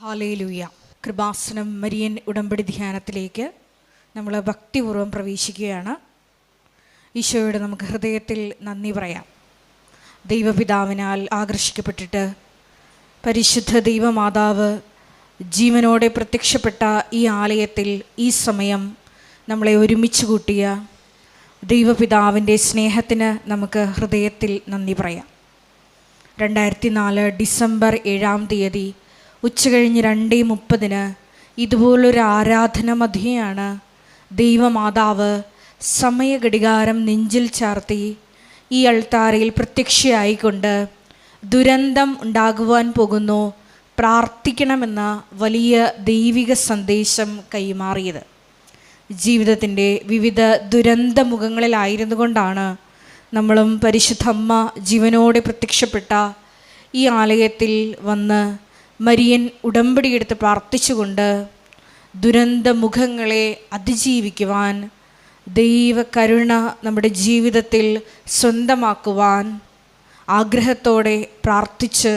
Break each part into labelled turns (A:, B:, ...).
A: Hallelujah. Kripasanam Marian ഉടമ്പടി ധ്യാനത്തിലേക്ക് നമ്മൾ ഭക്തിപൂർവ്വം പ്രവേശിക്കുകയാണ്. ഈശോയോട് നമുക്ക് ഹൃദയത്തിൽ നന്ദി പറയാം. ദൈവപിതാവിനാൽ ആകർഷിക്കപ്പെട്ടിട്ട് പരിശുദ്ധ ദൈവമാതാവ് ജീവനോടെ പ്രത്യക്ഷപ്പെട്ട ഈ ആലയത്തിൽ ഈ സമയം നമ്മളെ ഒരുമിച്ച് കൂട്ടിയ ദൈവപിതാവിൻ്റെ സ്നേഹത്തിന് നമുക്ക് ഹൃദയത്തിൽ നന്ദി പറയാം. 2004 ഡിസംബർ 7 ഉച്ചകഴിഞ്ഞ് 2:30 ഇതുപോലൊരു ആരാധന മധ്യയാണ് ദൈവമാതാവ് സമയഘടികാരം നെഞ്ചിൽ ചാർത്തി ഈ അൾത്താരയിൽ പ്രത്യക്ഷയായിക്കൊണ്ട് ദുരന്തം ഉണ്ടാകുവാൻ പോകുന്നു, പ്രാർത്ഥിക്കണമെന്ന വലിയ ദൈവിക സന്ദേശം കൈമാറിയത്. ജീവിതത്തിൻ്റെ വിവിധ ദുരന്ത മുഖങ്ങളിലായിരുന്നു കൊണ്ടാണ് നമ്മളും പരിശുദ്ധ അമ്മ ജീവനോടെ പ്രത്യക്ഷപ്പെട്ട ഈ ആലയത്തിൽ വന്ന് മരിയൻ ഉടമ്പടിയെടുത്ത് പ്രാർത്ഥിച്ചുകൊണ്ട് ദുരന്ത മുഖങ്ങളെ അതിജീവിക്കുവാൻ, ദൈവകരുണ നമ്മുടെ ജീവിതത്തിൽ സ്വന്തമാക്കുവാൻ ആഗ്രഹത്തോടെ പ്രാർത്ഥിച്ച്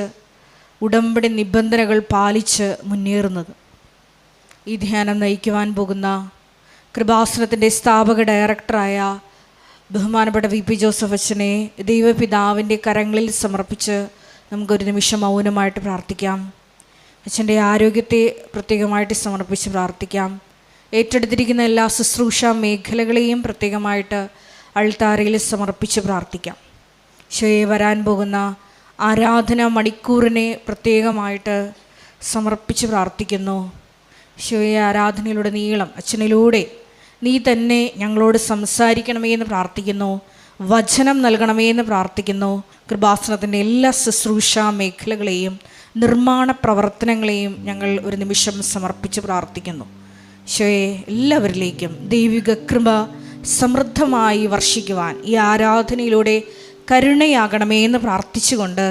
A: ഉടമ്പടി നിബന്ധനകൾ പാലിച്ച് മുന്നേറുന്നത്. ഈ ധ്യാനം നയിക്കുവാൻ പോകുന്ന കൃപാസനത്തിൻ്റെ സ്ഥാപക ഡയറക്ടറായ ബഹുമാനപ്പെട്ട VP ജോസഫ് അച്ഛനെ ദൈവപിതാവിൻ്റെ കരങ്ങളിൽ സമർപ്പിച്ച് നമുക്കൊരു നിമിഷം മൗനമായിട്ട് പ്രാർത്ഥിക്കാം. അച്ഛൻ്റെ ആരോഗ്യത്തെ പ്രത്യേകമായിട്ട് സമർപ്പിച്ച് പ്രാർത്ഥിക്കാം. ഏറ്റെടുത്തിരിക്കുന്ന എല്ലാ ശുശ്രൂഷ മേഖലകളെയും പ്രത്യേകമായിട്ട് അൾത്താരയിൽ സമർപ്പിച്ച് പ്രാർത്ഥിക്കാം. ഈശോയെ വരാൻ പോകുന്ന ആരാധന മണിക്കൂറിനെ പ്രത്യേകമായിട്ട് സമർപ്പിച്ച് പ്രാർത്ഥിക്കുന്നു. ഈശോയെ ആരാധനയിലൂടെ നീളം അച്ഛനിലൂടെ നീ തന്നെ ഞങ്ങളോട് സംസാരിക്കണമേ എന്ന് പ്രാർത്ഥിക്കുന്നു. വചനം നൽകണമേ എന്ന് പ്രാർത്ഥിക്കുന്നു. കൃപാസനത്തിൻ്റെ എല്ലാ ശുശ്രൂഷ മേഖലകളെയും നിർമ്മാണ പ്രവർത്തനങ്ങളെയും ഞങ്ങൾ ഒരു നിമിഷം സമർപ്പിച്ച് പ്രാർത്ഥിക്കുന്നു. ഈശോയെ എല്ലാവരിലേക്കും ദൈവിക കൃപ സമൃദ്ധമായി വർഷിക്കുവാൻ ഈ ആരാധനയിലൂടെ കരുണയാകണമേ എന്ന് പ്രാർത്ഥിച്ചുകൊണ്ട്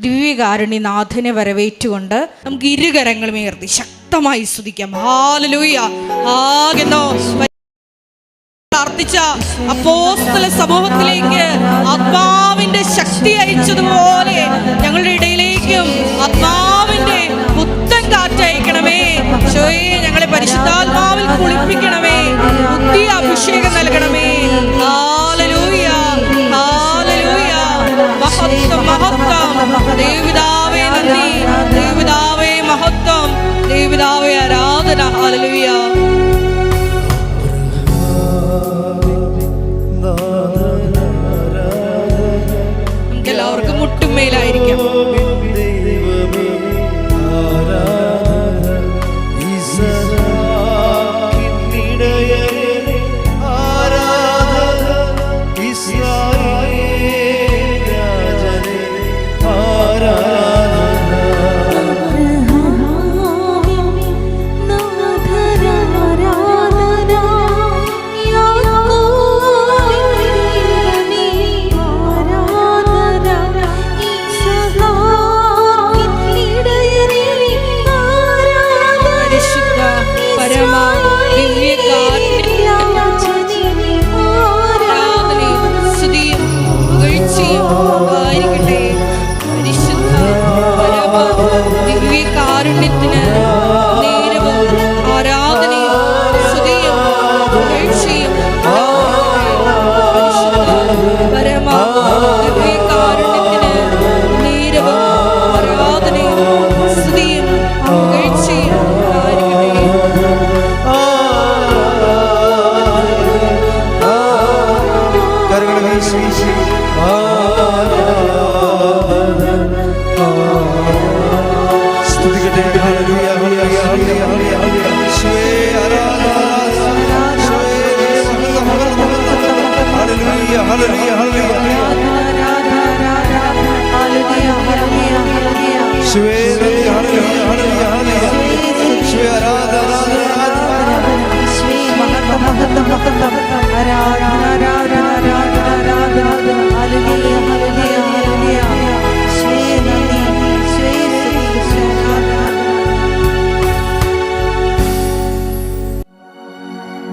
A: ദിവ്യകാരുണ്യനാഥനെ വരവേറ്റുകൊണ്ട് നമുക്ക് ഇരുകരങ്ങളും ഉയർത്തി ശക്തമായി സ്തുതിക്കാം. ഹല്ലേലൂയ. ആകെന്നോ പ്രാർത്ഥിച്ച അപ്പോസ്തല സമൂഹത്തിലേക്ക് ആത്മാവിന്റെ ശക്തി അയച്ചതുപോലെ ഞങ്ങളുടെ ഇടയിലേക്കും ആത്മാവിന്റെ പുത്തൻ കാറ്റയക്കണമേ. ഈശോയെ ഞങ്ങളെ പരിശുദ്ധാത്മാവിൽ കുളിപ്പിക്കണമേ, ബുദ്ധി അഭിഷേകം നൽകണമേ. ഹല്ലേലൂയ, ഹല്ലേലൂയ. മഹത്വം, മഹത്വം. ദൈവപിതാവേ നന്ദി, ദൈവപിതാവേ മഹത്വം, ദൈവപിതാവേ ആരാധന. ഹല്ലേലൂയ. നമുക്കെല്ലാവർക്കും മുട്ടുമേലായിരിക്കാം.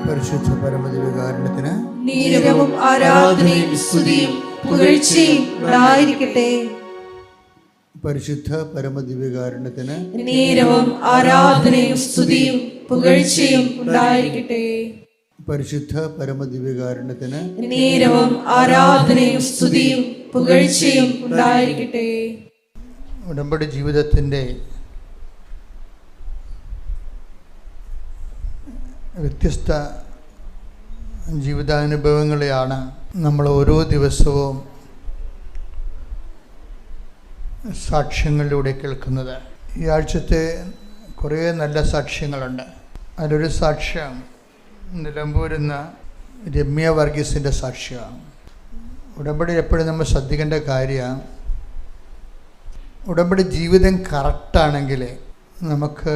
B: പരിശുദ്ധ പരമദിവ്യകാരുണ്യത്തിന്
C: ആരാധനയും സ്തുതിയും പുകഴ്ചയും ഉണ്ടായിരിക്കട്ടെ.
B: പരിശുദ്ധ പരമദിവ്യകാരുണ്യത്തിന്
A: നേരവും ആരാധനയും സ്തുതിയും പുകഴ്ചയും ഉണ്ടായിരിക്കട്ടെ.
B: പരിശുദ്ധ പരമദിവ്യകാരുണ്യത്തിന്
A: നേരവും ആരാധനയും സ്തുതിയും പുകഴ്ചയും ഉണ്ടായിരിക്കട്ടെ.
B: ഉടമ്പടി ജീവിതത്തിൻ്റെ വ്യത്യസ്ത ജീവിതാനുഭവങ്ങളെയാണ് നമ്മൾ ഓരോ ദിവസവും സാക്ഷ്യങ്ങളിലൂടെ കേൾക്കുന്നത്. ഈ ആഴ്ചത്തെ കുറേ നല്ല സാക്ഷ്യങ്ങളുണ്ട്. അതിലൊരു സാക്ഷ്യം നിലമ്പൂരുന്ന രമ്യ വർഗീസിൻ്റെ സാക്ഷ്യമാണ്. ഉടമ്പടി എപ്പോഴും നമ്മൾ ശ്രദ്ധിക്കേണ്ട കാര്യമാണ്, ഉടമ്പടി ജീവിതം കറക്റ്റാണെങ്കിൽ നമുക്ക്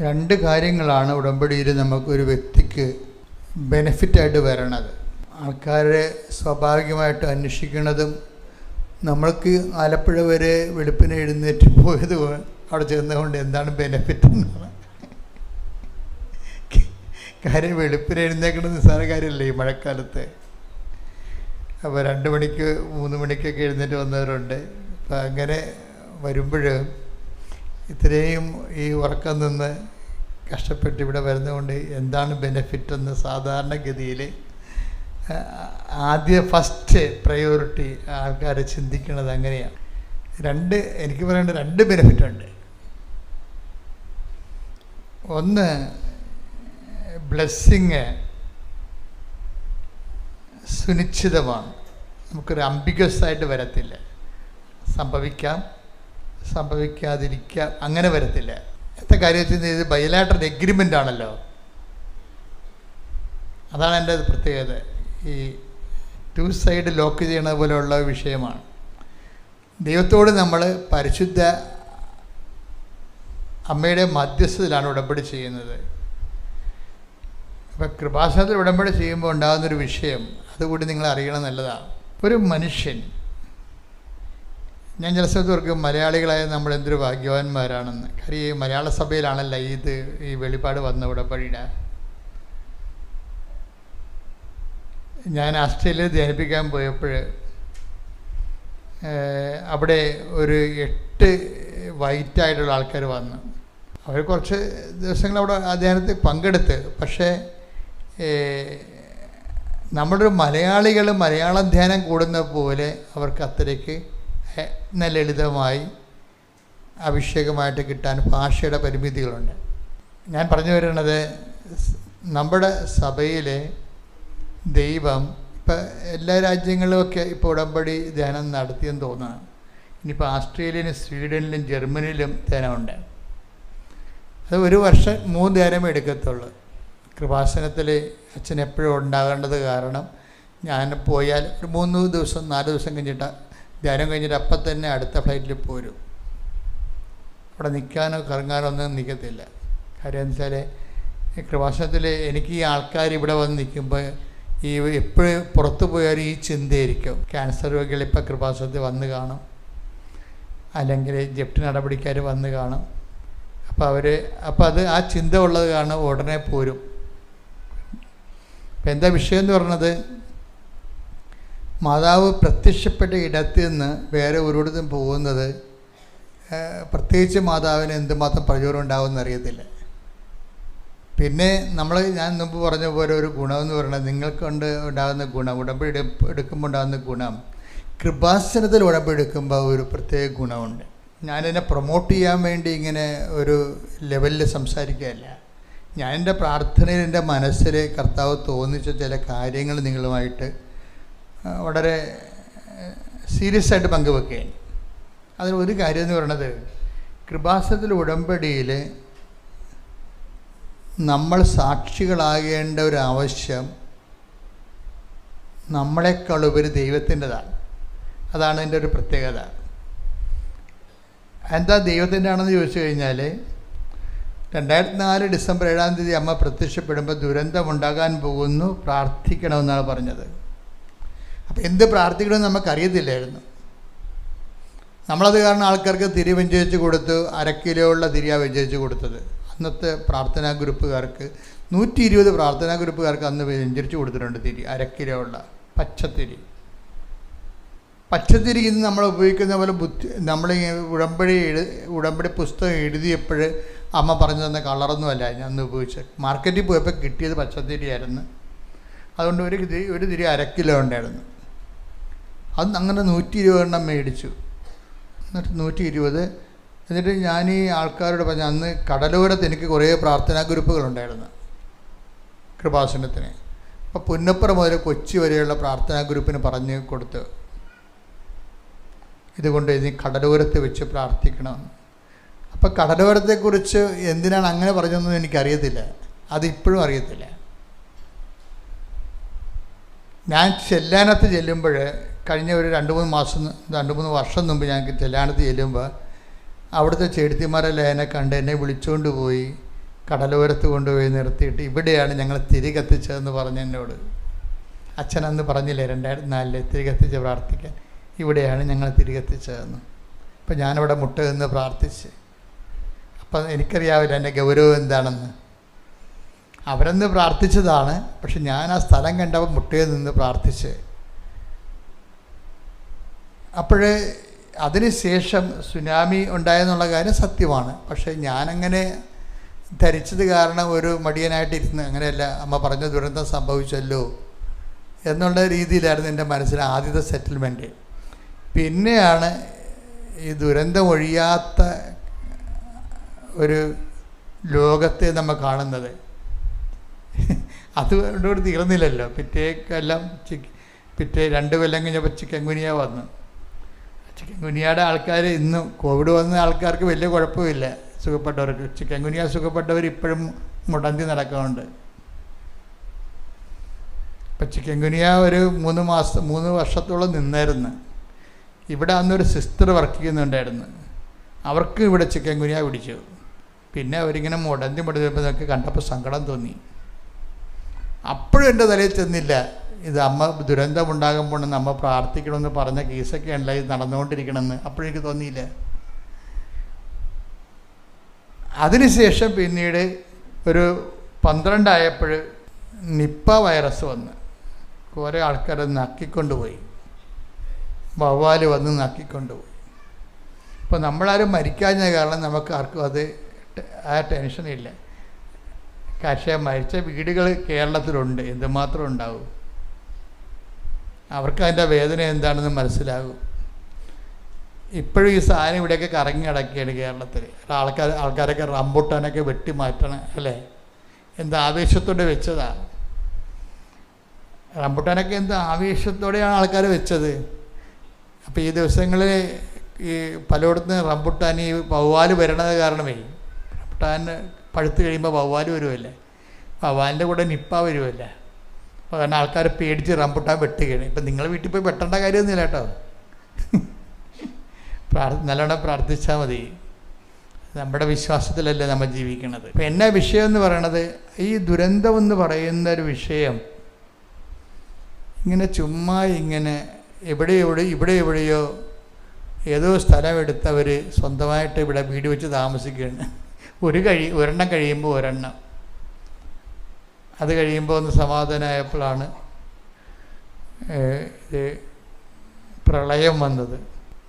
B: രണ്ട് കാര്യങ്ങളാണ് ഉടമ്പടിയിൽ നമുക്കൊരു വ്യക്തിക്ക് ബെനിഫിറ്റായിട്ട് വരണത്. ആൾക്കാരെ സ്വാഭാവികമായിട്ട് അന്വേഷിക്കുന്നതും നമ്മൾക്ക് ആലപ്പുഴ വരെ വെളുപ്പിനെ എഴുന്നേറ്റ് പോയത് അവിടെ ചെന്നുകൊണ്ട് എന്താണ് ബെനിഫിറ്റ് എന്നാണ്. കാര്യം വെളുപ്പിനെ എഴുന്നേക്കുന്നത് നിസ്സാര കാര്യമല്ലേ ഈ മഴക്കാലത്ത്. അപ്പോൾ 2 മണിക്ക് 3 മണിക്കൊക്കെ എഴുന്നേറ്റ് വന്നവരുണ്ട്. അപ്പം അങ്ങനെ വരുമ്പോൾ ഇത്രയും ഈ ഉറക്കം നിന്ന് കഷ്ടപ്പെട്ട് ഇവിടെ വരുന്നതുകൊണ്ട് എന്താണ് ബെനിഫിറ്റ് എന്ന് സാധാരണഗതിയിൽ ഫസ്റ്റ് പ്രയോറിറ്റി ആൾക്കാർ ചിന്തിക്കുന്നത് അങ്ങനെയാണ്. എനിക്ക് പറയേണ്ട 2 ബെനിഫിറ്റുണ്ട്. ഒന്ന്, ബ്ലെസ്സിങ് സുനിശ്ചിതമാണ്, നമുക്കൊരു അംബിഗസ് ആയിട്ട് വരത്തില്ല. സംഭവിക്കാം, സംഭവിക്കാതിരിക്കാം, അങ്ങനെ വരത്തില്ല. എന്താ കാര്യത്തിൽ ഇത് ബൈലാറ്ററൽ എഗ്രിമെൻ്റ് ആണല്ലോ. അതാണ് എൻ്റെ പ്രത്യേകത. ഈ 2 സൈഡ് ലോക്ക് ചെയ്യണ പോലെയുള്ള വിഷയമാണ്. ദൈവത്തോട് നമ്മൾ പരിശുദ്ധ അമ്മയുടെ മധ്യസ്ഥതയിലാണ് ഉടമ്പടി ചെയ്യുന്നത്. അപ്പോൾ കൃപാസനത്തിൽ ഉടമ്പടി ചെയ്യുമ്പോൾ ഉണ്ടാകുന്നൊരു വിഷയം അതുകൂടി നിങ്ങൾ അറിയണം നല്ലതാണ്. ഒരു മനുഷ്യൻ, ഞാൻ ചില സ്ഥലത്ത് ഓർക്കും മലയാളികളായ നമ്മൾ എന്തൊരു ഭാഗ്യവാന്മാരാണെന്ന്. കാര്യം ഈ മലയാള സഭയിലാണല്ലോ ഈ വെളിപ്പാട് വന്ന ഉടമ്പടിയുടെ. ഞാൻ ഓസ്ട്രേലിയയിൽ ധ്യാനിപ്പിക്കാൻ പോയപ്പോൾ അവിടെ ഒരു 8 വൈറ്റായിട്ടുള്ള ആൾക്കാർ വന്നു. അവർ കുറച്ച് ദിവസങ്ങൾ അവിടെ ആ ധ്യാനത്തിൽ പങ്കെടുത്ത്. പക്ഷേ നമ്മളൊരു മലയാളികൾ മലയാളം ധ്യാനം കൂടുന്ന പോലെ അവർക്ക് അത്രയ്ക്ക് ലളിതമായി അഭിഷേകമായിട്ട് കിട്ടാൻ ഭാഷയുടെ പരിമിതികളുണ്ട്. ഞാൻ പറഞ്ഞു വരുന്നത്, നമ്മുടെ സഭയിലെ ദൈവം ഇപ്പം എല്ലാ രാജ്യങ്ങളിലുമൊക്കെ ഇപ്പോൾ ഉടമ്പടി ധ്യാനം നടത്തിയെന്ന് തോന്നുന്നു. ഇനിയിപ്പോൾ ഓസ്ട്രേലിയയിലും സ്വീഡനിലും ജർമ്മനിയിലും ധ്യാനമുണ്ട്. അത് 1 വർഷം 3 ധ്യാനമേ എടുക്കത്തുള്ളൂ. കൃപാസനത്തിൽ അച്ഛൻ എപ്പോഴും ഉണ്ടാകേണ്ടത് കാരണം ഞാൻ പോയാൽ ഒരു 3 ദിവസം 4 ദിവസം കഴിഞ്ഞിട്ട് ധ്യാനം കഴിഞ്ഞിട്ട് അപ്പം തന്നെ അടുത്ത ഫ്ലൈറ്റിൽ പോരും. അവിടെ നിൽക്കാനോ കറങ്ങാനോ ഒന്നും നിൽക്കത്തില്ല. കാര്യം എന്ന് വെച്ചാൽ ഈ കൃപാസനത്തിൽ എനിക്ക് ഈ ആൾക്കാർ ഇവിടെ വന്ന് നിൽക്കുമ്പോൾ ഈ എപ്പോഴും പുറത്തു പോയാലും ഈ ചിന്തയായിരിക്കും. ക്യാൻസർ രോഗികൾ ഇപ്പോൾ കൃപാസനത്തിൽ വന്ന് കാണും, അല്ലെങ്കിൽ ജപ്തി നടപടിക്കാർ വന്ന് കാണും. അപ്പോൾ അത് ആ ചിന്ത ഉള്ളത് കാരണം ഉടനെ പോരും. അപ്പം എന്താ വിഷയം എന്ന് പറഞ്ഞത്, മാതാവ് പ്രത്യക്ഷപ്പെട്ട ഇടത്ത് നിന്ന് വേറെ ഒരിടത്തും പോകുന്നത് പ്രത്യേകിച്ച് മാതാവിന് എന്തുമാത്രം പ്രചോദനം ഉണ്ടാകുമെന്ന് അറിയത്തില്ല. പിന്നെ ഞാൻ മുമ്പ് പറഞ്ഞ പോലെ ഒരു ഗുണമെന്ന് പറയുന്നത്, നിങ്ങൾക്ക് ഉണ്ടാകുന്ന ഗുണം, ഉടമ്പടി എടുക്കുമ്പോൾ ഉണ്ടാകുന്ന ഗുണം, കൃപാസനത്തിൽ ഉടമ്പടി എടുക്കുമ്പോൾ ഒരു പ്രത്യേക ഗുണമുണ്ട്. ഞാനെന്നെ പ്രൊമോട്ട് ചെയ്യാൻ വേണ്ടി ഇങ്ങനെ ഒരു ലെവലിൽ സംസാരിക്കുകയല്ല. ഞാൻ എൻ്റെ പ്രാർത്ഥനയിൽ എൻ്റെ മനസ്സിൽ കർത്താവ് തോന്നിച്ച ചില കാര്യങ്ങൾ നിങ്ങളുമായിട്ട് വളരെ സീരിയസ് ആയിട്ട് പങ്കുവെക്കുകയാണ്. അതിലൊരു കാര്യം എന്ന് പറയുന്നത്, കൃപാസനത്തിൽ ഉടമ്പടിയിൽ നമ്മൾ സാക്ഷികളാകേണ്ട ഒരു ആവശ്യം നമ്മളെക്കാളുപരി ദൈവത്തിൻ്റെതാണ്. അതാണ് എൻ്റെ ഒരു പ്രത്യേകത. എന്താ ദൈവത്തിൻ്റെ ആണെന്ന് ചോദിച്ചു കഴിഞ്ഞാൽ, 2004 ഡിസംബർ 7-ാം തീയതി അമ്മ പ്രത്യക്ഷപ്പെടുമ്പോൾ ദുരന്തമുണ്ടാകാൻ പോകുന്നു, പ്രാർത്ഥിക്കണമെന്നാണ് പറഞ്ഞത്. അപ്പോൾ എന്ത് പ്രാർത്ഥിക്കണമെന്ന് നമുക്കറിയത്തില്ലായിരുന്നു. നമ്മളത് കാരണം ആൾക്കാർക്ക് തിരി വെഞ്ചരിച്ച് കൊടുത്തു. 1/2 കിലോ ഉള്ള തിരിയാണ് വെഞ്ചരിച്ച് കൊടുത്തത്. അന്നത്തെ പ്രാർത്ഥനാ ഗ്രൂപ്പുകാർക്ക് 120 പ്രാർത്ഥനാ ഗ്രൂപ്പുകാർക്ക് അന്ന് വെഞ്ചരിച്ച് കൊടുത്തിട്ടുണ്ട് തിരി, 1/2 കിലോ ഉള്ള പച്ചത്തിരി. പച്ചത്തിരി ഇന്ന് നമ്മൾ ഉപയോഗിക്കുന്ന പോലെ നമ്മൾ ഉടമ്പടി പുസ്തകം എഴുതിയപ്പോൾ അമ്മ പറഞ്ഞു തന്ന കളറൊന്നുമല്ല ഞാൻ അന്ന് ഉപയോഗിച്ചത്. മാർക്കറ്റിൽ പോയപ്പോൾ കിട്ടിയത് പച്ചത്തിരിയായിരുന്നു. അതുകൊണ്ട് ഒരു തിരി 1 കിലോ ഉണ്ടായിരുന്നു. അത് അങ്ങനെ 120 എണ്ണം മേടിച്ചു. എന്നിട്ട് 120. എന്നിട്ട് ഞാൻ ഈ ആൾക്കാരോട് പറഞ്ഞു, അന്ന് കടലോരത്ത് എനിക്ക് കുറേ പ്രാർത്ഥനാ ഗ്രൂപ്പുകളുണ്ടായിരുന്നു കൃപാസനത്തിന്. അപ്പോൾ പുന്നപ്പുറ മുതൽ കൊച്ചി വരെയുള്ള പ്രാർത്ഥനാ ഗ്രൂപ്പിന് പറഞ്ഞു കൊടുത്ത്, ഇതുകൊണ്ട് ഇനി കടലോരത്ത് വെച്ച് പ്രാർത്ഥിക്കണം. അപ്പോൾ കടലോരത്തെക്കുറിച്ച് എന്തിനാണ് അങ്ങനെ പറഞ്ഞതെന്ന് എനിക്കറിയത്തില്ല, അതിപ്പോഴും അറിയത്തില്ല. ഞാൻ ചെല്ലാനത്ത് ചെല്ലുമ്പോൾ കഴിഞ്ഞ ഒരു 2-3 വർഷം മുമ്പ് ഞാൻ ചെല്ലാനത്ത് ചെല്ലുമ്പോൾ അവിടുത്തെ ചേട്ടത്തിമാരെല്ലാം എന്നെ കണ്ട് എന്നെ വിളിച്ചുകൊണ്ട് പോയി കടലോരത്ത് കൊണ്ടുപോയി നിർത്തിയിട്ട് ഇവിടെയാണ് ഞങ്ങൾ തിരി കത്തിച്ചതെന്ന് പറഞ്ഞ് എന്നോട്. അച്ഛനന്ന് പറഞ്ഞില്ലേ 2004 തിരി കത്തിച്ച് പ്രാർത്ഥിക്കാൻ, ഇവിടെയാണ് ഞങ്ങൾ തിരി കത്തിച്ചതെന്ന്. അപ്പം ഞാനവിടെ മുട്ട നിന്ന് പ്രാർത്ഥിച്ച്. അപ്പം എനിക്കറിയാവില്ല എൻ്റെ ഗൗരവം എന്താണെന്ന്. അവരെന്ന് പ്രാർത്ഥിച്ചതാണ്, പക്ഷെ ഞാൻ ആ സ്ഥലം കണ്ടപ്പോൾ മുട്ടയിൽ നിന്ന് പ്രാർത്ഥിച്ച്. അപ്പോഴേ അതിന് ശേഷം സുനാമി ഉണ്ടായെന്നുള്ള കാര്യം സത്യമാണ്. പക്ഷേ ഞാനങ്ങനെ ധരിച്ചത് കാരണം ഒരു മടിയനായിട്ടിരുന്ന് അങ്ങനെയല്ല, അമ്മ പറഞ്ഞ ദുരന്തം സംഭവിച്ചല്ലോ എന്നുള്ള രീതിയിലായിരുന്നു എൻ്റെ മനസ്സിൽ ആദ്യത്തെ സെറ്റിൽമെൻറ്റ്. പിന്നെയാണ് ഈ ദുരന്തം ഒഴിയാത്ത ഒരു ലോകത്തെ നമ്മൾ കാണുന്നത്. അതുകൊണ്ടോട് തീർന്നില്ലല്ലോ. പിറ്റേ 2 കൊല്ലം കഴിഞ്ഞപ്പോൾ ചിക്കൻ ഗുനിയ വന്നു. ചിക്കൻ ഗുനിയയുടെ ആൾക്കാർ ഇന്നും കോവിഡ് വന്ന ആൾക്കാർക്ക് വലിയ കുഴപ്പമില്ല, സുഖപ്പെട്ടവർക്ക്. ചിക്കൻ ഗുനിയ സുഖപ്പെട്ടവർ ഇപ്പോഴും മുടന്തി നടക്കുന്നുണ്ട്. ഇപ്പം ചിക്കൻ ഗുനിയ ഒരു 3 വർഷത്തോളം നിന്നായിരുന്നു. ഇവിടെ അന്നൊരു സിസ്റ്റർ വർക്ക് ചെയ്യുന്നുണ്ടായിരുന്നു, അവർക്ക് ഇവിടെ ചിക്കൻ ഗുനിയ പിടിച്ചു. പിന്നെ അവരിങ്ങനെ മുടന്തി നമുക്ക് കണ്ടപ്പോൾ സങ്കടം തോന്നി. അപ്പോഴും എൻ്റെ തലയിൽ ചെന്നില്ല, ഇത് അമ്മ ദുരന്തം ഉണ്ടാകുമ്പോൾ അമ്മ പ്രാർത്ഥിക്കണമെന്ന് പറഞ്ഞ കേസൊക്കെയല്ല ഇത് നടന്നുകൊണ്ടിരിക്കണമെന്ന്. അപ്പോഴെനിക്ക് തോന്നിയില്ല. അതിനുശേഷം പിന്നീട് ഒരു 12 ആയപ്പോൾ നിപ്പ വൈറസ് വന്ന് കുറേ ആൾക്കാരെ നക്കിക്കൊണ്ടുപോയി, വവ്വാല് വന്ന് നക്കിക്കൊണ്ടുപോയി. അപ്പോൾ നമ്മളാരും മരിക്കാഞ്ഞ കാരണം നമുക്ക് ആർക്കും അത് ആ ടെൻഷനില്ല. പക്ഷേ മരിച്ച വീടുകൾ കേരളത്തിലുണ്ട്, എന്തുമാത്രം ഉണ്ടാവും. അവർക്ക് അതിൻ്റെ വേദന എന്താണെന്ന് മനസ്സിലാകും. ഇപ്പോഴും ഈ സാധനം ഇവിടെയൊക്കെ കറങ്ങി കിടക്കുകയാണ് കേരളത്തിൽ. ആൾക്കാരൊക്കെ റംബുട്ടാനൊക്കെ വെട്ടി മാറ്റണം അല്ലേ, എന്താ ആവേശത്തോടെ വെച്ചതാ. റംബുട്ടാനൊക്കെ എന്താ ആവേശത്തോടെയാണ് ആൾക്കാർ വെച്ചത്. അപ്പോൾ ഈ ദിവസങ്ങളിൽ ഈ പലയിടത്തും റംബുട്ടാൻ ഈ വവ്വാല് വരണത് കാരണമേ, റംബുട്ടാൻ പഴുത്ത് കഴിയുമ്പോൾ വവ്വാല് വരുമല്ലേ, വവ്വാലിൻ്റെ കൂടെ നിപ്പ വരുമല്ലേ. അപ്പോൾ കാരണം ആൾക്കാർ പേടിച്ച് റംബുട്ടാൻ വെട്ടുകയാണ്. ഇപ്പം നിങ്ങൾ വീട്ടിൽ പോയി വെട്ടേണ്ട കാര്യമൊന്നുമില്ല കേട്ടോ, നല്ലോണം പ്രാർത്ഥിച്ചാൽ മതി. നമ്മുടെ വിശ്വാസത്തിലല്ലേ നമ്മൾ ജീവിക്കുന്നത്. അപ്പം എന്നാ വിഷയം എന്ന് പറയണത്, ഈ ദുരന്തം എന്ന് പറയുന്ന ഒരു വിഷയം ഇങ്ങനെ ചുമ്മാ ഇങ്ങനെ എവിടെയോ ഏതോ സ്ഥലമെടുത്തവർ സ്വന്തമായിട്ട് ഇവിടെ വീട് വെച്ച് താമസിക്കുകയാണ്. ഒരെണ്ണം കഴിയുമ്പോൾ ഒരെണ്ണം, അത് കഴിയുമ്പോൾ ഒന്ന് സമാധാനമായപ്പോഴാണ് പ്രളയം വന്നത്.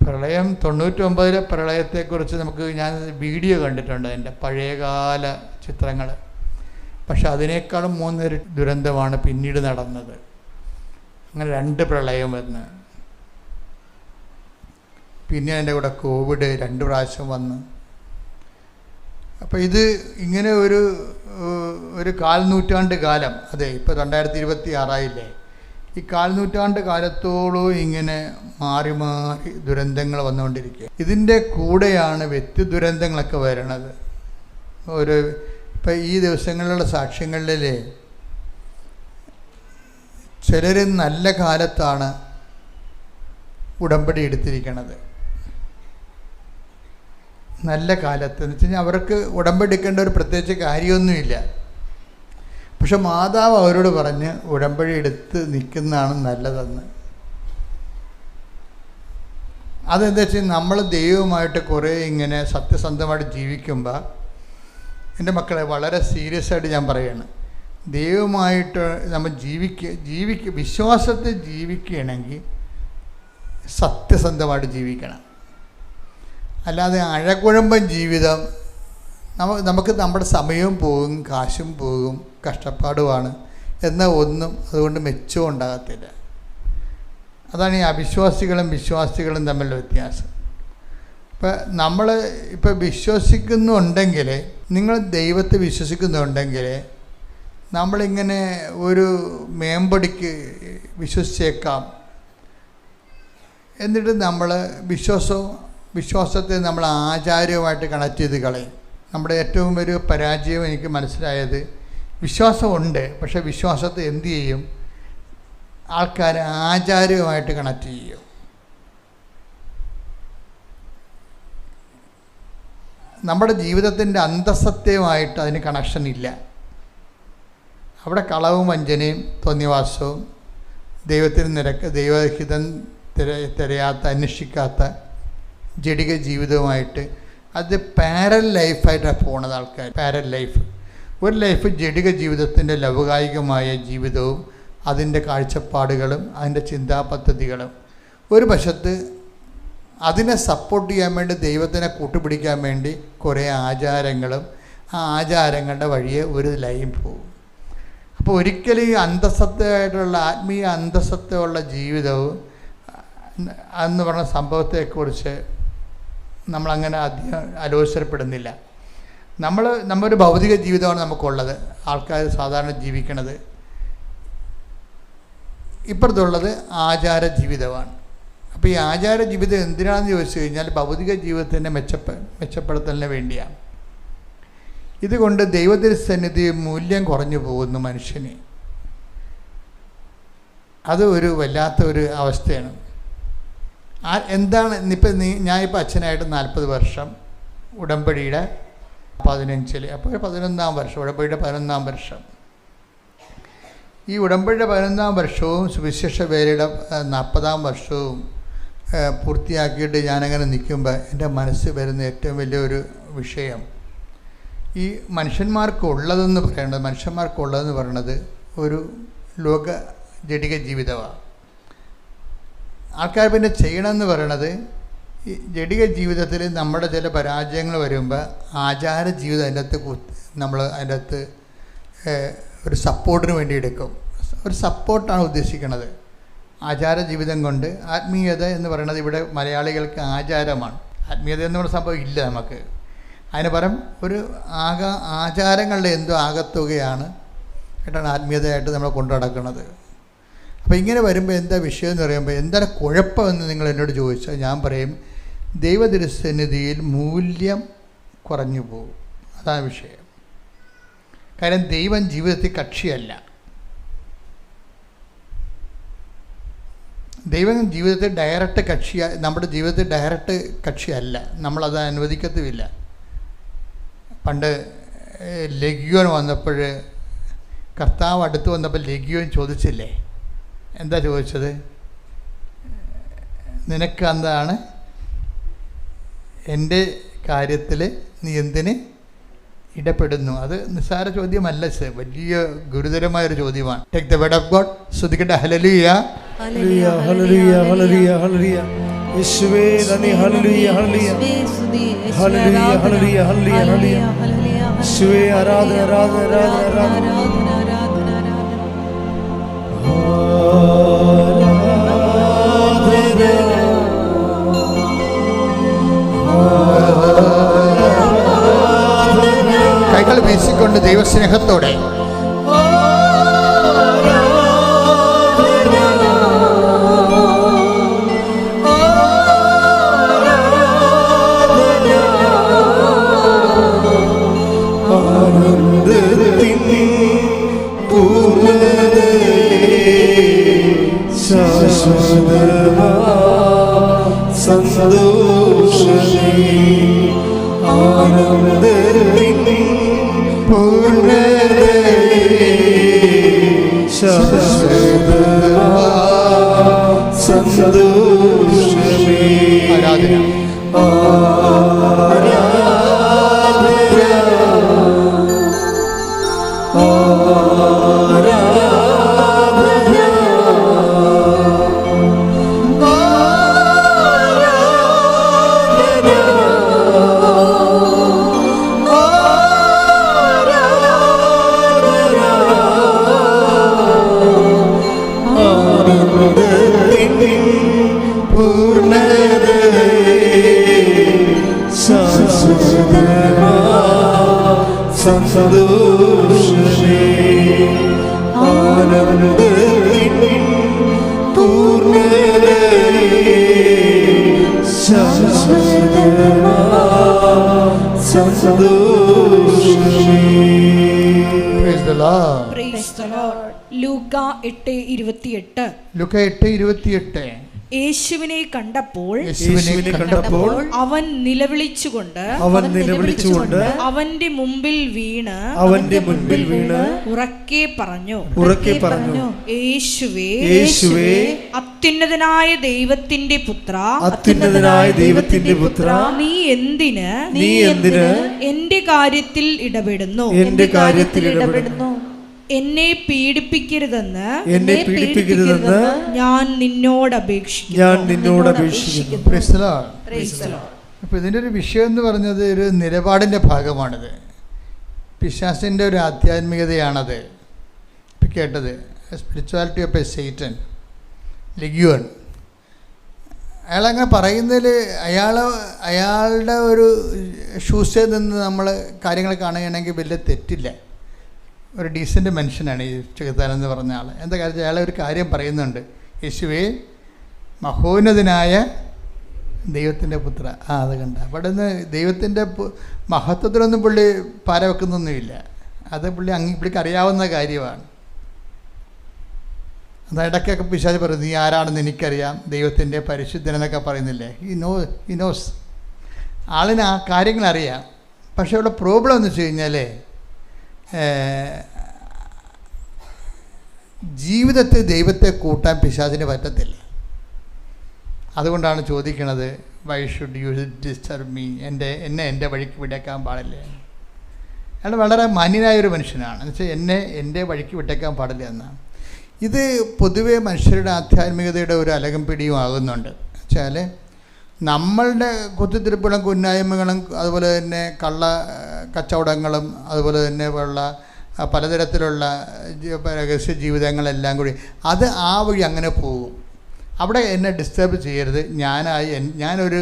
B: പ്രളയം 99 പ്രളയത്തെക്കുറിച്ച് ഞാൻ വീഡിയോ കണ്ടിട്ടുണ്ട്, അതിൻ്റെ പഴയകാല ചിത്രങ്ങൾ. പക്ഷെ അതിനേക്കാളും 3 ദുരന്തമാണ് പിന്നീട് നടന്നത്. അങ്ങനെ 2 പ്രളയം വന്ന്, പിന്നെ അതിൻ്റെ കൂടെ കോവിഡ് 2 പ്രാവശ്യം വന്ന്. അപ്പോൾ ഇത് ഇങ്ങനെ ഒരു 1/4 നൂറ്റാണ്ട് കാലം, അതെ ഇപ്പോൾ 2026 ആയില്ലേ, ഈ 1/4 നൂറ്റാണ്ട് കാലത്തോളം ഇങ്ങനെ മാറി മാറി ദുരന്തങ്ങൾ വന്നുകൊണ്ടിരിക്കുക. ഇതിൻ്റെ കൂടെയാണ് വ്യക്തി ദുരന്തങ്ങളൊക്കെ വരണത്. ഇപ്പം ഈ ദിവസങ്ങളിലുള്ള സാക്ഷ്യങ്ങളിലെ ചിലർ നല്ല കാലത്താണ് ഉടമ്പടി എടുത്തിരിക്കണത്. നല്ല കാലത്ത് എന്ന് വെച്ച് കഴിഞ്ഞാൽ അവർക്ക് ഉടമ്പടി എടുക്കേണ്ട ഒരു പ്രത്യേകിച്ച് കാര്യമൊന്നുമില്ല. പക്ഷെ മാതാവ് അവരോട് പറഞ്ഞ് ഉടമ്പടി എടുത്ത് നിൽക്കുന്നതാണ് നല്ലതെന്ന്. അതെന്താ വെച്ചാൽ നമ്മൾ ദൈവവുമായിട്ട് കുറേ ഇങ്ങനെ സത്യസന്ധമായിട്ട് ജീവിക്കുമ്പോൾ, എൻ്റെ മക്കളെ വളരെ സീരിയസ് ആയിട്ട് ഞാൻ പറയുകയാണ്, ദൈവമായിട്ട് നമ്മൾ വിശ്വാസത്തിൽ ജീവിക്കുകയാണെങ്കിൽ സത്യസന്ധമായിട്ട് ജീവിക്കണം. അല്ലാതെ അഴകുഴമ്പൻ ജീവിതം, നമുക്ക് നമ്മുടെ സമയവും പോകും, കാശും പോകും, കഷ്ടപ്പാടുമാണ് എന്നാൽ ഒന്നും അതുകൊണ്ട് മെച്ചവും ഉണ്ടാകത്തില്ല. അതാണ് ഈ അവിശ്വാസികളും വിശ്വാസികളും തമ്മിലുള്ള വ്യത്യാസം. നമ്മൾ വിശ്വസിക്കുന്നുണ്ടെങ്കിൽ, നിങ്ങൾ ദൈവത്തെ വിശ്വസിക്കുന്നുണ്ടെങ്കിൽ നമ്മളിങ്ങനെ ഒരു മേമ്പടിക്ക് വിശ്വസിച്ചേക്കാം. എന്നിട്ട് നമ്മൾ വിശ്വാസത്തെ നമ്മൾ ആചാരവുമായിട്ട് കണക്ട് ചെയ്ത് കളയും. നമ്മുടെ ഏറ്റവും വലിയ പരാജയം എനിക്ക് മനസ്സിലായത്, വിശ്വാസമുണ്ട്, പക്ഷേ വിശ്വാസത്തെ എന്തു ചെയ്യും? ആൾക്കാർ ആചാരവുമായിട്ട് കണക്ട് ചെയ്യും. നമ്മുടെ ജീവിതത്തിൻ്റെ അന്തസത്യമായിട്ട് അതിന് കണക്ഷൻ ഇല്ല. അവിടെ കളവും വഞ്ചനയും തോന്നിവാസവും ദൈവഹിതം തിരയാത്ത, അന്വേഷിക്കാത്ത ജഡിക ജീവിതവുമായിട്ട് അത് പാരൽ ലൈഫായിട്ടാണ് പോണത് ആൾക്കാർ. പാരൽ ലൈഫ്, ഒരു ലൈഫ് ജഡിക ജീവിതത്തിൻ്റെ ലൗകികമായ ജീവിതവും അതിൻ്റെ കാഴ്ചപ്പാടുകളും അതിൻ്റെ ചിന്താപദ്ധതികളും, ഒരു വശത്ത് അതിനെ സപ്പോർട്ട് ചെയ്യാൻ വേണ്ടി ദൈവത്തിനെ കൂട്ടുപിടിക്കാൻ വേണ്ടി കുറേ ആചാരങ്ങളും ആ ആചാരങ്ങളുടെ വഴിയെ ഒരു ലൈൻ പോകും. അപ്പോൾ ഒരിക്കലും ഈ അന്തസത്തയായിട്ടുള്ള ആത്മീയ അന്തസത്തയുള്ള ജീവിതവും എന്ന് പറഞ്ഞ സംഭവത്തെക്കുറിച്ച് നമ്മളങ്ങനെ അധികം ആലോചിക്കപ്പെടുന്നില്ല. നമ്മൊരു ഭൗതിക ജീവിതമാണ് നമുക്കുള്ളത്, ആൾക്കാർ സാധാരണ ജീവിക്കണത്. ഇപ്പുറത്തുള്ളത് ആചാര ജീവിതമാണ്. അപ്പോൾ ഈ ആചാര ജീവിതം എന്തിനാണെന്ന് ചോദിച്ചു കഴിഞ്ഞാൽ ഭൗതിക ജീവിതത്തിൻ്റെ മെച്ചപ്പെടുത്തലിന് വേണ്ടിയാണ്. ഇതുകൊണ്ട് ദൈവത്തിൻ്റെ സന്നിധി മൂല്യം കുറഞ്ഞു പോകുന്നു മനുഷ്യന്. അത് ഒരു വല്ലാത്തൊരു അവസ്ഥയാണ്. എന്താണ് ഞാനിപ്പോൾ അച്ഛനായിട്ട് 40 വർഷം, ഉടമ്പടിയുടെ 15 അപ്പോൾ 11-ാം വർഷം, ഉടമ്പടിയുടെ 11-ാം വർഷം. ഈ ഉടമ്പടിയുടെ 11-ാം വർഷവും സുവിശേഷ വേലയുടെ 40-ാം വർഷവും പൂർത്തിയാക്കിയിട്ട് ഞാനങ്ങനെ നിൽക്കുമ്പോൾ എൻ്റെ മനസ്സിൽ വരുന്ന ഏറ്റവും വലിയൊരു വിഷയം, ഈ മനുഷ്യന്മാർക്കുള്ളതെന്ന് പറയുന്നത് ഒരു ലോക ജഡിക ജീവിതമാണ്. ആൾക്കാർ പിന്നെ ചെയ്യണമെന്ന് പറയണത്, ഈ ജഡിക ജീവിതത്തിൽ നമ്മുടെ ചില പരാജയങ്ങൾ വരുമ്പോൾ ആചാര ജീവിതം നമ്മൾ അതിൻ്റെ അകത്ത് ഒരു സപ്പോർട്ടിന് വേണ്ടി എടുക്കും. ഒരു സപ്പോർട്ടാണ് ഉദ്ദേശിക്കുന്നത്. ആചാര ജീവിതം കൊണ്ട് ആത്മീയത എന്ന് പറയുന്നത് ഇവിടെ മലയാളികൾക്ക് ആചാരമാണ്. ആത്മീയത എന്ന് പറയുന്ന സംഭവം ഇല്ല നമുക്ക്. അതിന് പകരം ഒരു ആചാരങ്ങളുടെ എന്തോ ആകത്തുകയാണ് കേട്ടാണ് ആത്മീയതയായിട്ട് നമ്മൾ കൊണ്ടു നടക്കുന്നത്. അപ്പോൾ ഇങ്ങനെ വരുമ്പോൾ എന്താ വിഷയം എന്ന് പറയുമ്പോൾ, എന്താണ് കുഴപ്പമെന്ന് നിങ്ങൾ എന്നോട് ചോദിച്ചാൽ ഞാൻ പറയും, ദൈവതിരുസന്നിധിയിൽ മൂല്യം കുറഞ്ഞു പോകും. അതാണ് വിഷയം. കാരണം ദൈവം ജീവിതത്തിൽ കക്ഷിയല്ല. ദൈവം ജീവിതത്തിൽ ഡയറക്റ്റ് നമ്മുടെ ജീവിതത്തിൽ ഡയറക്റ്റ് കക്ഷിയല്ല. നമ്മളത് അനുവദിക്കത്തുമില്ല. പണ്ട് ലെഗ്യോൻ വന്നപ്പോൾ, കർത്താവ് അടുത്ത് വന്നപ്പോൾ ലെഗ്യോൻ ചോദിച്ചില്ലേ? എന്താ ചോദിച്ചത്? നിനക്ക് എന്താണ് എൻ്റെ കാര്യത്തിൽ നീ എന്തിന് ഇടപെടുന്നു? അത് നിസ്സാര ചോദ്യമല്ല, വലിയ ഗുരുതരമായൊരു ചോദ്യമാണ്. Take the word of God. ശ്രുതിക്കട്ടെ. Hallelujah,
C: hallelujah, hallelujah, hallelujah, hallelujah. യേശുവേ നന്ദി. Hallelujah, hallelujah, hallelujah, hallelujah, hallelujah, hallelujah. യേശുവേ ആരാധന, ആരാധന, ആരാധന, ആരാധന.
B: കൈകൾ വീശിക്കൊണ്ട് ദൈവസ്നേഹത്തോടെ
C: സന്തോഷമേ ആനന്ദത്തിൻ പൂർണ്ണതേ ശാശ്വതമാ സന്തോഷമേ.
B: ആരാധന.
C: സന്തോഷമേ ആനന്ദത്തിൻ പൂർണ്ണതയേ സന്തോഷമേ.
B: Praise the Lord.
A: Praise the Lord. ലൂക്ക 8:28.
B: ലൂക്ക 8:28.
A: യേശുവിനെ കണ്ടപ്പോൾ അവൻ നിലവിളിച്ചുകൊണ്ട് അവന്റെ മുമ്പിൽ വീണ് ഉറക്കെ പറഞ്ഞു, യേശുവേ അത്യുന്നതനായ ദൈവത്തിന്റെ പുത്ര, നീ എന്തിന് എന്റെ കാര്യത്തിൽ ഇടപെടുന്നു? എന്നെ പീഡിപ്പിക്കരുതെന്ന് ഞാൻ നിന്നോട് അപേക്ഷിക്കുന്നു.
B: അപ്പോൾ ഇതിൻ്റെ ഒരു വിഷയം എന്ന് പറഞ്ഞത് ഒരു നിലപാടിൻ്റെ ഭാഗമാണിത്. പിശാചിൻ്റെ ഒരു ആധ്യാത്മികതയാണത്. ഇപ്പം കേട്ടത് സ്പിരിച്വാലിറ്റി ഓഫ് എ സൈറ്റൻ ലെഗ്യൂൺ. അയാളങ്ങനെ പറയുന്നതിൽ അയാളുടെ ഒരു ഷൂസിൽ നിന്ന് നമ്മൾ കാര്യങ്ങൾ കാണുകയാണെങ്കിൽ വലിയ തെറ്റില്ല. ഒരു ഡീസൻറ്റ് മനുഷ്യനാണ് ഈ ചെകുത്താൻ എന്ന് പറഞ്ഞ ആൾ. എന്താ കാര്യം, അയാളെ ഒരു കാര്യം പറയുന്നുണ്ട്, യേശുവേ മഹോന്നതനായ ദൈവത്തിൻ്റെ പുത്ര. അത് കണ്ട അവിടെ നിന്ന് ദൈവത്തിൻ്റെ മഹത്വത്തിലൊന്നും പുള്ളി പാര വെക്കുന്നൊന്നുമില്ല. അത് പുള്ളിക്ക് അറിയാവുന്ന കാര്യമാണ്. അത് ഇടയ്ക്കൊക്കെ പിശാച് പറയും, നീ ആരാണെന്ന് എനിക്കറിയാം, ദൈവത്തിൻ്റെ പരിശുദ്ധനെന്നൊക്കെ പറയുന്നില്ലേ. ഈ നോസ് ആളിന് ആ കാര്യങ്ങൾ അറിയാം. പക്ഷേ ഇവിടെ പ്രോബ്ലം എന്ന് വെച്ച് കഴിഞ്ഞാൽ ജീവിതത്തിൽ ദൈവത്തെ കൂട്ടാൻ പിശാചിന് പറ്റത്തില്ല. അതുകൊണ്ടാണ് ചോദിക്കണത്, why should you disturb me, എന്നെ എൻ്റെ വഴിക്ക് വിട്ടേക്കാൻ പാടില്ല. അയാൾ വളരെ മാന്യനായൊരു മനുഷ്യനാണ്. എന്നുവെച്ചാൽ എൻ്റെ വഴിക്ക് വിട്ടേക്കാൻ പാടില്ല എന്നാണ്. ഇത് പൊതുവെ മനുഷ്യരുടെ ആധ്യാത്മികതയുടെ ഒരു അലകം പിടിയും ആകുന്നുണ്ട്. വെച്ചാൽ നമ്മളുടെ കുത്തിത്തിരിപ്പുകളും കുന്നായ്മകളും അതുപോലെ തന്നെ കള്ള കച്ചവടങ്ങളും അതുപോലെ തന്നെ ഉള്ള പലതരത്തിലുള്ള രഹസ്യ ജീവിതങ്ങളെല്ലാം കൂടി അത് ആ വഴി അങ്ങനെ പോകും. അവിടെ എന്നെ ഡിസ്റ്റർബ് ചെയ്യരുത്. ഞാനൊരു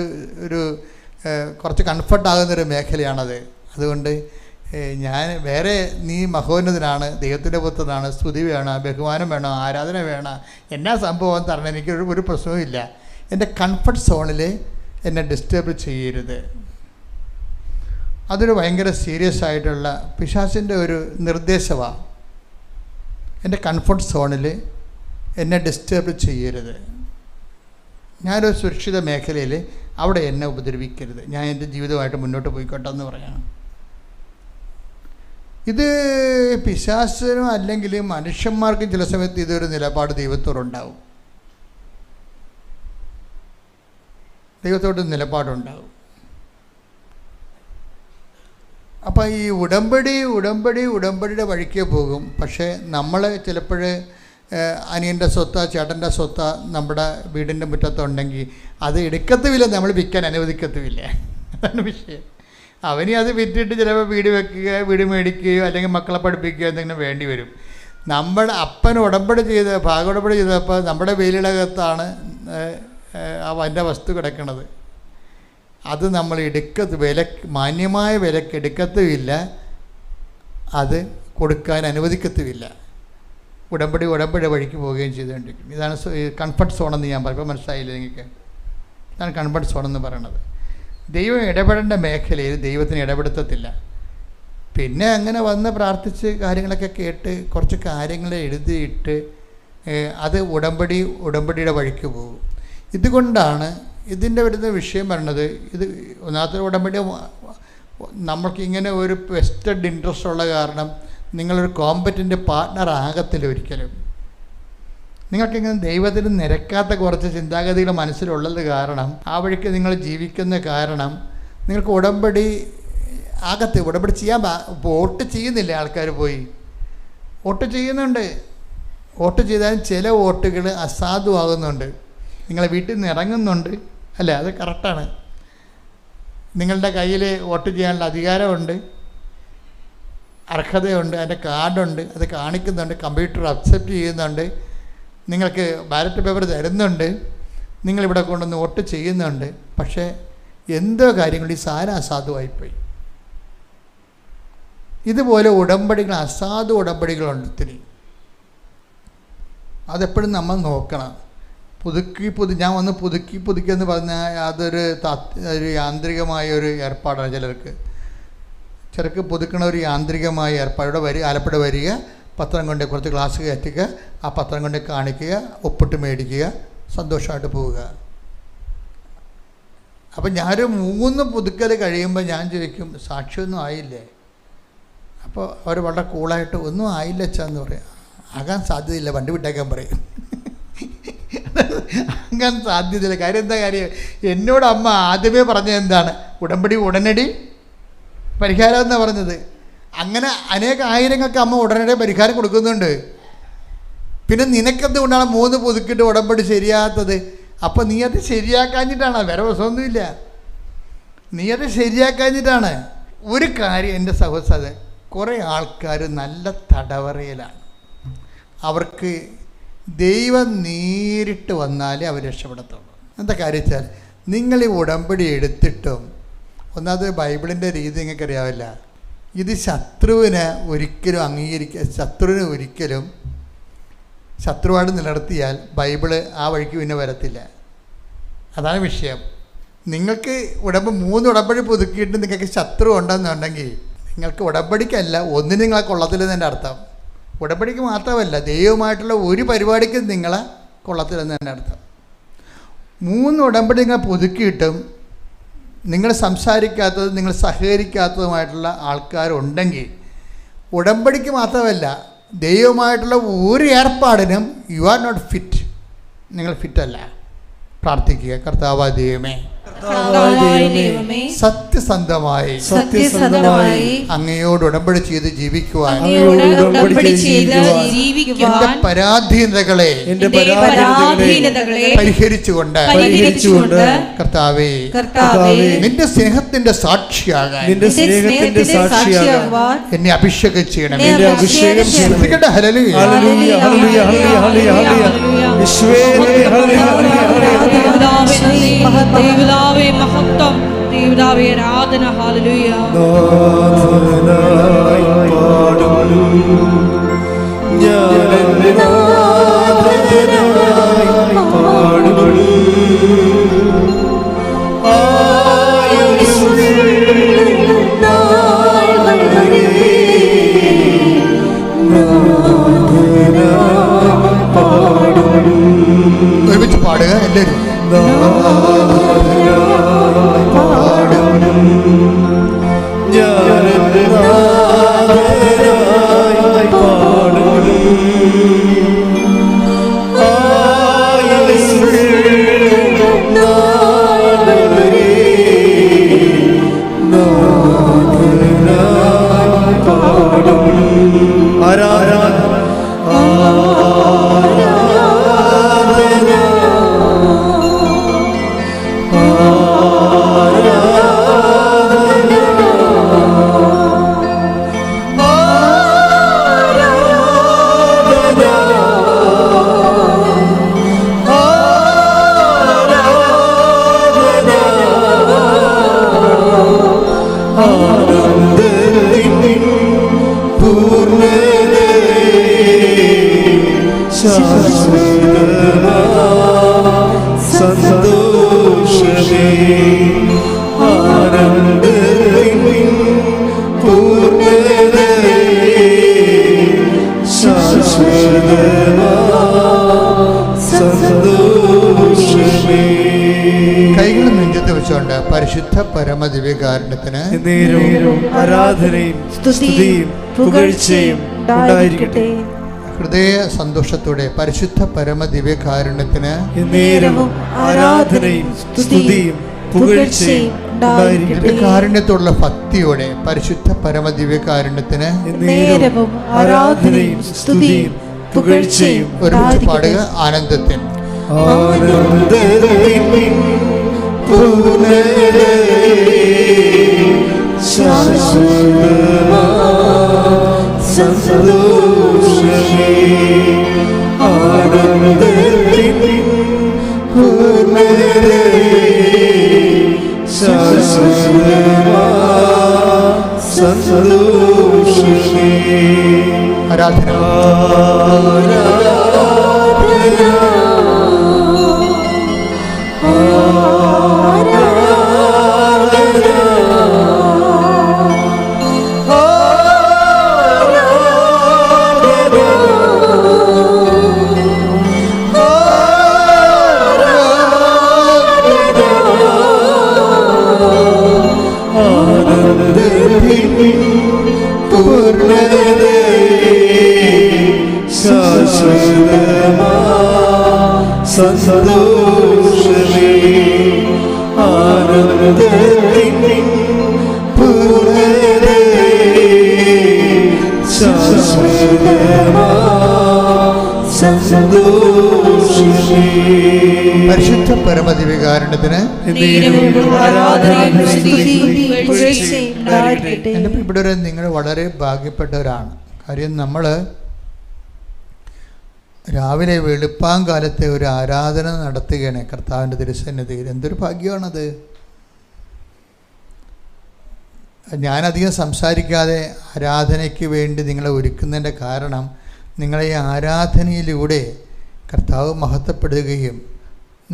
B: കുറച്ച് കംഫർട്ടാകുന്നൊരു മേഖലയാണത്. അതുകൊണ്ട് നീ മഹോന്നതനാണ്, ദൈവത്തിൻ്റെ പുത്രനാണ്, സ്തുതി വേണം, ബഹുമാനം വേണം, ആരാധന വേണം, എന്നാ സംഭവം തരണം, എനിക്കൊരു പ്രശ്നവുമില്ല. എൻ്റെ കംഫർട്ട് സോണിൽ എന്നെ ഡിസ്റ്റർബ് ചെയ്യരുത്. അതൊരു ഭയങ്കര സീരിയസ് ആയിട്ടുള്ള പിശാചിൻ്റെ ഒരു നിർദ്ദേശമാണ്. എൻ്റെ കംഫർട്ട് സോണിൽ എന്നെ ഡിസ്റ്റർബ് ചെയ്യരുത്. ഞാനൊരു സുരക്ഷിത മേഖലയിൽ അവിടെ എന്നെ ഉപദ്രവിക്കരുത്. ഞാൻ എൻ്റെ ജീവിതമായിട്ട് മുന്നോട്ട് പോയിക്കോട്ടെ എന്ന് പറയണം. ഇത് പിശാചിനും അല്ലെങ്കിൽ മനുഷ്യന്മാർക്കും ചില സമയത്ത് ഇതൊരു നിലപാട് ദൈവത്തോടുണ്ടാവും. ദൈവത്തോട് നിലപാടുണ്ടാകും. അപ്പോൾ ഈ ഉടമ്പടിയുടെ വഴിക്ക് പോകും. പക്ഷേ നമ്മൾ ചിലപ്പോൾ അനിയൻ്റെ സ്വത്ത ചേട്ടൻ്റെ സ്വത്ത നമ്മുടെ വീടിൻ്റെ മുറ്റത്തുണ്ടെങ്കിൽ അത് എടുക്കത്തുമില്ല, നമ്മൾ വിൽക്കാൻ അനുവദിക്കത്തുമില്ല. അതാണ് വിഷയം. അവന് അത് വിറ്റിട്ട് ചിലപ്പോൾ വീട് വെക്കുക, വീട് മേടിക്കുകയോ അല്ലെങ്കിൽ മക്കളെ പഠിപ്പിക്കുകയോ എന്തെങ്കിലും വേണ്ടി വരും. നമ്മുടെ അപ്പൻ ഉടമ്പടി ചെയ്തപ്പോൾ നമ്മുടെ വെയിലകത്താണ് അവൻ്റെ വസ്തു കിടക്കുന്നത്. അത് നമ്മൾ മാന്യമായ വിലക്ക് എടുക്കത്തുമില്ല, അത് കൊടുക്കാൻ അനുവദിക്കത്തുമില്ല. ഉടമ്പടി വഴിക്ക് പോവുകയും ചെയ്തുകൊണ്ടിരിക്കും. ഇതാണ് കംഫർട്ട് സോണെന്ന് ഞാൻ പറയുമ്പോൾ മനസ്സിലായില്ല നിങ്ങൾക്ക്? ഇതാണ് കംഫർട്ട് സോണെന്ന് പറയണത്. ദൈവം ഇടപെടേണ്ട മേഖലയിൽ ദൈവത്തിന് ഇടപെടുത്തത്തില്ല. പിന്നെ അങ്ങനെ വന്ന് പ്രാർത്ഥിച്ച് കാര്യങ്ങളൊക്കെ കേട്ട് കുറച്ച് കാര്യങ്ങൾ എഴുതിയിട്ട് അത് ഉടമ്പടിയുടെ വഴിക്ക് പോകും. ഇതുകൊണ്ടാണ് ഇതിൻ്റെ വരുന്ന വിഷയം പറയുന്നത്. ഇത് ഒന്നാമത്തെ ഉടമ്പടി നമ്മൾക്കിങ്ങനെ ഒരു വെസ്റ്റഡ് ഇൻട്രസ്റ്റ് ഉള്ള കാരണം നിങ്ങളൊരു കോമ്പറ്റൻ്റ് പാർട്ട്ണർ ആകത്തില്ല ഒരിക്കലും. നിങ്ങൾക്കിങ്ങനെ ദൈവത്തിന് നിരക്കാത്ത കുറച്ച് ചിന്താഗതികൾ മനസ്സിലുള്ളത് കാരണം, ആ വഴിക്ക് നിങ്ങൾ ജീവിക്കുന്ന കാരണം നിങ്ങൾക്ക് ഉടമ്പടി ചെയ്യാൻ വോട്ട് ചെയ്യുന്നില്ല. ആൾക്കാർ പോയി വോട്ട് ചെയ്യുന്നുണ്ട്. വോട്ട് ചെയ്താലും ചില വോട്ടുകൾ അസാധുവാകുന്നുണ്ട്. നിങ്ങളെ വീട്ടിൽ നിന്ന് ഇറങ്ങുന്നുണ്ട്. അല്ല, അത് കറക്റ്റാണ്. നിങ്ങളുടെ കയ്യിൽ വോട്ട് ചെയ്യാനുള്ള അധികാരമുണ്ട്, അർഹതയുണ്ട്, അതിൻ്റെ കാർഡുണ്ട്, അത് കാണിക്കുന്നുണ്ട്, കമ്പ്യൂട്ടർ അക്സെപ്റ്റ് ചെയ്യുന്നുണ്ട്, നിങ്ങൾക്ക് ബാലറ്റ് പേപ്പർ തരുന്നുണ്ട്, നിങ്ങളിവിടെ കൊണ്ടുവന്ന് വോട്ട് ചെയ്യുന്നുണ്ട്. പക്ഷേ എന്തോ കാര്യങ്ങൾ ഈ സാധനം അസാധുവായിപ്പോയി. ഇതുപോലെ ഉടമ്പടികൾ, അസാധു ഉടമ്പടികളുണ്ട് ഒത്തിരി. അതെപ്പോഴും നമ്മൾ നോക്കണം. ഞാൻ വന്ന് പുതുക്കി എന്ന് പറഞ്ഞാൽ അതൊരു യാന്ത്രികമായ ഒരു ഏർപ്പാടാണ്. ചിലർക്ക് പുതുക്കണ ഒരു യാന്ത്രികമായ ഏർപ്പാട്. ഇവിടെ ആലപ്പുഴ വരിക, പത്രം കൊണ്ട് കുറച്ച് ഗ്ലാസ് കയറ്റുക, ആ പത്രം കൊണ്ട് കാണിക്കുക, ഒപ്പിട്ട് മേടിക്കുക, സന്തോഷമായിട്ട് പോവുക. അപ്പം ഞാനൊരു 3 പുതുക്കൽ കഴിയുമ്പോൾ ഞാൻ ചോദിക്കും, സാക്ഷിയൊന്നും ആയില്ലേ? അപ്പോൾ അവർ വളരെ കൂളായിട്ട് ഒന്നും ആയില്ല അച്ഛാന്ന് പറയും. ആകാൻ സാധ്യതയില്ല, വണ്ടി വിട്ടേക്കാൻ പറയും. ആകാൻ സാധ്യതയില്ല. കാര്യം എന്താ കാര്യം? എന്നോട് അമ്മ ആദ്യമേ പറഞ്ഞത് എന്താണ്? ഉടമ്പടി ഉടനടി പരിഹാരം എന്നാണ് പറഞ്ഞത്. അങ്ങനെ ആയിരങ്ങൾക്ക് അമ്മ ഉടനടി പരിഹാരം കൊടുക്കുന്നുണ്ട്. പിന്നെ നിനക്കെന്തുകൊണ്ടാണ് 3 പുതുക്കിയിട്ട് ഉടമ്പടി ശരിയാകാത്തത്? അപ്പം നീ അത് ശരിയാക്കാഞ്ഞിട്ടാണ്, വേറെ പ്രശ്നമൊന്നുമില്ല. നീ അത് ശരിയാക്കാഞ്ഞിട്ടാണ്. ഒരു കാര്യം എൻ്റെ സഹോദര, കുറേ ആൾക്കാർ നല്ല തടവറയിലാണ്. അവർക്ക് ദൈവം നേരിട്ട് വന്നാലേ അവർ രക്ഷപ്പെടത്തുള്ളൂ. എന്താ കാര്യം വെച്ചാൽ, നിങ്ങൾ ഈ ഉടമ്പടി എടുത്തിട്ടും, ഒന്നാമത് ബൈബിളിൻ്റെ രീതി നിങ്ങൾക്ക് അറിയാവില്ല. ഇത് ശത്രുവിന് ഒരിക്കലും ശത്രുവായിട്ട് നിലനിർത്തിയാൽ ബൈബിള് ആ വഴിക്ക് പിന്നെ വരത്തില്ല. അതാണ് വിഷയം. നിങ്ങൾക്ക് 3 ഉടമ്പടി പുതുക്കിയിട്ട് നിങ്ങൾക്ക് ശത്രു ഉണ്ടെന്നുണ്ടെങ്കിൽ നിങ്ങൾക്ക് ഉടമ്പടിക്കല്ല ഒന്നിനും നിങ്ങളെ കൊള്ളത്തില്ലെന്ന് എൻ്റെ അർത്ഥം. ഉടമ്പടിക്ക് മാത്രമല്ല, ദൈവമായിട്ടുള്ള ഒരു പരിപാടിക്കും നിങ്ങളെ കൊള്ളത്തില്ലെന്ന് എൻ്റെ അർത്ഥം. 3 ഉടമ്പടി നിങ്ങൾ പുതുക്കിയിട്ടും നിങ്ങൾ സംസാരിക്കാത്തതും നിങ്ങൾ സഹകരിക്കാത്തതുമായിട്ടുള്ള ആൾക്കാരുണ്ടെങ്കിൽ, ഉടമ്പടിക്ക് മാത്രമല്ല ദൈവമായിട്ടുള്ള ഒരു ഏർപ്പാടിനും യു ആർ നോട്ട് ഫിറ്റ്. നിങ്ങൾ ഫിറ്റല്ല. പ്രാർത്ഥിക്കുക, കർത്താവായ ദൈവമേ, സത്യസന്ധമായി അങ്ങയോട് ഉടമ്പടി ചെയ്ത് ജീവിക്കുവാൻ എന്റെ പരാധീനതകളെ പരിഹരിച്ചുകൊണ്ട് കർത്താവേ, നിന്റെ സ്നേഹത്തിന്റെ സാക്ഷിയാകാൻ എന്നെ അഭിഷേകം ചെയ്യണമേ.
A: ദൈവപിതാവേ മഹത്വം, ദൈവപിതാവേ ആരാധന. ഹല്ലേലൂയ.
B: ഒരുമിച്ച് പാടുക എല്ലാവരും. കൈകൾ നെഞ്ചത്ത് വെച്ചുകൊണ്ട് പരിശുദ്ധ പരമദിവ്യകാരുണ്യത്തിന്
C: ആരാധനയും സ്തുതിയും പുകഴ്ചയും ഉണ്ടായിരിക്കട്ടെ.
B: ഹൃദയ സന്തോഷത്തോടെ പരിശുദ്ധ പരമദിവ്യകാരുണ്യത്തിന്
C: ആരാധനയും സ്തുതിയും പുകഴ്ചയും
B: ദിവ്യകാരുണ്യത്തോടുള്ള ഭക്തിയോടെ പരിശുദ്ധ പരമദിവ്യകാരുണ്യത്തിന്
C: ആരാധനയും സ്തുതിയും പുകഴ്ചയും
B: ഒരുമിച്ച് പാടുക. ആനന്ദത്തിൽ
C: സന്തോഷ
B: ആരാധന.
C: സന്തോഷമേ ആനന്ദത്തിൻ പൂർണ്ണതേ ശാശ്വതമാ സന്തോഷമേ.
B: പരിശുദ്ധ പരമദിവ്യകാരുണ്യത്തിന് എൻ്റെ പ്രിയപ്പെട്ടവരെ, നിങ്ങൾ വളരെ ഭാഗ്യപ്പെട്ടവരാണ്. കാര്യം നമ്മൾ രാവിലെ വെളുപ്പാങ്കാലത്തെ ഒരു ആരാധന നടത്തുകയാണ് കർത്താവിൻ്റെ തിരുസന്നിധിയിൽ. എന്തൊരു ഭാഗ്യമാണത്. ഞാനധികം സംസാരിക്കാതെ ആരാധനയ്ക്ക് വേണ്ടി നിങ്ങളെ ഒരുക്കുന്നതിൻ്റെ കാരണം, നിങ്ങളെ ഈ ആരാധനയിലൂടെ കർത്താവ് മഹത്വപ്പെടുകയും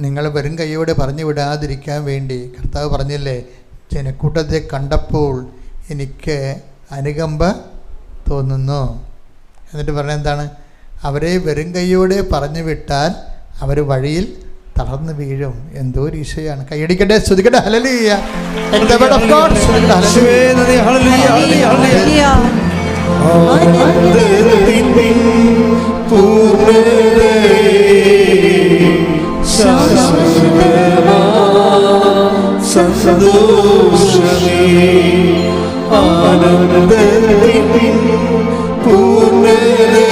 B: നിങ്ങൾ വെറും കൈയോടെ പറഞ്ഞു വിടാതിരിക്കാൻ വേണ്ടി കർത്താവ് പറഞ്ഞില്ലേ, ജനക്കൂട്ടത്തെ കണ്ടപ്പോൾ എനിക്ക് അനുകമ്പ തോന്നുന്നു. എന്നിട്ട് പറഞ്ഞെന്താണ്? അവരെ വെറും കൈയോടെ പറഞ്ഞു വിട്ടാൽ അവർ വഴിയിൽ തളർന്നു വീഴും. എന്തോ ഒരു ഈശോയാണ്. കൈയടിക്കട്ടെ, സ്തുതിക്കട്ടെ. ഹല്ലേലൂയ.
C: സന്തോഷമേ ആനന്ദത്തിൻ പൂർണ്ണതേ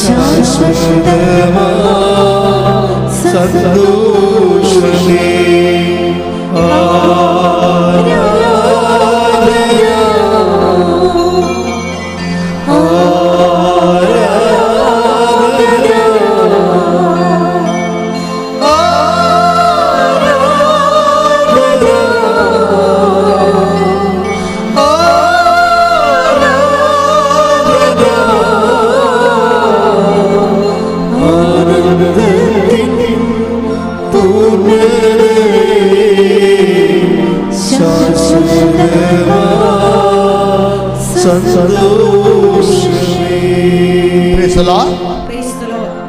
C: ശാശ്വതമാ സന്തോഷമേ.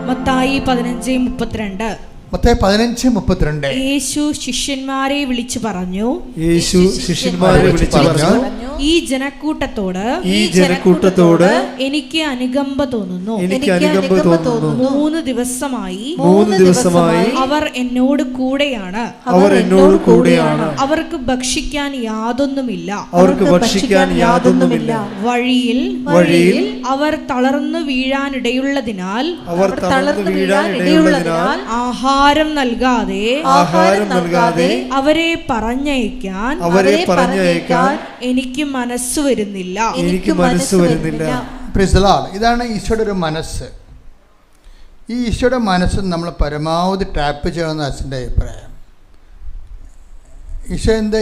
A: മത്തായി 15:32.
B: മത്തായി 15:32.
A: യേശു ശിഷ്യന്മാരെ വിളിച്ചു പറഞ്ഞു, ഈ ജനക്കൂട്ടത്തോട് എനിക്ക് അനുകമ്പ തോന്നുന്നു. 3 ദിവസമായി അവർ എന്നോട് കൂടെയാണ്. അവർക്ക് ഭക്ഷിക്കാൻ യാതൊന്നുമില്ല. വഴിയിൽ അവർ തളർന്നു വീഴാനിടയുള്ളതിനാൽ ആഹാരം നൽകാതെ അവരെ പറഞ്ഞയക്കാൻ എനിക്ക് മനസ്സ് വരുന്നില്ല.
B: ഇതാണ് ഈശോയുടെ ഒരു മനസ്സ്. ഈ ഈശോയുടെ മനസ്സ് നമ്മൾ പരമാവധി ടാപ്പ് ചെയ്യണമെന്ന് അച്ഛൻ്റെ അഭിപ്രായം. ഈശോ എന്താ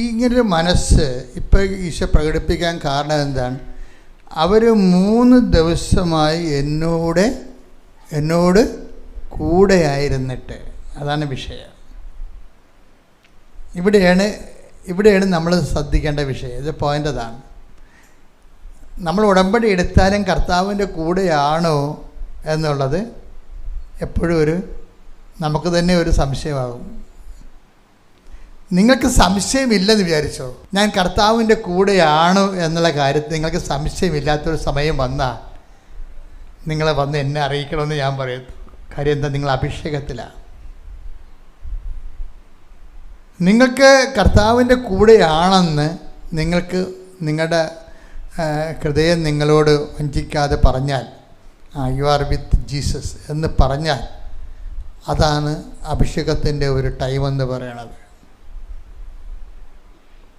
B: ഇങ്ങനൊരു മനസ്സ് ഇപ്പം ഈശോ പ്രകടിപ്പിക്കാൻ കാരണം എന്താണ്? അവർ 3 ദിവസമായി എന്നോട് കൂടെയായിരുന്നിട്ട്, അതാണ് വിഷയം. ഇവിടെയാണ് നമ്മൾ ശ്രദ്ധിക്കേണ്ട വിഷയം. ഇത് പോയിൻ്റ് അതാണ്. നമ്മൾ ഉടമ്പടി എടുത്താലും കർത്താവിൻ്റെ കൂടെയാണോ എന്നുള്ളത് എപ്പോഴും നമുക്ക് തന്നെ ഒരു സംശയമാകും. നിങ്ങൾക്ക് സംശയമില്ലെന്ന് വിചാരിച്ചോ, ഞാൻ കർത്താവിൻ്റെ കൂടെയാണോ എന്നുള്ള കാര്യത്തിൽ നിങ്ങൾക്ക് സംശയമില്ലാത്തൊരു സമയം വന്നാൽ നിങ്ങളെ വന്ന് എന്നെ അറിയിക്കണമെന്ന് ഞാൻ പറയുന്നു. കാര്യം എന്താ? നിങ്ങൾ അഭിഷേകത്തിലാണ്. നിങ്ങൾക്ക് കർത്താവിൻ്റെ കൂടെയാണെന്ന് നിങ്ങളുടെ ഹൃദയം നിങ്ങളോട് വഞ്ചിക്കാതെ പറഞ്ഞാൽ, യു ആർ വിത്ത് ജീസസ് എന്ന് പറഞ്ഞാൽ, അതാണ് അഭിഷേകത്തിൻ്റെ ഒരു ടൈം എന്ന് പറയണത്.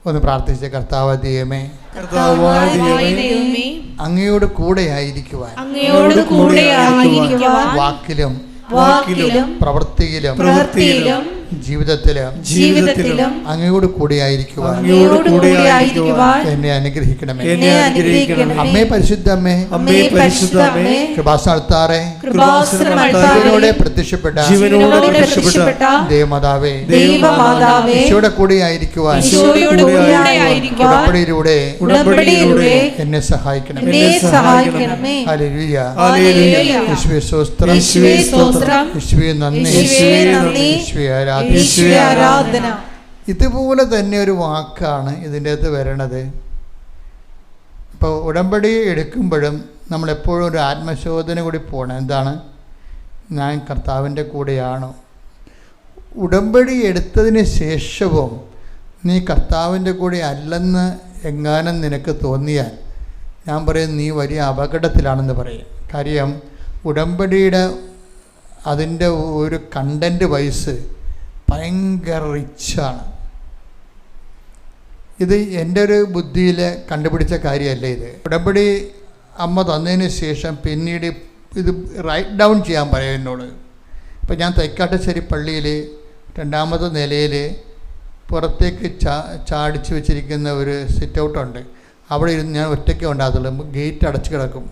B: ഒന്ന് പ്രാർത്ഥിച്ച കർത്താവ് ദൈവമേ, അങ്ങയോട് കൂടെയായിരിക്കുവാൻ വാക്കിലും പ്രവൃത്തിയിലും ജീവിതത്തിലും അങ്ങയോട് കൂടിയായിരിക്കുവാൻ എന്നെ അനുഗ്രഹിക്കണമേ. അമ്മേ പരിശുദ്ധമ്മേ, കൃപാസനത്താറേ, ജീവനോടെ പ്രത്യക്ഷപ്പെട്ട ദേവമാതാവേ, ഈശോയുടെ കൂടെയായിരിക്കുവാൻ ഉടമ്പടിയിലൂടെ എന്നെ സഹായിക്കണമേ. ഹല്ലേലൂയ. യേശുവേ സ്തോത്രം, യേശുവേ നന്ദി, യേശുവേ ആരാധന. ഇതുപോലെ തന്നെ ഒരു വാക്കാണ് ഇതിൻ്റെ അകത്ത് വരണത്. ഇപ്പോൾ ഉടമ്പടി എടുക്കുമ്പോഴും നമ്മളെപ്പോഴും ഒരു ആത്മശോധന കൂടി പോകണം. എന്താണ്? ഞാൻ കർത്താവിൻ്റെ കൂടെയാണോ? ഉടമ്പടി എടുത്തതിന് ശേഷവും നീ കർത്താവിൻ്റെ കൂടെ അല്ലെന്ന് എങ്ങാനും നിനക്ക് തോന്നിയാൽ ഞാൻ പറയും നീ വലിയ അപകടത്തിലാണെന്ന് പറയും. കാര്യം ഉടമ്പടിയുടെ അതിൻ്റെ ഒരു കണ്ടൻറ്റ് വൈസ് ഭയങ്കര റിച്ചാണ്. ഇത് എൻ്റെ ഒരു ബുദ്ധിയിൽ കണ്ടുപിടിച്ച കാര്യമല്ല. ഇത് ഉടമ്പടി അമ്മ തന്നതിന് ശേഷം പിന്നീട് ഇത് റൈറ്റ് ഡൗൺ ചെയ്യാൻ പറയും എന്നോട്. ഇപ്പം ഞാൻ തൈക്കാട്ടുശ്ശേരി പള്ളിയിൽ 2ാമത്തെ നിലയിൽ പുറത്തേക്ക് ചാടിച്ച് വെച്ചിരിക്കുന്ന ഒരു സിറ്റ് ഔട്ടുണ്ട്. അവിടെ ഇരുന്ന് ഞാൻ ഒറ്റയ്ക്ക് ഉണ്ടാകത്തുള്ളൂ. ഗേറ്റ് അടച്ച് കിടക്കും.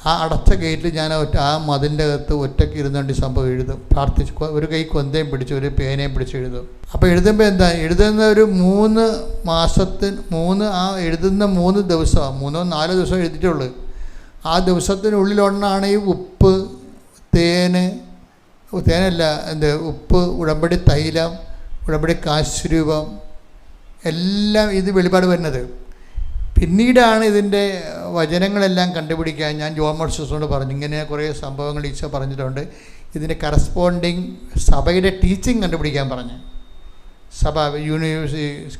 B: ആ അടച്ച ഗേറ്റിൽ ഞാൻ ആ മതിലിൻ്റെ അകത്ത് ഒറ്റയ്ക്ക് ഇരുന്നുകൊണ്ട് സംഭവം എഴുതും. പ്രാർത്ഥിച്ച് ഒരു കൈ കൊന്തയും പിടിച്ച് ഒരു പേനയും പിടിച്ച് എഴുതും. അപ്പോൾ എഴുതുമ്പോൾ എന്താ എഴുതുന്ന ഒരു 3 മാസത്തിന് എഴുതുന്ന 3 ദിവസം 3-4 ദിവസം എഴുതിയിട്ടുള്ളൂ. ആ ദിവസത്തിനുള്ളിലൊന്നാണ് ഈ ഉപ്പ്, ഉപ്പ്, ഉടമ്പടി തൈലം, ഉടമ്പടി കാശുരൂപം എല്ലാം ഇത് വെളിപാട് വരുന്നത്. പിന്നീടാണ് ഇതിൻ്റെ വചനങ്ങളെല്ലാം കണ്ടുപിടിക്കാൻ ഞാൻ ജോൺ മോർസസോട് പറഞ്ഞു. ഇങ്ങനെ കുറേ സംഭവങ്ങൾ ഈശോ പറഞ്ഞിട്ടുണ്ട്. ഇതിൻ്റെ കറസ്പോണ്ടിങ് സഭയുടെ ടീച്ചിങ് കണ്ടുപിടിക്കാൻ പറഞ്ഞു. സഭ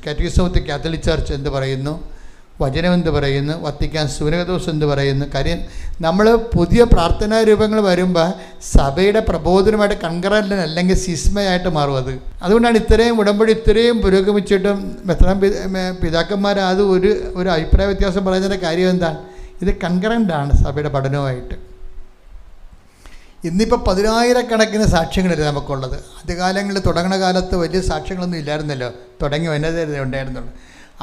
B: catechism of the Catholic church എന്ത് പറയുന്നു, വചനം എന്ത് പറയുന്നു, വത്തിക്കാൻ സുനകദോസ് എന്ത് പറയുന്നു. കാര്യം നമ്മൾ പുതിയ പ്രാർത്ഥനാ രൂപങ്ങൾ വരുമ്പോൾ സഭയുടെ പ്രബോധനമായിട്ട് കൺകറൻ്റ് അല്ലെങ്കിൽ സിസ്മയായിട്ട് മാറും അത്. അതുകൊണ്ടാണ് ഇത്രയും ഉടമ്പടി ഇത്രയും പുരോഗമിച്ചിട്ടും പിതാക്കന്മാർ അത് ഒരു അഭിപ്രായ വ്യത്യാസം പറയുന്നതിൻ്റെ കാര്യം എന്താണ്? ഇത് കൺകറൻ്റാണ് സഭയുടെ പഠനവുമായിട്ട്. ഇന്നിപ്പോൾ 10,000-കണക്കിന് സാക്ഷ്യങ്ങളല്ലേ നമുക്കുള്ളത്. ആദ്യകാലങ്ങളിൽ തുടങ്ങുന്ന കാലത്ത് വലിയ സാക്ഷ്യങ്ങളൊന്നും ഇല്ലായിരുന്നല്ലോ. തുടങ്ങി വന്നതേ ഉണ്ടായിരുന്നുള്ളൂ.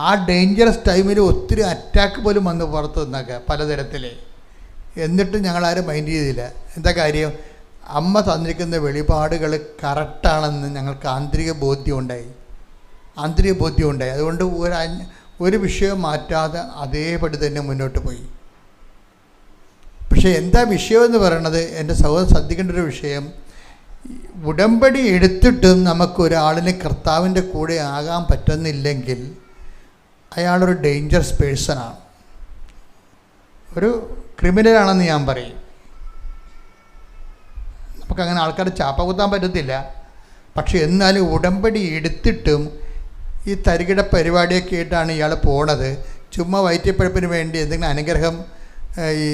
B: ആ ഡേഞ്ചറസ് ടൈമിൽ ഒത്തിരി അറ്റാക്ക് പോലും വന്ന് പുറത്ത് നിന്നൊക്കെ പലതരത്തിൽ. എന്നിട്ട് ഞങ്ങളാരും മൈൻഡ് ചെയ്തില്ല. എന്താ കാര്യം? അമ്മ തന്നിരിക്കുന്ന വെളിപാടുകൾ കറക്റ്റാണെന്ന് ഞങ്ങൾക്ക് ആന്തരിക ബോധ്യം ഉണ്ടായി. അതുകൊണ്ട് ഒരു വിഷയം മാറ്റാതെ അതേപടി തന്നെ മുന്നോട്ട് പോയി. പക്ഷേ എന്താ വിഷയമെന്ന് പറയണത്? എൻ്റെ സഹോദരൻ ശ്രദ്ധിക്കേണ്ട ഒരു വിഷയം, ഉടമ്പടി എടുത്തിട്ടും നമുക്കൊരാളിന് കർത്താവിൻ്റെ കൂടെ ആകാൻ പറ്റുന്നില്ലെങ്കിൽ അയാളൊരു ഡേഞ്ചറസ് പേഴ്സണാണ്, ഒരു ക്രിമിനലാണെന്ന് ഞാൻ പറയും. നമുക്കങ്ങനെ ആൾക്കാരെ ചാപ്പ കുത്താൻ പറ്റത്തില്ല. പക്ഷെ എന്നാലും ഉടമ്പടി എടുത്തിട്ടും ഈ തരികിട പരിപാടിയൊക്കെ ആയിട്ടാണ് ഇയാൾ പോണത്. ചുമ്മാ വയറ്റിപ്പഴപ്പിന് വേണ്ടി എന്തെങ്കിലും അനുഗ്രഹം ഈ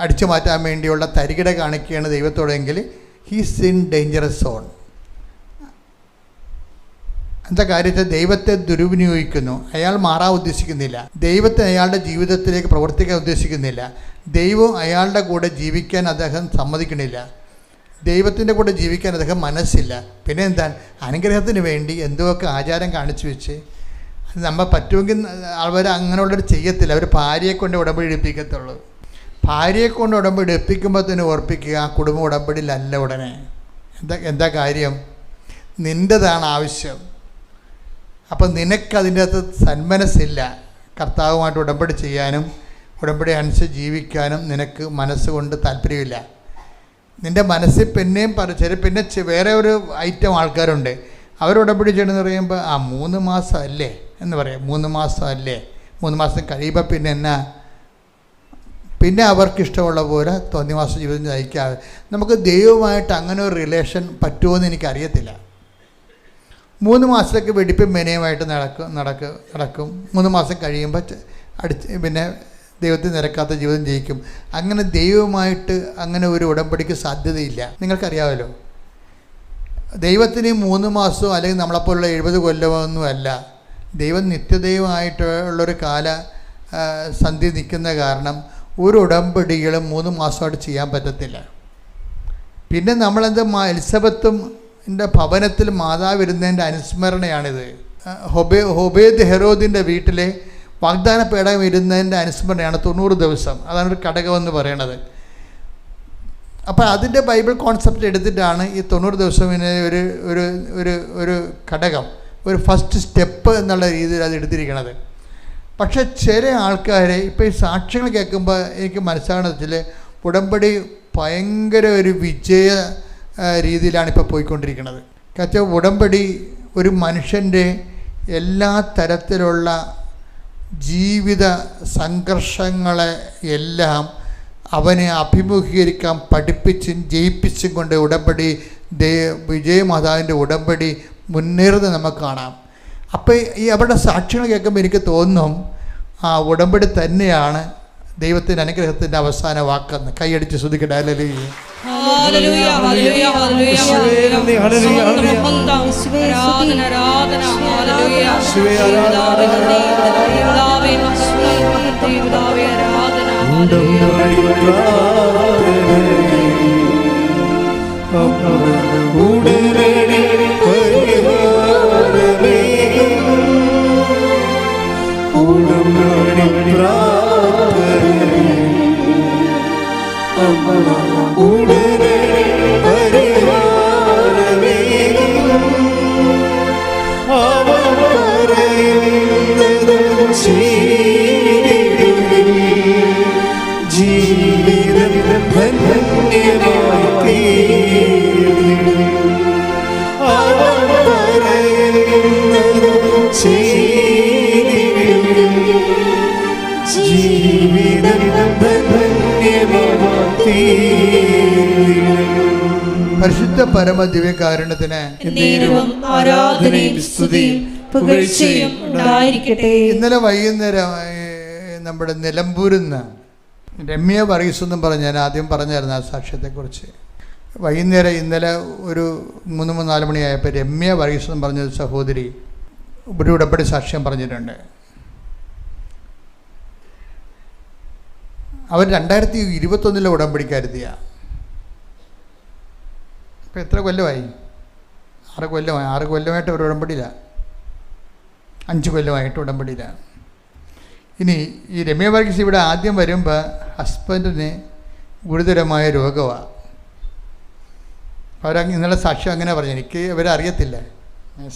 B: അടിച്ചു മാറ്റാൻ വേണ്ടിയുള്ള തരികിട കാണിക്കുകയാണ് ദൈവത്തോടെങ്കിൽ ഹീസ് ഇൻ ഡേഞ്ചറസ് സോൺ. എന്താ കാര്യത്തിൽ ദൈവത്തെ ദുരുപയോഗിക്കുന്നു. അയാൾ മാറാൻ ഉദ്ദേശിക്കുന്നില്ല. ദൈവത്തെ അയാളുടെ ജീവിതത്തിലേക്ക് പ്രവർത്തിക്കാൻ ഉദ്ദേശിക്കുന്നില്ല. ദൈവം അയാളുടെ കൂടെ ജീവിക്കാൻ അദ്ദേഹം സമ്മതിക്കണില്ല. ദൈവത്തിൻ്റെ കൂടെ ജീവിക്കാൻ അദ്ദേഹം മനസ്സില്ല. പിന്നെ എന്താണ്? അനുഗ്രഹത്തിന് വേണ്ടി എന്തൊക്കെ ആചാരം കാണിച്ചു വെച്ച് നമ്മൾ പറ്റുമെങ്കിൽ അവർ അങ്ങനെയുള്ളവർ ചെയ്യത്തില്ല. അവർ ഭാര്യയെ കൊണ്ട് ഉടമ്പടി എടുപ്പിക്കത്തുള്ളൂ. ഭാര്യയെ കൊണ്ട് ഉടമ്പടി എടുപ്പിക്കുമ്പോൾ തന്നെ ഓർപ്പിക്കുക, ആ കുടുംബ ഉടമ്പടിയിലല്ല ഉടനെ. എന്താ കാര്യം? നിൻ്റെതാണ് ആവശ്യം. അപ്പം നിനക്കതിൻ്റെ അകത്ത് സന്മനസ്സില്ല. കർത്താവുമായിട്ട് ഉടമ്പടി ചെയ്യാനും ഉടമ്പടി അനുസരിച്ച് ജീവിക്കാനും നിനക്ക് മനസ്സുകൊണ്ട് താല്പര്യമില്ല. നിൻ്റെ മനസ്സിൽ പിന്നെയും പിന്നെ വേറെ ഒരു ഐറ്റം ആൾക്കാരുണ്ട്. അവർ ഉടമ്പടി ചെയ്യണമെന്ന് പറയുമ്പോൾ 3 മാസം അല്ലേ എന്ന് പറയാം. 3 മാസം അല്ലേ, 3 മാസം കഴിയുമ്പോൾ പിന്നെ അവർക്കിഷ്ടമുള്ള പോലെ തോന്നിവാസ ജീവിതം നയിക്കാതെ നമുക്ക് ദൈവമായിട്ട് അങ്ങനെ ഒരു റിലേഷൻ പറ്റുമോയെന്ന് എനിക്കറിയത്തില്ല. 3 മാസത്തേക്ക് വെടിപ്പും മെനയുമായിട്ട് നടക്കും. 3 മാസം കഴിയുമ്പോൾ പിന്നെ ദൈവത്തിന് നിരക്കാത്ത ജീവിതം ജയിക്കും. അങ്ങനെ ദൈവമായിട്ട് അങ്ങനെ ഒരു ഉടമ്പടിക്ക് സാധ്യതയില്ല. നിങ്ങൾക്കറിയാമല്ലോ, ദൈവത്തിന് 3 മാസമോ അല്ലെങ്കിൽ നമ്മളെപ്പോലുള്ള 70 കൊല്ലമൊന്നും അല്ല. ദൈവം നിത്യദൈവമായിട്ടുള്ളൊരു സന്ധി നിൽക്കുന്ന കാരണം ഒരു ഉടമ്പടികളും 3 മാസമായിട്ട് ചെയ്യാൻ പറ്റത്തില്ല. പിന്നെ നമ്മളെന്ത് എലിസബത്തും ഭവനത്തിൽ മാതാവ് ഇരുന്നതിൻ്റെ അനുസ്മരണയാണിത്. ഹൊബേദ് ഹെറോദിൻ്റെ വീട്ടിലെ വാഗ്ദാന പേടകം ഇരുന്നതിൻ്റെ അനുസ്മരണയാണ് 90 ദിവസം. അതാണ് ഒരു ഘടകമെന്ന് പറയണത്. അപ്പോൾ അതിൻ്റെ ബൈബിൾ കോൺസെപ്റ്റ് എടുത്തിട്ടാണ് ഈ 90 ദിവസം ഒരു ഒരു ഒരു ഒരു ഘടകം, ഒരു ഫസ്റ്റ് സ്റ്റെപ്പ് എന്നുള്ള രീതിയിൽ അത് എടുത്തിരിക്കണത്. പക്ഷെ ചില ആൾക്കാർ ഇപ്പോൾ ഈ സാക്ഷ്യങ്ങൾ കേൾക്കുമ്പോൾ എനിക്ക് മനസ്സിലാകുന്നത് വെച്ചാൽ ഉടമ്പടി ഭയങ്കര ഒരു വിജയ രീതിയിലാണ് ഇപ്പോൾ പോയിക്കൊണ്ടിരിക്കുന്നത്. കാരണം ഉടമ്പടി ഒരു മനുഷ്യൻ്റെ എല്ലാ തരത്തിലുള്ള ജീവിത സംഘർഷങ്ങളെ എല്ലാം അവനെ അഭിമുഖീകരിക്കാൻ പഠിപ്പിച്ചും ജയിപ്പിച്ചും കൊണ്ട് ഉടമ്പടി വിജയമാതാവിൻ്റെ ഉടമ്പടി മുന്നേറുന്നത് നമുക്ക് കാണാം. അപ്പോൾ ഈ അവരുടെ സാക്ഷ്യങ്ങൾ കേൾക്കുമ്പോൾ എനിക്ക് തോന്നും ആ ഉടമ്പടി തന്നെയാണ് ദൈവത്തിൻ്റെ അനുഗ്രഹത്തിൻ്റെ അവസാന വാക്കെന്ന്. കൈയടിച്ച് ശ്രദ്ധിക്കട്ടെ. ഹല്ലേലൂയ. പരിശുദ്ധ പരമ ദിവ്യകാരുണ്യത്തിന് ഇന്നലെ വൈകുന്നേരം നമ്മുടെ നിലമ്പൂരിൽ നിന്ന് രമ്യ വർഗീസ് എന്നും പറഞ്ഞ് ഞാൻ ആദ്യം പറഞ്ഞായിരുന്നു ആ സാക്ഷ്യത്തെക്കുറിച്ച്. വൈകുന്നേരം ഇന്നലെ ഒരു 3-4 മണിയായപ്പോൾ രമ്യ വർഗീസ് എന്നും പറഞ്ഞൊരു സഹോദരി ഒരു ഉടമ്പടി സാക്ഷ്യം പറഞ്ഞിട്ടുണ്ട്. അവർ 2021 ഉടമ്പടിക്കാരുത്തിയാണ്. ഇപ്പം എത്ര കൊല്ലമായി? 6 കൊല്ലമായി. 6 കൊല്ലമായിട്ട് ഒരു ഉടമ്പടിയില്ല, 5 കൊല്ലമായിട്ട് ഉടമ്പടിയില്ല. ഇനി ഈ രമ്യ വർഗീസ് ഇവിടെ ആദ്യം വരുമ്പോൾ ഹസ്ബൻഡിന് ഗുരുതരമായ രോഗമാണ്. അവർ ഇന്നലെ സാക്ഷ്യം അങ്ങനെ പറഞ്ഞു. എനിക്ക് ഇവരെ അറിയത്തില്ല,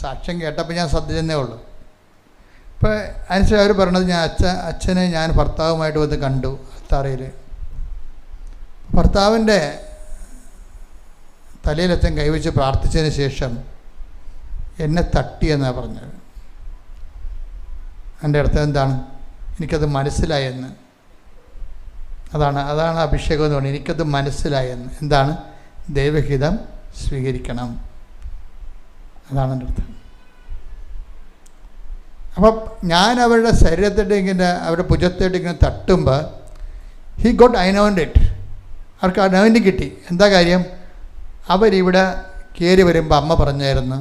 B: സാക്ഷ്യം കേട്ടപ്പോൾ ഞാൻ ശ്രദ്ധിച്ചെന്നേ ഉള്ളൂ. ഇപ്പോൾ അതിനുശേഷം അവർ പറഞ്ഞത് അച്ഛനെ ഞാൻ ഭർത്താവുമായിട്ട് വന്ന് കണ്ടു അത്താറയിൽ. ഭർത്താവിൻ്റെ തലയിലച്ഛൻ കൈവച്ച് പ്രാർത്ഥിച്ചതിന് ശേഷം എന്നെ തട്ടിയെന്നാണ് പറഞ്ഞത്. എൻ്റെ അർത്ഥം എന്താണ്? എനിക്കത് മനസ്സിലായെന്ന്. അതാണ് അഭിഷേകം എന്ന് പറഞ്ഞത്. എനിക്കത് മനസ്സിലായെന്ന്. എന്താണ്? ദൈവഹിതം സ്വീകരിക്കണം. അതാണ് എൻ്റെ അർത്ഥം. അപ്പം ഞാൻ അവരുടെ ശരീരത്തിട്ട് ഇങ്ങനെ അവരുടെ ഭുജത്തിട്ട് ഇങ്ങനെ തട്ടുമ്പോൾ ഹി ഗോട്ട് അനോയിൻറ്റഡ്. അവർക്ക് അനോയിൻറ്റിങ് കിട്ടി. എന്താ കാര്യം? അവരിവിടെ കയറി വരുമ്പോൾ അമ്മ പറഞ്ഞായിരുന്നു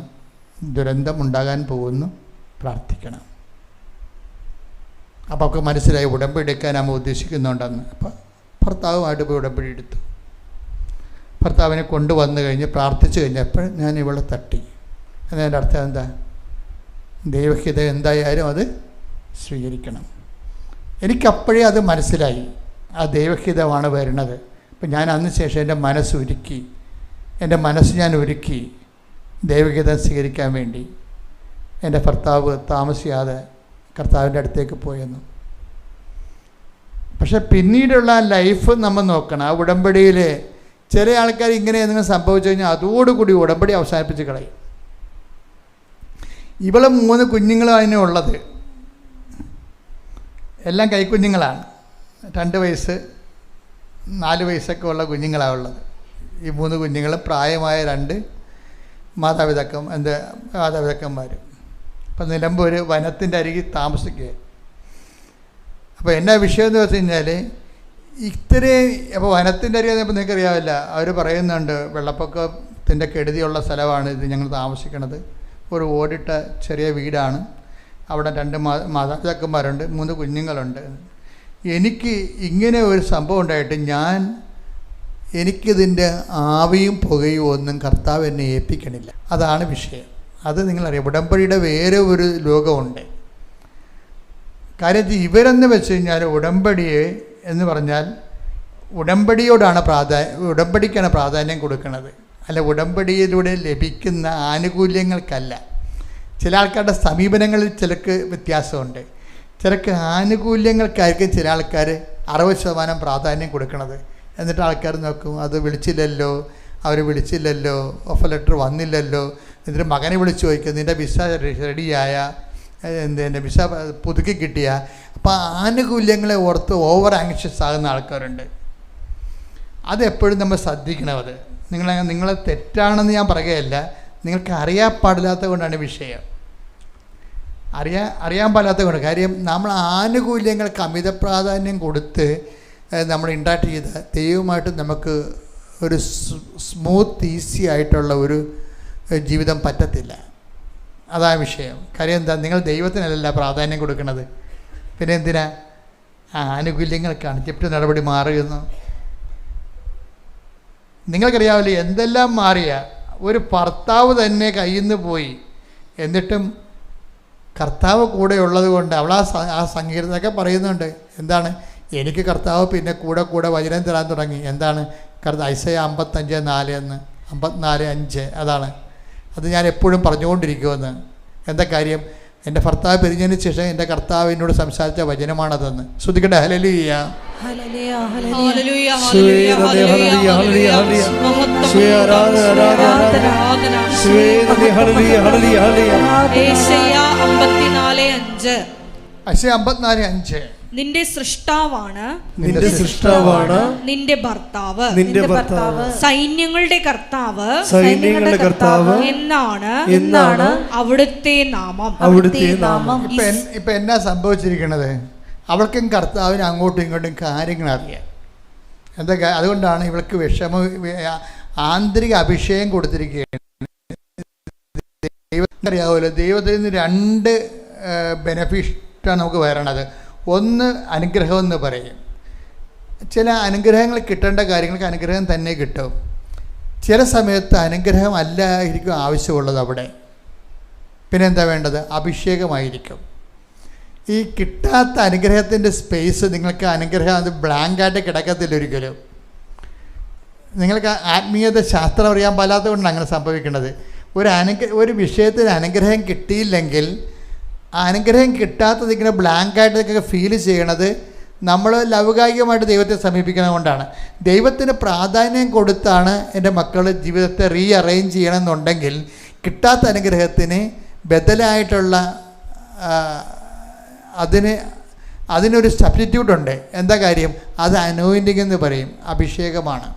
B: ദുരന്തം ഉണ്ടാകാൻ പോകുന്നു, പ്രാർത്ഥിക്കണം. അപ്പോൾ അവർക്ക് മനസ്സിലായി ഉടമ്പടി എടുക്കാൻ അമ്മ ഉദ്ദേശിക്കുന്നുണ്ടെന്ന്. അപ്പോൾ ഭർത്താവുമായിട്ട് പോയി ഉടമ്പടി എടുത്തു. ഭർത്താവിനെ കൊണ്ടുവന്നു കഴിഞ്ഞ് പ്രാർത്ഥിച്ചു കഴിഞ്ഞപ്പോൾ ഞാൻ ഇവളെ തട്ടി. എന്നതിൻ്റെ അർത്ഥം എന്താ? ദൈവഹിത എന്തായാലും അത് സ്വീകരിക്കണം. എനിക്കപ്പോഴേ അത് മനസ്സിലായി, ആ ദൈവഹിതമാണ് വരുന്നത്. അപ്പം ഞാൻ അതിന് ശേഷം എൻ്റെ മനസ്സ് ഞാൻ ഒരുക്കി ദൈവഹിതം സ്വീകരിക്കാൻ വേണ്ടി. എൻ്റെ ഭർത്താവ് താമസിയാതെ കർത്താവിൻ്റെ അടുത്തേക്ക് പോയെന്നു. പക്ഷെ പിന്നീടുള്ള ലൈഫ് നമ്മൾ നോക്കണം. ആ ഉടമ്പടിയിൽ ചില ആൾക്കാർ ഇങ്ങനെ എന്തെങ്കിലും സംഭവിച്ചു കഴിഞ്ഞാൽ അതോടുകൂടി ഉടമ്പടി അവസാനിപ്പിച്ച് കളയും. ഇവളെ 3 കുഞ്ഞുങ്ങളും അതിനെ ഉള്ളത്, എല്ലാം കൈക്കുഞ്ഞുങ്ങളാണ്. 2 വയസ്സ് 4 വയസ്സൊക്കെ ഉള്ള കുഞ്ഞുങ്ങളാണ് ഉള്ളത്. ഈ 3 കുഞ്ഞുങ്ങൾ പ്രായമായ 2 മാതാപിതാക്കന്മാർ. അപ്പം നിലമ്പൂർ വനത്തിൻ്റെ അരികിൽ താമസിക്കുക. അപ്പോൾ എന്നാ വിഷയം എന്ന് വെച്ച് കഴിഞ്ഞാൽ അപ്പോൾ വനത്തിൻ്റെ അരികിൽ ഇപ്പോൾ നിങ്ങൾക്കറിയാവില്ല, അവർ പറയുന്നുണ്ട് വെള്ളപ്പൊക്കത്തിൻ്റെ കെടുതിയുള്ള സ്ഥലമാണ് ഇത്, ഞങ്ങൾ താമസിക്കണത്. ഒരു ഓടിട്ട ചെറിയ വീടാണ്. അവിടെ 2 മാതാപിതാക്കന്മാരുണ്ട്, 3 കുഞ്ഞുങ്ങളുണ്ട്. എനിക്ക് ഇങ്ങനെ ഒരു സംഭവം ഉണ്ടായിട്ട് ഞാൻ എനിക്കിതിൻ്റെ ആവിയും പുകയും ഒന്നും കർത്താവ് എന്നെ ഏൽപ്പിക്കണില്ല. അതാണ് വിഷയം. അത് നിങ്ങളറിയാം, ഉടമ്പടിയുടെ വേറെ ഒരു ലോകമുണ്ട്. കാര്യം ഇവരെന്ന് വെച്ച് കഴിഞ്ഞാൽ ഉടമ്പടിയെ എന്ന് പറഞ്ഞാൽ ഉടമ്പടിയോടാണ് ഉടമ്പടിക്കാണ് പ്രാധാന്യം കൊടുക്കുന്നത്, അല്ല ഉടമ്പടിയിലൂടെ ലഭിക്കുന്ന ആനുകൂല്യങ്ങൾക്കല്ല. ചില ആൾക്കാരുടെ സമീപനങ്ങളിൽ ചിലക്ക് വ്യത്യാസമുണ്ട്. ചിലക്ക് ആനുകൂല്യങ്ങൾക്കായിരിക്കും ചില ആൾക്കാർ 60% പ്രാധാന്യം കൊടുക്കുന്നത്. എന്നിട്ട് ആൾക്കാർ നോക്കും, അത് വിളിച്ചില്ലല്ലോ, അവർ വിളിച്ചില്ലല്ലോ, ഓഫർ ലെറ്റർ വന്നില്ലല്ലോ, എന്നിട്ട് മകനെ വിളിച്ച് ചോദിക്കും നിൻ്റെ വിസ റെഡിയായ, എൻ്റെ വിസ പുതുക്കി കിട്ടിയ. അപ്പോൾ ആനുകൂല്യങ്ങളെ ഓർത്ത് ഓവർ ആങ്ഷ്യസ് ആകുന്ന ആൾക്കാരുണ്ട്. അതെപ്പോഴും നമ്മൾ ശ്രദ്ധിക്കണം. അത് നിങ്ങളെ തെറ്റാണെന്ന് ഞാൻ പറയുകയല്ല, നിങ്ങൾക്ക് അറിയാൻ പാടില്ലാത്തത് കൊണ്ടാണ് വിഷയം. അറിയാൻ പാടില്ലാത്തത് കൊണ്ട്. കാര്യം നമ്മൾ ആനുകൂല്യങ്ങൾക്ക് അമിത പ്രാധാന്യം കൊടുത്ത് നമ്മൾ ഇൻട്രാക്ട് ചെയ്ത ദൈവമായിട്ട് നമുക്ക് ഒരു സ്മൂത്ത് ഈസി ആയിട്ടുള്ള ഒരു ജീവിതം പറ്റത്തില്ല. അതാണ് വിഷയം. കാര്യം എന്താ, നിങ്ങൾ ദൈവത്തിനല്ല പ്രാധാന്യം കൊടുക്കുന്നത്, പിന്നെ എന്തിനാ ആനുകൂല്യങ്ങൾക്കാണ്. ജപ്തി നടപടി മാറുന്നു. നിങ്ങൾക്കറിയാവില്ലേ, എന്തെല്ലാം മാറിയ ഒരു ഭർത്താവ് തന്നെ കയ്യിൽ നിന്ന് പോയി, എന്നിട്ടും കർത്താവ് കൂടെ ഉള്ളത് കൊണ്ട് അവൾ ആ സംഗീതമൊക്കെ പറയുന്നുണ്ട്. എന്താണ്, എനിക്ക് കർത്താവ് പിന്നെ കൂടെ വചനം തരാൻ തുടങ്ങി. എന്താണ് ഐസയ 55:4 എന്ന് 54:5 അതാണ്. അത് ഞാൻ എപ്പോഴും പറഞ്ഞുകൊണ്ടിരിക്കുമെന്ന്. എന്താ കാര്യം, എൻ്റെ ഭർത്താവ് പിരിഞ്ഞതിന് ശേഷം എൻ്റെ കർത്താവ് എന്നോട് സംസാരിച്ച വചനമാണതെന്ന്. ശ്രദ്ധിക്കട്ടെ. ഹല്ലേലൂയ. ഐസയ 54:5
A: നിന്റെ സൃഷ്ടാവാണ് നിന്റെ ഭർത്താവ് സൈന്യങ്ങളുടെ കർത്താവ് എന്നാണ് അവിടുത്തെ നാമം.
B: ഇപ്പൊ എന്നാ സംഭവിച്ചിരിക്കണത്, അവൾക്കും കർത്താവിന് അങ്ങോട്ടും ഇങ്ങോട്ടും കാര്യങ്ങൾ അറിയാം. എന്താ, അതുകൊണ്ടാണ് ഇവൾക്ക് ആന്തരിക അഭിഷേകം കൊടുത്തിരിക്കുകയാണ്. അറിയാവുമല്ലോ, ദൈവത്തിൽ നിന്ന് 2 ബെനഫിറ്റാണ് നമുക്ക് വരണത്. ഒന്ന് അനുഗ്രഹം എന്ന് പറയും. ചില അനുഗ്രഹങ്ങൾ കിട്ടേണ്ട കാര്യങ്ങൾക്ക് അനുഗ്രഹം തന്നെ കിട്ടും. ചില സമയത്ത് അനുഗ്രഹം അല്ലായിരിക്കും ആവശ്യമുള്ളത് അവിടെ. പിന്നെ എന്താ വേണ്ടത്, അഭിഷേകമായിരിക്കും. ഈ കിട്ടാത്ത അനുഗ്രഹത്തിൻ്റെ സ്പേസ് നിങ്ങൾക്ക് അനുഗ്രഹം അത് ബ്ലാങ്കായിട്ട് കിടക്കത്തില്ല ഒരിക്കലും. നിങ്ങൾക്ക് ആത്മീയത ശാസ്ത്രം അറിയാൻ പാലാത്തത് കൊണ്ടാണ് അങ്ങനെ സംഭവിക്കുന്നത്. ഒരു വിഷയത്തിന് അനുഗ്രഹം കിട്ടിയില്ലെങ്കിൽ ആ അനുഗ്രഹം കിട്ടാത്തത് ഇങ്ങനെ ബ്ലാങ്കായിട്ടൊക്കെ ഫീൽ ചെയ്യണത് നമ്മൾ ലൗകികമായിട്ട് ദൈവത്തെ സമീപിക്കുന്നത് കൊണ്ടാണ്. ദൈവത്തിന് പ്രാധാന്യം കൊടുത്താണ് എൻ്റെ മക്കൾ ജീവിതത്തെ റീഅറേഞ്ച് ചെയ്യണമെന്നുണ്ടെങ്കിൽ കിട്ടാത്ത അനുഗ്രഹത്തിന് ബദലായിട്ടുള്ള അതിനൊരു സബ്സ്റ്റിറ്റ്യൂട്ട് ഉണ്ട്. എന്താ കാര്യം, അത് അനോയിൻറ്റിങ് എന്ന് പറയും, അഭിഷേകമാണ്.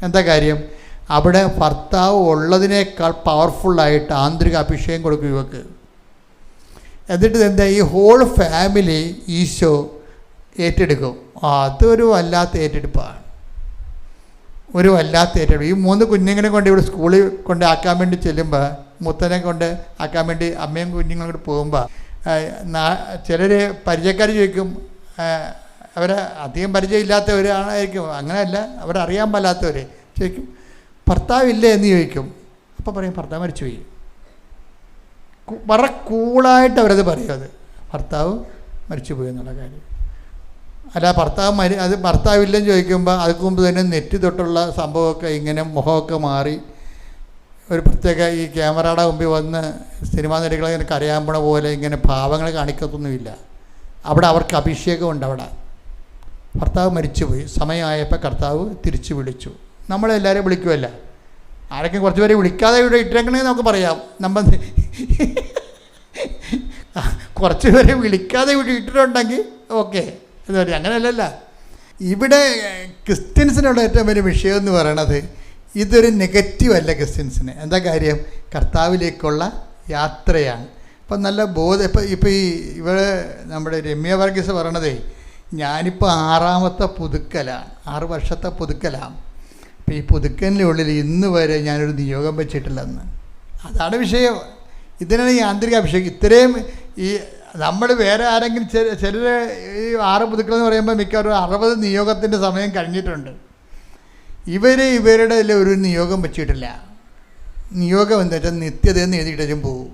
B: എന്താ കാര്യം, അവിടെ ഭർത്താവ് ഉള്ളതിനേക്കാൾ പവർഫുള്ളായിട്ട് ആന്തരിക അഭിഷേകം കൊടുക്കും ഇവക്ക്. എന്നിട്ട് എന്താ, ഈ ഹോൾ ഫാമിലി ഈശോ ഏറ്റെടുക്കും. അതൊരു വല്ലാത്ത ഏറ്റെടുപ്പാണ്, ഒരു വല്ലാത്ത ഏറ്റെടുപ്പ്. ഈ 3 കുഞ്ഞുങ്ങളെ കൊണ്ട് ഇവിടെ സ്കൂളിൽ കൊണ്ട് ആക്കാൻ വേണ്ടി ചെല്ലുമ്പോൾ, മുത്തനെ കൊണ്ട് ആക്കാൻ വേണ്ടി അമ്മയും കുഞ്ഞുങ്ങളും കൂടെ പോകുമ്പോൾ ചിലർ പരിചയക്കാർ ചോദിക്കും, അവരെ അധികം പരിചയമില്ലാത്തവരാണായിരിക്കും, അങ്ങനെയല്ല, അവരറിയാൻ പാലാത്തവർ ചോദിക്കും ഭർത്താവില്ലേ എന്ന് ചോദിക്കും. അപ്പോൾ പറയും ഭർത്താവ് മരിച്ചുപോയി. വളരെ കൂളായിട്ട് അവരത് പറയും, അത് ഭർത്താവ് മരിച്ചുപോയി എന്നുള്ള കാര്യം. അല്ല അത് ഭർത്താവില്ലെന്ന് ചോദിക്കുമ്പോൾ അതിന് മുമ്പ് തന്നെ നെറ്റ് തൊട്ടുള്ള സംഭവമൊക്കെ ഇങ്ങനെ മുഖമൊക്കെ മാറി ഒരു പ്രത്യേക ഈ ക്യാമറയുടെ മുമ്പിൽ വന്ന് സിനിമാ നടികളെ ഇങ്ങനെ കരയാൻ പോണ പോലെ ഇങ്ങനെ ഭാവങ്ങൾ കാണിക്കത്തൊന്നുമില്ല. അവിടെ അവർക്ക് അഭിഷേകമുണ്ട്. അവിടെ ഭർത്താവ് മരിച്ചുപോയി, സമയമായപ്പോൾ കർത്താവ് തിരിച്ചു വിളിച്ചു. നമ്മളെല്ലാവരും വിളിക്കുമല്ല, ആരൊക്കെ കുറച്ച് പേരെ വിളിക്കാതെ ഇവിടെ ഇട്ടേക്കണമെങ്കിൽ നമുക്ക് പറയാം. നമ്മൾ കുറച്ച് പേരെ വിളിക്കാതെ ഇവിടെ ഇട്ടിട്ടുണ്ടെങ്കിൽ ഓക്കെ എന്ന് പറയും. അങ്ങനെയല്ലല്ല, ഇവിടെ ക്രിസ്ത്യൻസിനുള്ള ഏറ്റവും വലിയ വിഷയം എന്ന് പറയണത് ഇതൊരു നെഗറ്റീവ് അല്ല ക്രിസ്ത്യൻസിന്. എന്താ കാര്യം, കർത്താവിലേക്കുള്ള യാത്രയാണ്. ഇപ്പം നല്ല ബോധം. ഇപ്പം ഇവിടെ നമ്മുടെ രമ്യ വർഗീസ് പറയണതേ, ഞാനിപ്പോൾ 6ാമത്തെ പുതുക്കലാണ്, 6 വർഷത്തെ പുതുക്കലാണ്. അപ്പോൾ ഈ പുതുക്കലിൻ്റെ ഉള്ളിൽ ഇന്ന് വരെ ഞാനൊരു നിയോഗം വെച്ചിട്ടില്ലെന്ന്. അതാണ് വിഷയം. ഇതിനാണ് ഈ ആന്തരിക അഭിഷേകം. ഇത്രയും ഈ നമ്മൾ വേറെ ആരെങ്കിലും ചിലർ ഈ 6 പുതുക്കളെന്ന് പറയുമ്പോൾ മിക്കവാറും 60 നിയോഗത്തിൻ്റെ സമയം കഴിഞ്ഞിട്ടുണ്ട്. ഇവരുടെ ഒരു നിയോഗം വെച്ചിട്ടില്ല. നിയോഗം എന്താ വെച്ചാൽ നിത്യതയെന്ന് എഴുതിയിട്ടും പോവും.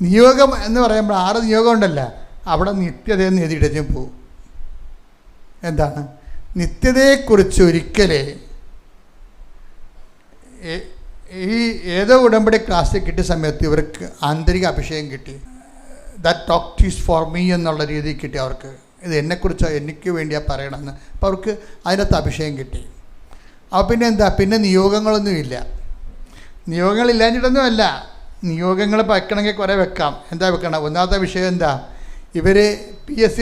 B: നിയോഗം എന്ന് പറയുമ്പോൾ 6 നിയോഗം ഉണ്ടല്ല, അവിടെ നിത്യതയെന്ന് എഴുതിയിട്ടും പോവും. എന്താണ് നിത്യതയെക്കുറിച്ച്? ഒരിക്കലേ ഈ ഏതോ ഉടമ്പടി ക്ലാസ്സിൽ കിട്ടിയ സമയത്ത് ഇവർക്ക് ആന്തരിക അഭിഷേകം കിട്ടി. That talk is for me എന്നുള്ള രീതിയിൽ കിട്ടി അവർക്ക്. ഇത് എന്നെക്കുറിച്ചോ എനിക്ക് വേണ്ടിയാണ് പറയണമെന്ന്. അപ്പോൾ അവർക്ക് അതിനകത്ത് അഭിഷേകം കിട്ടി. അപ്പോൾ പിന്നെ എന്താ, പിന്നെ നിയോഗങ്ങളൊന്നുമില്ല. നിയോഗങ്ങളില്ലാഞ്ഞിട്ടൊന്നുമല്ല, നിയോഗങ്ങൾ വെക്കണമെങ്കിൽ കുറേ വെക്കാം. എന്താ വെക്കണം? ഒന്നാമത്തെ വിഷയം എന്താ, ഇവർ PSC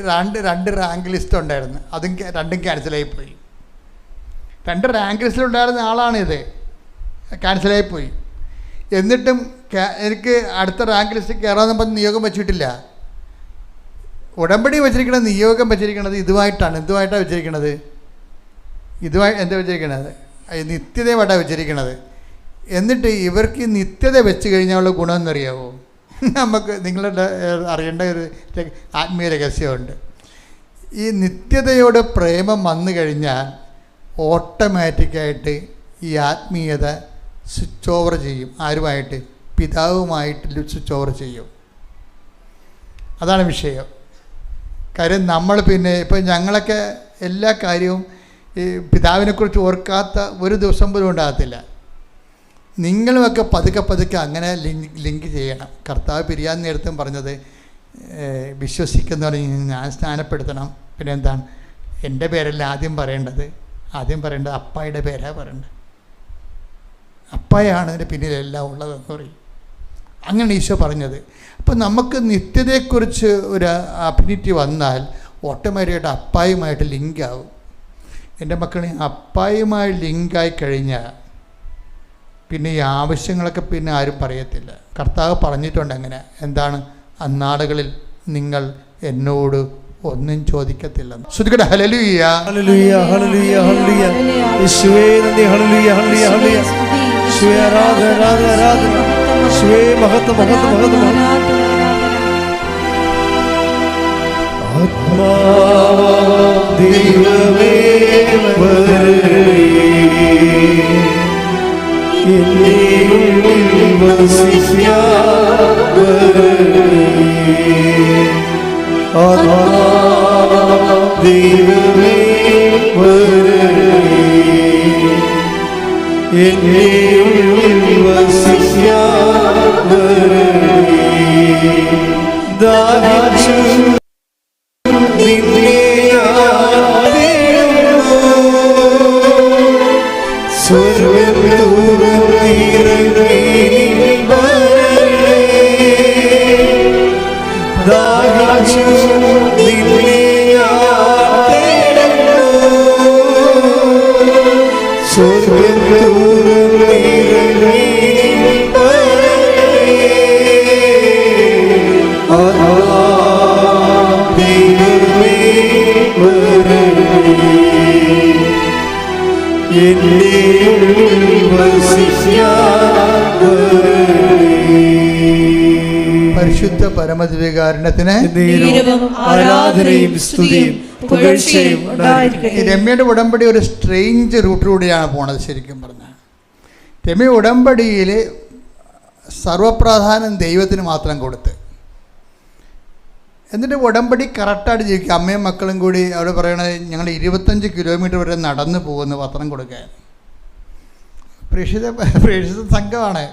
B: രണ്ട് റാങ്ക് ലിസ്റ്റ് ഉണ്ടായിരുന്നു, അതും രണ്ടും ക്യാൻസലായിപ്പോയി. 2 റാങ്ക് ലിസ്റ്റിലുണ്ടായിരുന്ന ആളാണിത്, ക്യാൻസലായിപ്പോയി. എന്നിട്ടും എനിക്ക് അടുത്ത റാങ്ക് ലിസ്റ്റ് കയറാമെന്ന് പറഞ്ഞ് നിയോഗം വെച്ചിട്ടില്ല. ഉടമ്പടി വെച്ചിരിക്കുന്നത്, നിയോഗം വെച്ചിരിക്കുന്നത് ഇതുമായിട്ടാണ്. എന്തുമായിട്ടാണ് വെച്ചിരിക്കുന്നത്? എന്താ വെച്ചിരിക്കുന്നത്? നിത്യതയുമായിട്ടാണ് വെച്ചിരിക്കുന്നത്. എന്നിട്ട് ഇവർക്ക് നിത്യത വെച്ച് കഴിഞ്ഞാലുള്ള ഗുണമെന്നറിയാവോ? നമുക്ക് നിങ്ങളുടെ അറിയേണ്ട ഒരു ആത്മീയ രഹസ്യമുണ്ട്. ഈ നിത്യതയോട് പ്രേമം വന്നു കഴിഞ്ഞാൽ ഓട്ടോമാറ്റിക്കായിട്ട് ഈ ആത്മീയത സ്വിച്ച് ഓവർ ചെയ്യും. ആരുമായിട്ട്? പിതാവുമായിട്ട് സ്വിച്ച് ഓവർ ചെയ്യും. അതാണ് വിഷയം. കാര്യം നമ്മൾ പിന്നെ ഇപ്പം ഞങ്ങളൊക്കെ എല്ലാ കാര്യവും ഈ പിതാവിനെക്കുറിച്ച് ഓർക്കാത്ത ഒരു ദിവസം പോലും ഉണ്ടാകത്തില്ല. നിങ്ങളുമൊക്കെ പതുക്കെ അങ്ങനെ ലിങ്ക് ചെയ്യണം. കർത്താവ് പിരിയാൻ നേരത്തും പറഞ്ഞത് വിശ്വസിക്കുന്നവരെ ഞാൻ സ്നാനപ്പെടുത്തണം. പിന്നെ എന്താണ്, എൻ്റെ പേരല്ല ആദ്യം പറയേണ്ടത് അപ്പായുടെ പേരാണ് പറയേണ്ടത്. അപ്പായാണ് അതിൻ്റെ പിന്നിലെല്ലാം ഉള്ളതെന്ന് പറയും. അങ്ങനെ ഈശോ പറഞ്ഞത്. അപ്പം നമുക്ക് നിത്യതയെക്കുറിച്ച് ഒരു അഫിനിറ്റി വന്നാൽ ഓട്ടോമാറ്റിക്കായിട്ട് അപ്പായുമായിട്ട് ലിങ്കാവും. എൻ്റെ മക്കളെ അപ്പായുമായി ലിങ്കായി കഴിഞ്ഞാൽ പിന്നെ ഈ ആവശ്യങ്ങളൊക്കെ പിന്നെ ആരും പറയത്തില്ല. കർത്താവ് പറഞ്ഞിട്ടുണ്ട് അങ്ങനെ. എന്താണ്? അന്നാളുകളിൽ നിങ്ങൾ എന്നോട് ഒന്നും ചോദിക്കത്തില്ലെന്ന്. ശ്രുതികട ഹല്ലേലൂയ
C: ഹല്ലേലൂയ ഹല്ലേലൂയ ഹല്ലേലൂയ. യേശുവേ നന്ദി. Hallelujah hallelujah hallelujah. യേശുവേ ആരാധന ആരാധന ആരാധന. യേശുവേ മഹത്വം മഹത്വം മഹത്വം. ആത്മാദൈവമേ വരണേ, എന്നേ വസിക്കാൻ വരണേ. ആത്മാദൈവമേ വരണേ, എന്നേ വസിക്കാൻ വരണേ. ദാഹിച്ചു
B: പരിശുദ്ധ പരമദിവ്യകാരുണ്യത്തിന്
C: ആരാധനയും സ്തുതിയും പുകഴ്ചയും ഉണ്ടായിരിക്കട്ടെ.
B: രമ്യയുടെ ഉടമ്പടി ഒരു സ്ട്രേഞ്ച് റൂട്ടിലൂടെയാണ് പോണത്. ശരിക്കും പറഞ്ഞാൽ രമ്യ ഉടമ്പടിയിൽ സർവപ്രാധാന്യം ദൈവത്തിന് മാത്രം കൊടുത്ത്, എന്നിട്ട് ഉടമ്പടി കറക്റ്റായിട്ട് ജീവിക്കുക. അമ്മയും മക്കളും കൂടി അവിടെ പറയണത് ഞങ്ങൾ 25 കിലോമീറ്റർ വരെ നടന്നു പോകുന്നു പത്രം കൊടുക്കാൻ. പ്രേക്ഷിത സംഘമാണ്.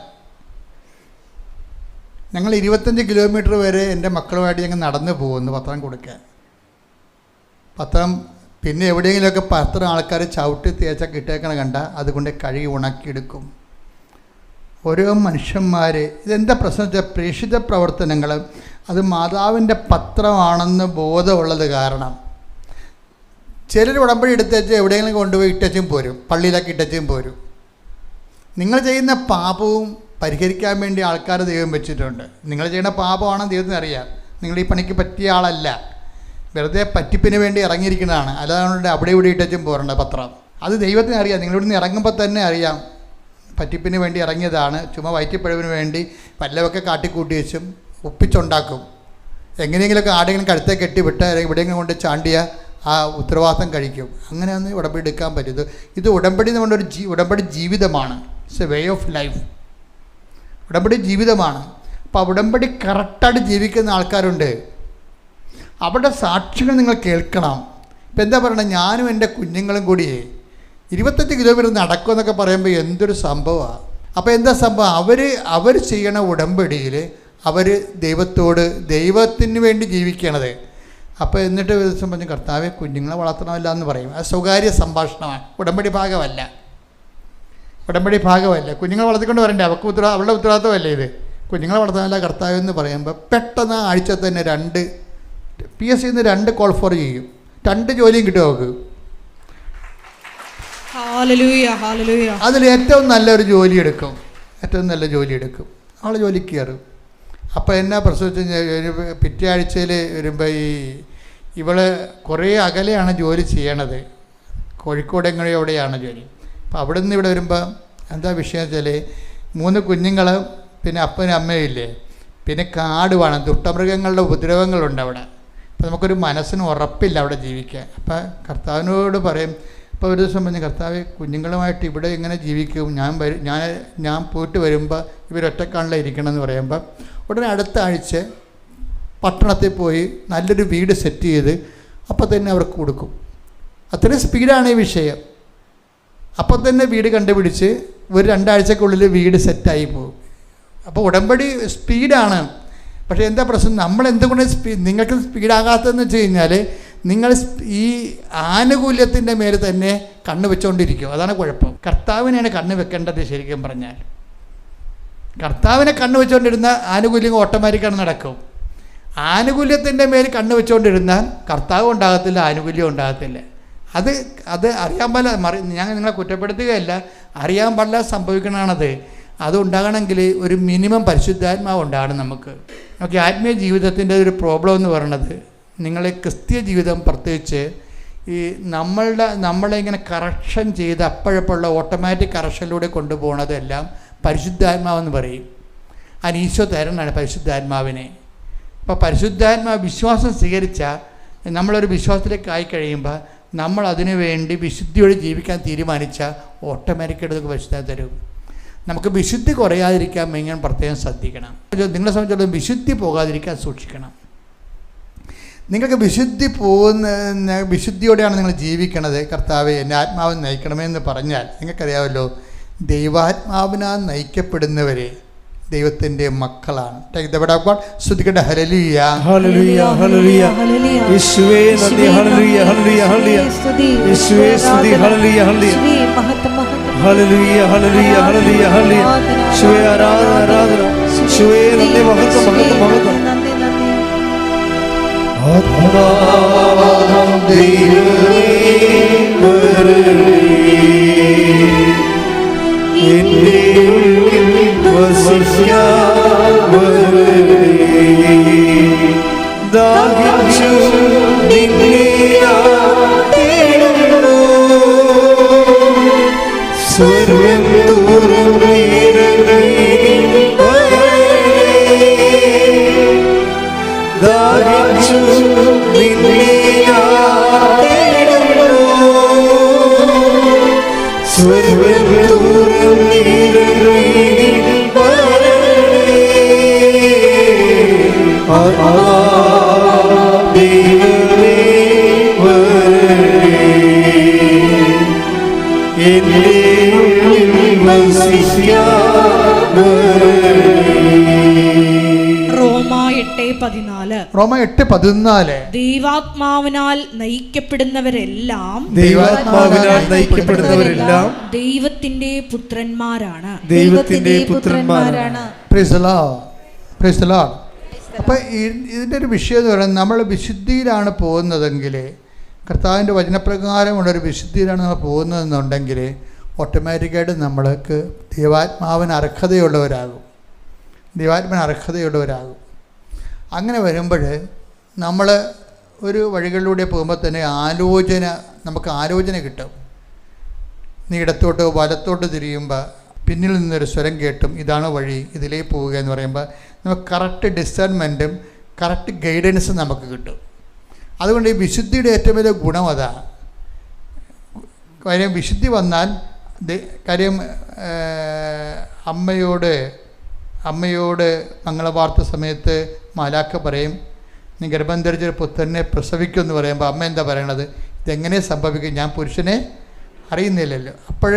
B: ഞങ്ങൾ 25 കിലോമീറ്റർ വരെ എൻ്റെ മക്കളുമായിട്ട് ഞങ്ങൾ നടന്നു പോകുന്നു പത്രം കൊടുക്കാൻ. പത്രം പിന്നെ എവിടെയെങ്കിലുമൊക്കെ പത്രം ആൾക്കാർ ചവിട്ടി തേച്ചാൽ കിട്ടേക്കണ കണ്ട അതുകൊണ്ട് കഴുകി ഉണക്കിയെടുക്കും. ഓരോ മനുഷ്യന്മാർ ഇതെന്താ പ്രശ്നം വെച്ചാൽ പ്രേക്ഷിത പ്രവർത്തനങ്ങൾ അത് മാതാവിൻ്റെ പത്രമാണെന്ന് ബോധമുള്ളത് കാരണം ചിലർ ഉടമ്പടി എടുത്തേച്ച് എവിടെയെങ്കിലും കൊണ്ടുപോയി ഇട്ടച്ചും പോരും, പള്ളിയിലൊക്കെ ഇട്ടച്ചും പോരും. നിങ്ങൾ ചെയ്യുന്ന പാപവും പരിഹരിക്കാൻ വേണ്ടി ആൾക്കാർ ദൈവം വെച്ചിട്ടുണ്ട്. നിങ്ങൾ ചെയ്യുന്ന പാപമാണെന്ന് ദൈവത്തിന് അറിയാം. നിങ്ങൾ ഈ പണിക്ക് പറ്റിയ ആളല്ല, വെറുതെ പറ്റിപ്പിന് വേണ്ടി ഇറങ്ങിയിരിക്കുന്നതാണ്. അല്ലാതെ അവിടെ ഇവിടെ ഇട്ടച്ചും പോരേണ്ട പത്രം. അത് ദൈവത്തിന് അറിയാം. നിങ്ങളിവിടുന്ന് ഇറങ്ങുമ്പോൾ തന്നെ അറിയാം പറ്റിപ്പിന് വേണ്ടി ഇറങ്ങിയതാണ്. ചുമ്മാ വയറ്റിപ്പഴവിന് വേണ്ടി വല്ലതൊക്കെ കാട്ടിക്കൂട്ടി വെച്ചും ഒപ്പിച്ചുണ്ടാക്കും. എങ്ങനെയെങ്കിലുമൊക്കെ ആടെങ്കിലും കഴുത്തെ കെട്ടിവിട്ട് എവിടെയെങ്കിലും കൊണ്ട് ചാണ്ടിയാൽ ആ ഉത്തരവാദിത്തം കഴിക്കും. അങ്ങനെയാണ് ഉടമ്പടി എടുക്കാൻ പറ്റും. ഇത് ഉടമ്പടി എന്ന് പറഞ്ഞൊരു ഉടമ്പടി ജീവിതമാണ്. It's a way of life. ഉടമ്പടി ജീവിതമാണ്. അപ്പോൾ ഉടമ്പടി കറക്റ്റായിട്ട് ജീവിക്കുന്ന ആൾക്കാരുണ്ട്. അവരുടെ സാക്ഷികൾ നിങ്ങൾ കേൾക്കണം. ഇപ്പം എന്താ പറയണത്, ഞാനും എൻ്റെ കുഞ്ഞുങ്ങളും കൂടി 25 കിലോമീറ്റർ നടക്കുമെന്നൊക്കെ പറയുമ്പോൾ എന്തൊരു സംഭവമാണ്. അപ്പോൾ എന്താ സംഭവം, അവർ ചെയ്യണ ഉടമ്പടിയിൽ അവർ ദൈവത്തിന് വേണ്ടി ജീവിക്കണത്. അപ്പോൾ എന്നിട്ട് ഒരു ദിവസം പറഞ്ഞു, കർത്താവെ കുഞ്ഞുങ്ങളെ വളർത്തണമല്ല എന്ന് പറയും. അത് സ്വകാര്യ സംഭാഷണമാണ്, ഉടമ്പടി ഭാഗമല്ല. കുഞ്ഞുങ്ങളെ വളർത്തിക്കൊണ്ട് വരണ്ടേ, അവളുടെ ഉത്തരവാദിത്തമല്ലേ ഇത്. കുഞ്ഞുങ്ങളെ വളർത്താനല്ല കർത്താവ് എന്ന് പറയുമ്പോൾ പെട്ടെന്ന് ആഴ്ച തന്നെ 2 PSC 2 കോൾ ഫോർ ചെയ്യും. 2 ജോലിയും കിട്ടും അവർക്ക്. അതിൽ ഏറ്റവും നല്ലൊരു ജോലി എടുക്കും. അവൾ ജോലിക്ക് കയറും. അപ്പോൾ എന്നാ പ്രസവിച്ച് പിറ്റേ ആഴ്ചയിൽ വരുമ്പോൾ ഇവള് കുറേ അകലെയാണ് ജോലി ചെയ്യണത്. കോഴിക്കോട് എവിടെയാണ് ജോലി. അപ്പോൾ അവിടെ നിന്ന് ഇവിടെ വരുമ്പോൾ എന്താ വിഷയം വെച്ചാൽ 3 കുഞ്ഞുങ്ങൾ, പിന്നെ അപ്പനും അമ്മയും ഇല്ലേ, പിന്നെ കാട് വേണം, ദുഷ്ടമൃഗങ്ങളുടെ ഉപദ്രവങ്ങളുണ്ട് അവിടെ. അപ്പോൾ നമുക്കൊരു മനസ്സിന് ഉറപ്പില്ല അവിടെ ജീവിക്കാൻ. അപ്പോൾ കർത്താവിനോട് പറയും. അപ്പോൾ ഒരു ദിവസം പറഞ്ഞ്, കർത്താവ് കുഞ്ഞുങ്ങളുമായിട്ട് ഇവിടെ എങ്ങനെ ജീവിക്കും, ഞാൻ പോയിട്ട് വരുമ്പോൾ ഇവരൊറ്റക്കാണല്ലോ ഇരിക്കണമെന്ന് പറയുമ്പോൾ ഉടനെ അടുത്ത ആഴ്ച പട്ടണത്തിൽ പോയി നല്ലൊരു വീട് സെറ്റ് ചെയ്ത് അപ്പോൾ തന്നെ അവർക്ക് കൊടുക്കും. അത്രയും സ്പീഡാണ് ഈ വിഷയം. അപ്പോൾ തന്നെ വീട് കണ്ടുപിടിച്ച് ഒരു 2 ആഴ്ചക്കുള്ളിൽ വീട് സെറ്റായി പോകും. അപ്പോൾ ഉടമ്പടി സ്പീഡാണ്. പക്ഷേ എന്താ പ്രശ്നം, നമ്മളെന്തുകൊണ്ട് നിങ്ങൾക്ക് സ്പീഡാകാത്തതെന്ന് വെച്ച് കഴിഞ്ഞാൽ നിങ്ങൾ ഈ ആനുകൂല്യത്തിൻ്റെ മേൽ തന്നെ കണ്ണ് വെച്ചുകൊണ്ടിരിക്കും. അതാണ് കുഴപ്പം. കർത്താവിനെയാണ് കണ്ണ് വെക്കേണ്ടത്. ശരിക്കും പറഞ്ഞാൽ കർത്താവിനെ കണ്ണ് വെച്ചുകൊണ്ടിരുന്ന ആനുകൂല്യം ഓട്ടോമാറ്റിക്കാണ് നടക്കും. ആനുകൂല്യത്തിൻ്റെ മേൽ കണ്ണ് വെച്ചുകൊണ്ടിരുന്നാൽ കർത്താവ് ഉണ്ടാകത്തില്ല, ആനുകൂല്യം ഉണ്ടാകത്തില്ല. അത് അറിയാൻ പാടില്ല. ഞാൻ നിങ്ങളെ കുറ്റപ്പെടുത്തുകയല്ല, അറിയാൻ പാടില്ല സംഭവിക്കണതാണത്. അത് ഉണ്ടാകണമെങ്കിൽ ഒരു മിനിമം പരിശുദ്ധാത്മാവ് ഉണ്ടാകണം നമുക്ക്. ആത്മീയ ജീവിതത്തിൻ്റെ ഒരു പ്രോബ്ലം എന്ന് പറയുന്നത്, നിങ്ങളെ ക്രിസ്തീയ ജീവിതം പ്രത്യേകിച്ച് ഈ നമ്മളെ ഇങ്ങനെ കറക്ഷൻ ചെയ്ത് അപ്പോഴപ്പോഴുള്ള ഓട്ടോമാറ്റിക് കറക്ഷനിലൂടെ കൊണ്ടുപോകുന്നതെല്ലാം പരിശുദ്ധാത്മാവെന്ന് പറയും. ഈശോ തരണമാണ് പരിശുദ്ധാത്മാവിനെ. അപ്പോൾ പരിശുദ്ധാത്മാവ് വിശ്വാസം സ്വീകരിച്ചാൽ, നമ്മളൊരു വിശ്വാസത്തിലേക്ക് ആയിക്കഴിയുമ്പോൾ നമ്മൾ അതിനു വേണ്ടി വിശുദ്ധിയോടെ ജീവിക്കാൻ തീരുമാനിച്ചാൽ ഓട്ടോമാറ്റിക്കായിട്ട് നമുക്ക് പരിശുദ്ധാത്മ തരും. നമുക്ക് വിശുദ്ധി കുറയാതിരിക്കാൻ വേണ്ടി പ്രത്യേകം ശ്രദ്ധിക്കണം. നിങ്ങളെ സംബന്ധിച്ചിടത്തോളം വിശുദ്ധി പോകാതിരിക്കാൻ സൂക്ഷിക്കണം. നിങ്ങൾക്ക് വിശുദ്ധിയോടെയാണ് നിങ്ങൾ ജീവിക്കണത്. കർത്താവെ എൻ്റെ ആത്മാവിനെ നയിക്കണമെന്ന് പറഞ്ഞാൽ നിങ്ങൾക്കറിയാമല്ലോ, ദൈവാത്മാവിനാൽ നയിക്കപ്പെടുന്നവരെ ദൈവത്തിൻ്റെ മക്കളാണ്. ശ്രുതിക്കട്ടെ, ഹല്ലേലൂയ
C: ഹല്ലേലൂയ ഹല്ലേലൂയ. യേശുവേ നന്ദി, ഹല്ലേലൂയ ഹല്ലേലൂയ ഹല്ലേലൂയ. യേശുവേ സ്തുതി, hallelujah hallelujah. Hallelujah hallelujah hallelujah hallelujah. യേശുവേ ആരാധന ആരാധന. യേശുവേ നന്ദി, മഹത്വം മഹത്വം മഹത്വം. ആത്മാവാം ദൈവമേ എന്റെ ഉള്ളിൽ വസിക്കാവരേ. ദാഹിച്ചു നിന്നെ തേടുന്നു, സ്വർഗ്ഗം തുറന്നിരങ്ങി ദാഹിച്ചു നിന്നെ തേടുന്നു, സ്വർഗ്ഗം തുറന്നിരങ്ങി ദൈവമേ വരണേ, എന്റെ ഉള്ളിൽ
A: റോമ 8:14
C: ദൈവാത്മാവിനാൽ
A: നയിക്കപ്പെടുന്നവരെല്ലാം ദൈവത്തിന്റെ പുത്രന്മാരാണ്.
B: Praise the Lord. അപ്പോൾ ഇതിൻ്റെ ഒരു വിഷയം എന്ന് പറയുന്നത്, നമ്മൾ വിശുദ്ധിയിലാണ് പോകുന്നതെങ്കിൽ, കർത്താവിൻ്റെ വചനപ്രകാരമുള്ളൊരു വിശുദ്ധിയിലാണ് നമ്മൾ പോകുന്നതെന്നുണ്ടെങ്കിൽ ഓട്ടോമാറ്റിക്കായിട്ട് നമ്മൾക്ക് ദൈവാത്മാവിന് അർഹതയുള്ളവരാകും. അങ്ങനെ വരുമ്പോൾ നമ്മൾ ഒരു വഴികളിലൂടെ പോകുമ്പോൾ തന്നെ നമുക്ക് ആലോചന കിട്ടും. നീ ഇടത്തോട്ടോ വലത്തോട്ട് തിരിയുമ്പോൾ പിന്നിൽ നിന്നൊരു സ്വരം കേട്ടും ഇതാണ് വഴി, ഇതിലേ പോവുക എന്ന് പറയുമ്പോൾ നമുക്ക് കറക്റ്റ് ഡിസേൺമെൻറ്റും കറക്റ്റ് ഗൈഡൻസും നമുക്ക് കിട്ടും. അതുകൊണ്ട് ഈ വിശുദ്ധിയുടെ ഏറ്റവും വലിയ ഗുണം അതാ. കാര്യം വിശുദ്ധി വന്നാൽ കാര്യം അമ്മയോട് മംഗളവാർത്ത സമയത്ത് മാലാഖ പറയും, നീ ഗർഭം ധരിച്ചൊരു പുത്രനെ പ്രസവിക്കുമെന്ന് പറയുമ്പോൾ അമ്മ എന്താ പറയണത്? ഇതെങ്ങനെ സംഭവിക്കും? ഞാൻ പുരുഷനെ അറിയുന്നില്ലല്ലോ. അപ്പോൾ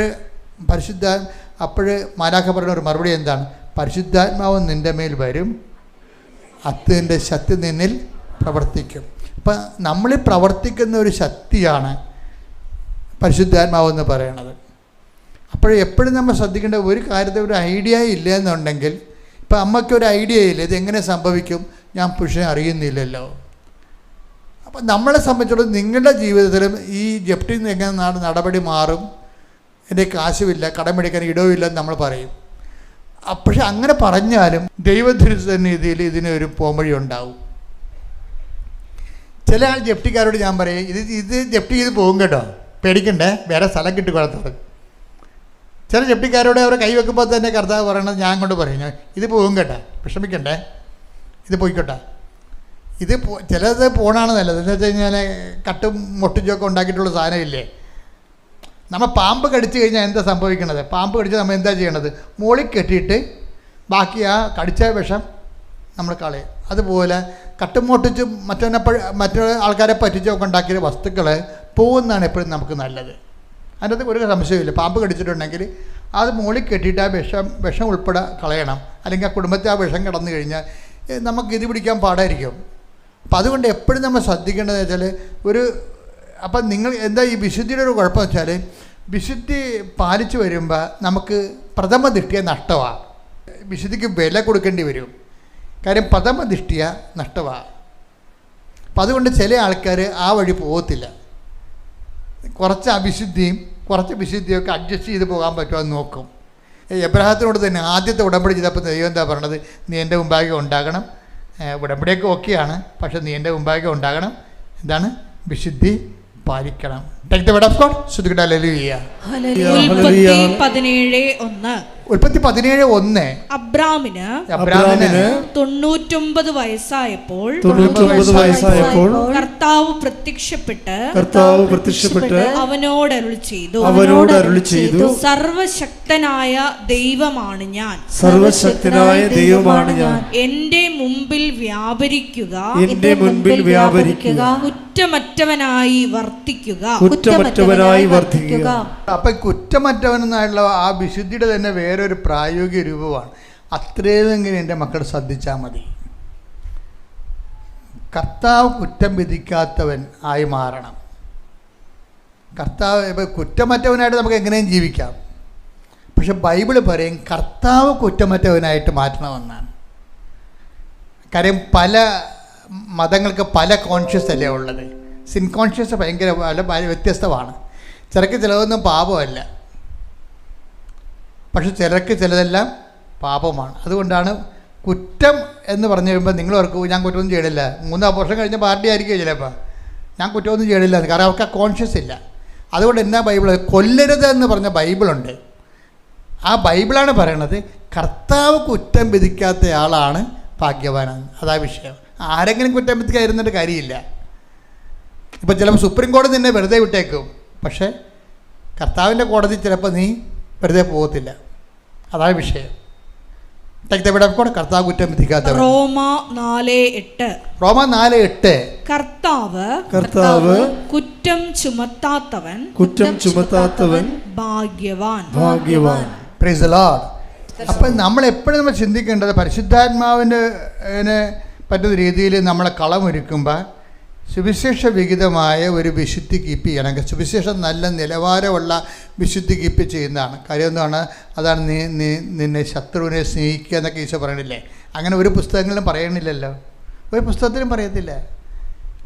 B: മാലാഖ പറയുന്ന ഒരു മറുപടി എന്താണ്? പരിശുദ്ധാത്മാവ് നിൻ്റെ മേൽ വരും, അതിൻ്റെ ശക്തി നിന്നിൽ പ്രവർത്തിക്കും. അപ്പം നമ്മളിൽ പ്രവർത്തിക്കുന്ന ഒരു ശക്തിയാണ് പരിശുദ്ധാത്മാവെന്ന് പറയണത്. എപ്പോഴും നമ്മൾ ശ്രദ്ധിക്കേണ്ട ഒരു കാര്യത്തെ ഒരു ഐഡിയ ഇല്ല എന്നുണ്ടെങ്കിൽ, ഇപ്പം അമ്മയ്ക്കൊരു ഐഡിയ ഇല്ല ഇതെങ്ങനെ സംഭവിക്കും, ഞാൻ പുരുഷനെ അറിയുന്നില്ലല്ലോ. അപ്പം നമ്മളെ സംബന്ധിച്ചിടത്തോളം നിങ്ങളുടെ ജീവിതത്തിലും ഈ ജപ്തിയിൽ നിന്ന് എങ്ങനെ നടപടി മാറും, എൻ്റെ കാശുമില്ല, കടമെടുക്കാൻ ഇടവുമില്ലെന്ന് നമ്മൾ പറയും. പക്ഷെ അങ്ങനെ പറഞ്ഞാലും ദൈവദുരിതനിധിയിൽ ഇതിനൊരു പോംവഴി ഉണ്ടാവും. ചില ആൾ ജപ്തിക്കാരോട് ഞാൻ പറയും, ഇത് ജപ്തി ചെയ്ത് പോകും കേട്ടോ, പേടിക്കണ്ടേ, വേറെ സ്ഥലം കിട്ടിക്കൊള്ളത്തോട്. ചില ജപ്തിക്കാരോട് അവർ കൈവെക്കുമ്പോൾ തന്നെ കർത്താവ് പറയണത് ഞാൻ കൊണ്ട് പറയും, ഇത് പോകും കേട്ടോ, വിഷമിക്കണ്ടേ, ഇത് പോയിക്കോട്ടെ. ചിലത് പോണാണ് നല്ലത്. എന്ന് വെച്ച് കഴിഞ്ഞാൽ കട്ടും മൊട്ടിച്ചൊക്കെ ഉണ്ടാക്കിയിട്ടുള്ള സാധനമില്ലേ. നമ്മൾ പാമ്പ് കടിച്ചു കഴിഞ്ഞാൽ എന്താ സംഭവിക്കണത്? പാമ്പ് കടിച്ചാൽ നമ്മൾ എന്താ ചെയ്യണത്? മുകളിൽ കെട്ടിയിട്ട് ബാക്കി ആ കടിച്ച വിഷം നമ്മൾ കളയും. അതുപോലെ കട്ടും മൊട്ടിച്ചും മറ്റു ആൾക്കാരെ പറ്റിച്ചൊക്കെ ഉണ്ടാക്കിയ വസ്തുക്കൾ പോകുന്നതാണ് എപ്പോഴും നമുക്ക് നല്ലത്. അതിനകത്ത് ഒരു സംശയമില്ല. പാമ്പ് കടിച്ചിട്ടുണ്ടെങ്കിൽ അത് മുകളിൽ കെട്ടിയിട്ട് ആ വിഷം ഉൾപ്പെടെ കളയണം. അല്ലെങ്കിൽ ആ കുടുംബത്തെ ആ വിഷം കിടന്നു കഴിഞ്ഞാൽ നമുക്ക് ഇത് പിടിക്കാൻ പാടായിരിക്കും. അപ്പം അതുകൊണ്ട് എപ്പോഴും നമ്മൾ ശ്രദ്ധിക്കേണ്ടതെന്ന് വെച്ചാൽ അപ്പം നിങ്ങൾ എന്താ ഈ വിശുദ്ധിയുടെ ഒരു കുഴപ്പം വെച്ചാൽ, വിശുദ്ധി പാലിച്ചു വരുമ്പോൾ നമുക്ക് പ്രഥമ ദൃഷ്ടിയ നഷ്ടമാണ്. വിശുദ്ധിക്ക് വില കൊടുക്കേണ്ടി വരും. കാര്യം പ്രഥമ ദൃഷ്ടിയ നഷ്ടമാണ്. അപ്പം അതുകൊണ്ട് ചില ആൾക്കാർ ആ വഴി പോകത്തില്ല. കുറച്ച് അവിശുദ്ധിയും കുറച്ച് വിശുദ്ധിയൊക്കെ അഡ്ജസ്റ്റ് ചെയ്ത് പോകാൻ പറ്റുമെന്ന് നോക്കും. എബ്രഹാത്തിനോട് തന്നെ ആദ്യത്തെ ഉടമ്പടി ചെയ്തപ്പോൾ ദൈവം എന്താ പറഞ്ഞത്? നീ എൻ്റെ മുമ്പാകെ ഉണ്ടാകണം. ഉടമ്പടിയൊക്കെ ഓക്കെയാണ്, പക്ഷെ നീ എൻ്റെ മുമ്പാകെ ഉണ്ടാകണം. എന്താണ്? വിശുദ്ധി പാലിക്കണം. Take the word of God. ശ്രദ്ധിക്കട്ടെ. ഹല്ലേലൂയ. ഉൽപ്പത്തി 17:1
A: അബ്രാമിന് 99 വയസ്സായപ്പോൾ കർത്താവ് പ്രത്യക്ഷപ്പെട്ട് അവനോട് അരുളി ചെയ്തു, സർവശക്തനായ ദൈവമാണ് ഞാൻ, എന്റെ മുമ്പിൽ വ്യാപരിക്കുക, കുറ്റമറ്റവനായി വർത്തിക്കുക.
B: അപ്പൊ കുറ്റമറ്റവനെന്നുള്ള ആ വിശുദ്ധിയുടെ തന്നെ വേറൊരു പ്രായോഗിക രൂപമാണ്. അത്രയെങ്കിലും എൻ്റെ മക്കൾ ശ്രദ്ധിച്ചാൽ മതി. കർത്താവ് കുറ്റം വിധിക്കാത്തവൻ ആയി മാറണം. കർത്താവ് ഇപ്പം കുറ്റമറ്റവനായിട്ട് നമുക്ക് എങ്ങനെയും ജീവിക്കാം, പക്ഷെ ബൈബിള് പറയും കർത്താവ് കുറ്റമറ്റവനായിട്ട് മാറ്റണമെന്നാണ്. കാര്യം പല മതങ്ങൾക്ക് പല കോൺഷ്യസ് അല്ലേ ഉള്ളത്. സിൻ കോൺഷ്യസ് ഭയങ്കര വ്യത്യസ്തമാണ്. ചിലതൊന്നും പാപമല്ല, പക്ഷെ ചിലതെല്ലാം പാപമാണ്. അതുകൊണ്ടാണ് കുറ്റം എന്ന് പറഞ്ഞു കഴിയുമ്പോൾ നിങ്ങൾ ഓർക്കും ഞാൻ കുറ്റമൊന്നും ചെയ്യണില്ല, 3 വർഷം കഴിഞ്ഞ പാർട്ടി ആയിരിക്കും ചിലപ്പോൾ, ഞാൻ കുറ്റമൊന്നും ചെയ്യണില്ല, കാരണം അവർക്ക് ആ കോൺഷ്യസ് ഇല്ല. അതുകൊണ്ട് എന്നാ ബൈബിൾ കൊല്ലരുത് എന്ന് പറഞ്ഞ ബൈബിളുണ്ട്. ആ ബൈബിളാണ് പറയണത് കർത്താവ് കുറ്റം വിധിക്കാത്ത ആളാണ് ഭാഗ്യവാനാണ്. അതാ വിഷയം. ആരെങ്കിലും കുറ്റം വിധിക്കാതിരുന്നിട്ട് കാര്യമില്ല. ഇപ്പം ചിലപ്പോൾ സുപ്രീം കോടതി നിന്നെ വെറുതെ വിട്ടേക്കും, പക്ഷേ കർത്താവിൻ്റെ കോടതി ചിലപ്പോൾ നീ വെറുതെ പോകത്തില്ല. അതാണ് വിഷയം. കർത്താവ് കുറ്റം വിധിക്കാത്തവൻ.
A: റോമ 4:8 കർത്താവ് കുറ്റം ചുമത്താത്തവൻ ഭാഗ്യവാൻ.
B: Praise the Lord. അപ്പം നമ്മൾ ചിന്തിക്കേണ്ടത് പരിശുദ്ധാത്മാവിൻ്റെ പറ്റുന്ന രീതിയിൽ നമ്മളെ കളമൊരുക്കുമ്പോൾ സുവിശേഷ വിഹിതമായ ഒരു വിശുദ്ധി കീപ്പ് ചെയ്യണം. സുവിശേഷം നല്ല നിലവാരമുള്ള വിശുദ്ധി കീപ്പ് ചെയ്യുന്നതാണ്. കാര്യം എന്താണ്? അതാണ് നിന്നെ ശത്രുവിനെ സ്നേഹിക്കുക എന്നൊക്കെ ഈശോ പറയണില്ലേ. അങ്ങനെ ഒരു പുസ്തകങ്ങളിലും പറയണില്ലല്ലോ, ഒരു പുസ്തകത്തിലും പറയത്തില്ല.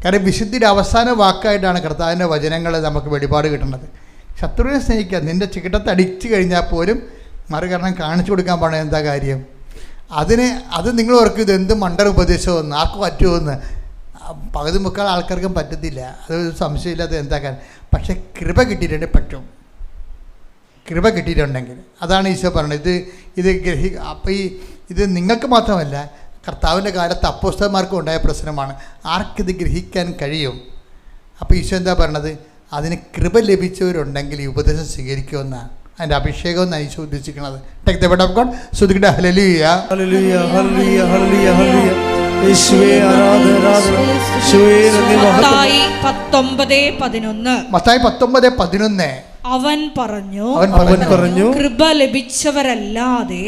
B: കാരണം വിശുദ്ധിയുടെ അവസാന വാക്കായിട്ടാണ് കർത്താവിൻ്റെ വചനങ്ങൾ നമുക്ക് വെളിപാട് കിട്ടുന്നത്. ശത്രുവിനെ സ്നേഹിക്കുക, നിൻ്റെ ചികിട്ടത്ത് അടിച്ചു കഴിഞ്ഞാൽ പോലും മറുകരണം കാണിച്ചു കൊടുക്കാൻ പാടില്ല. എന്താ കാര്യം? അത് നിങ്ങൾ ഓർക്കും ഇതെന്ത് മണ്ടർ ഉപദേശമെന്ന്, ആർക്കും പറ്റുമെന്ന്. പകുതി മുക്കാൽ ആൾക്കാർക്കും പറ്റത്തില്ല, അതൊരു സംശയമില്ലാതെ എന്താക്കാൻ. പക്ഷെ കൃപ കിട്ടിയിട്ടുണ്ടെങ്കിൽ പറ്റും. കൃപ കിട്ടിയിട്ടുണ്ടെങ്കിൽ അതാണ് ഈശോ പറഞ്ഞത്. ഇത് അപ്പോൾ ഇത് നിങ്ങൾക്ക് മാത്രമല്ല കർത്താവിൻ്റെ കാലത്ത് അപ്പോസ്തലന്മാർക്കും ഉണ്ടായ പ്രശ്നമാണ്. ആർക്കിത് ഗ്രഹിക്കാൻ കഴിയും? അപ്പോൾ ഈശോ എന്താ പറയണത്? അതിന് കൃപ ലഭിച്ചവരുണ്ടെങ്കിൽ ഈ ഉപദേശം സ്വീകരിക്കുമെന്നാണ്, അതിൻ്റെ അഭിഷേകം എന്നാണ് ഈശോ ഉദ്ദേശിക്കുന്നത്. Take the word of God. ശ്രുതിക്കട്ടെ hallelujah
C: hallelujah hallelujah hallelujah hallelujah. യേശുവേ ആരാധന ആരാധന. യേശുവേ നന്ദി മഹത്വം.
A: മത്തായി 19:11.
B: മത്തായി 19:11.
A: അവൻ പറഞ്ഞു കൃപ ലഭിച്ചവരല്ലാതെ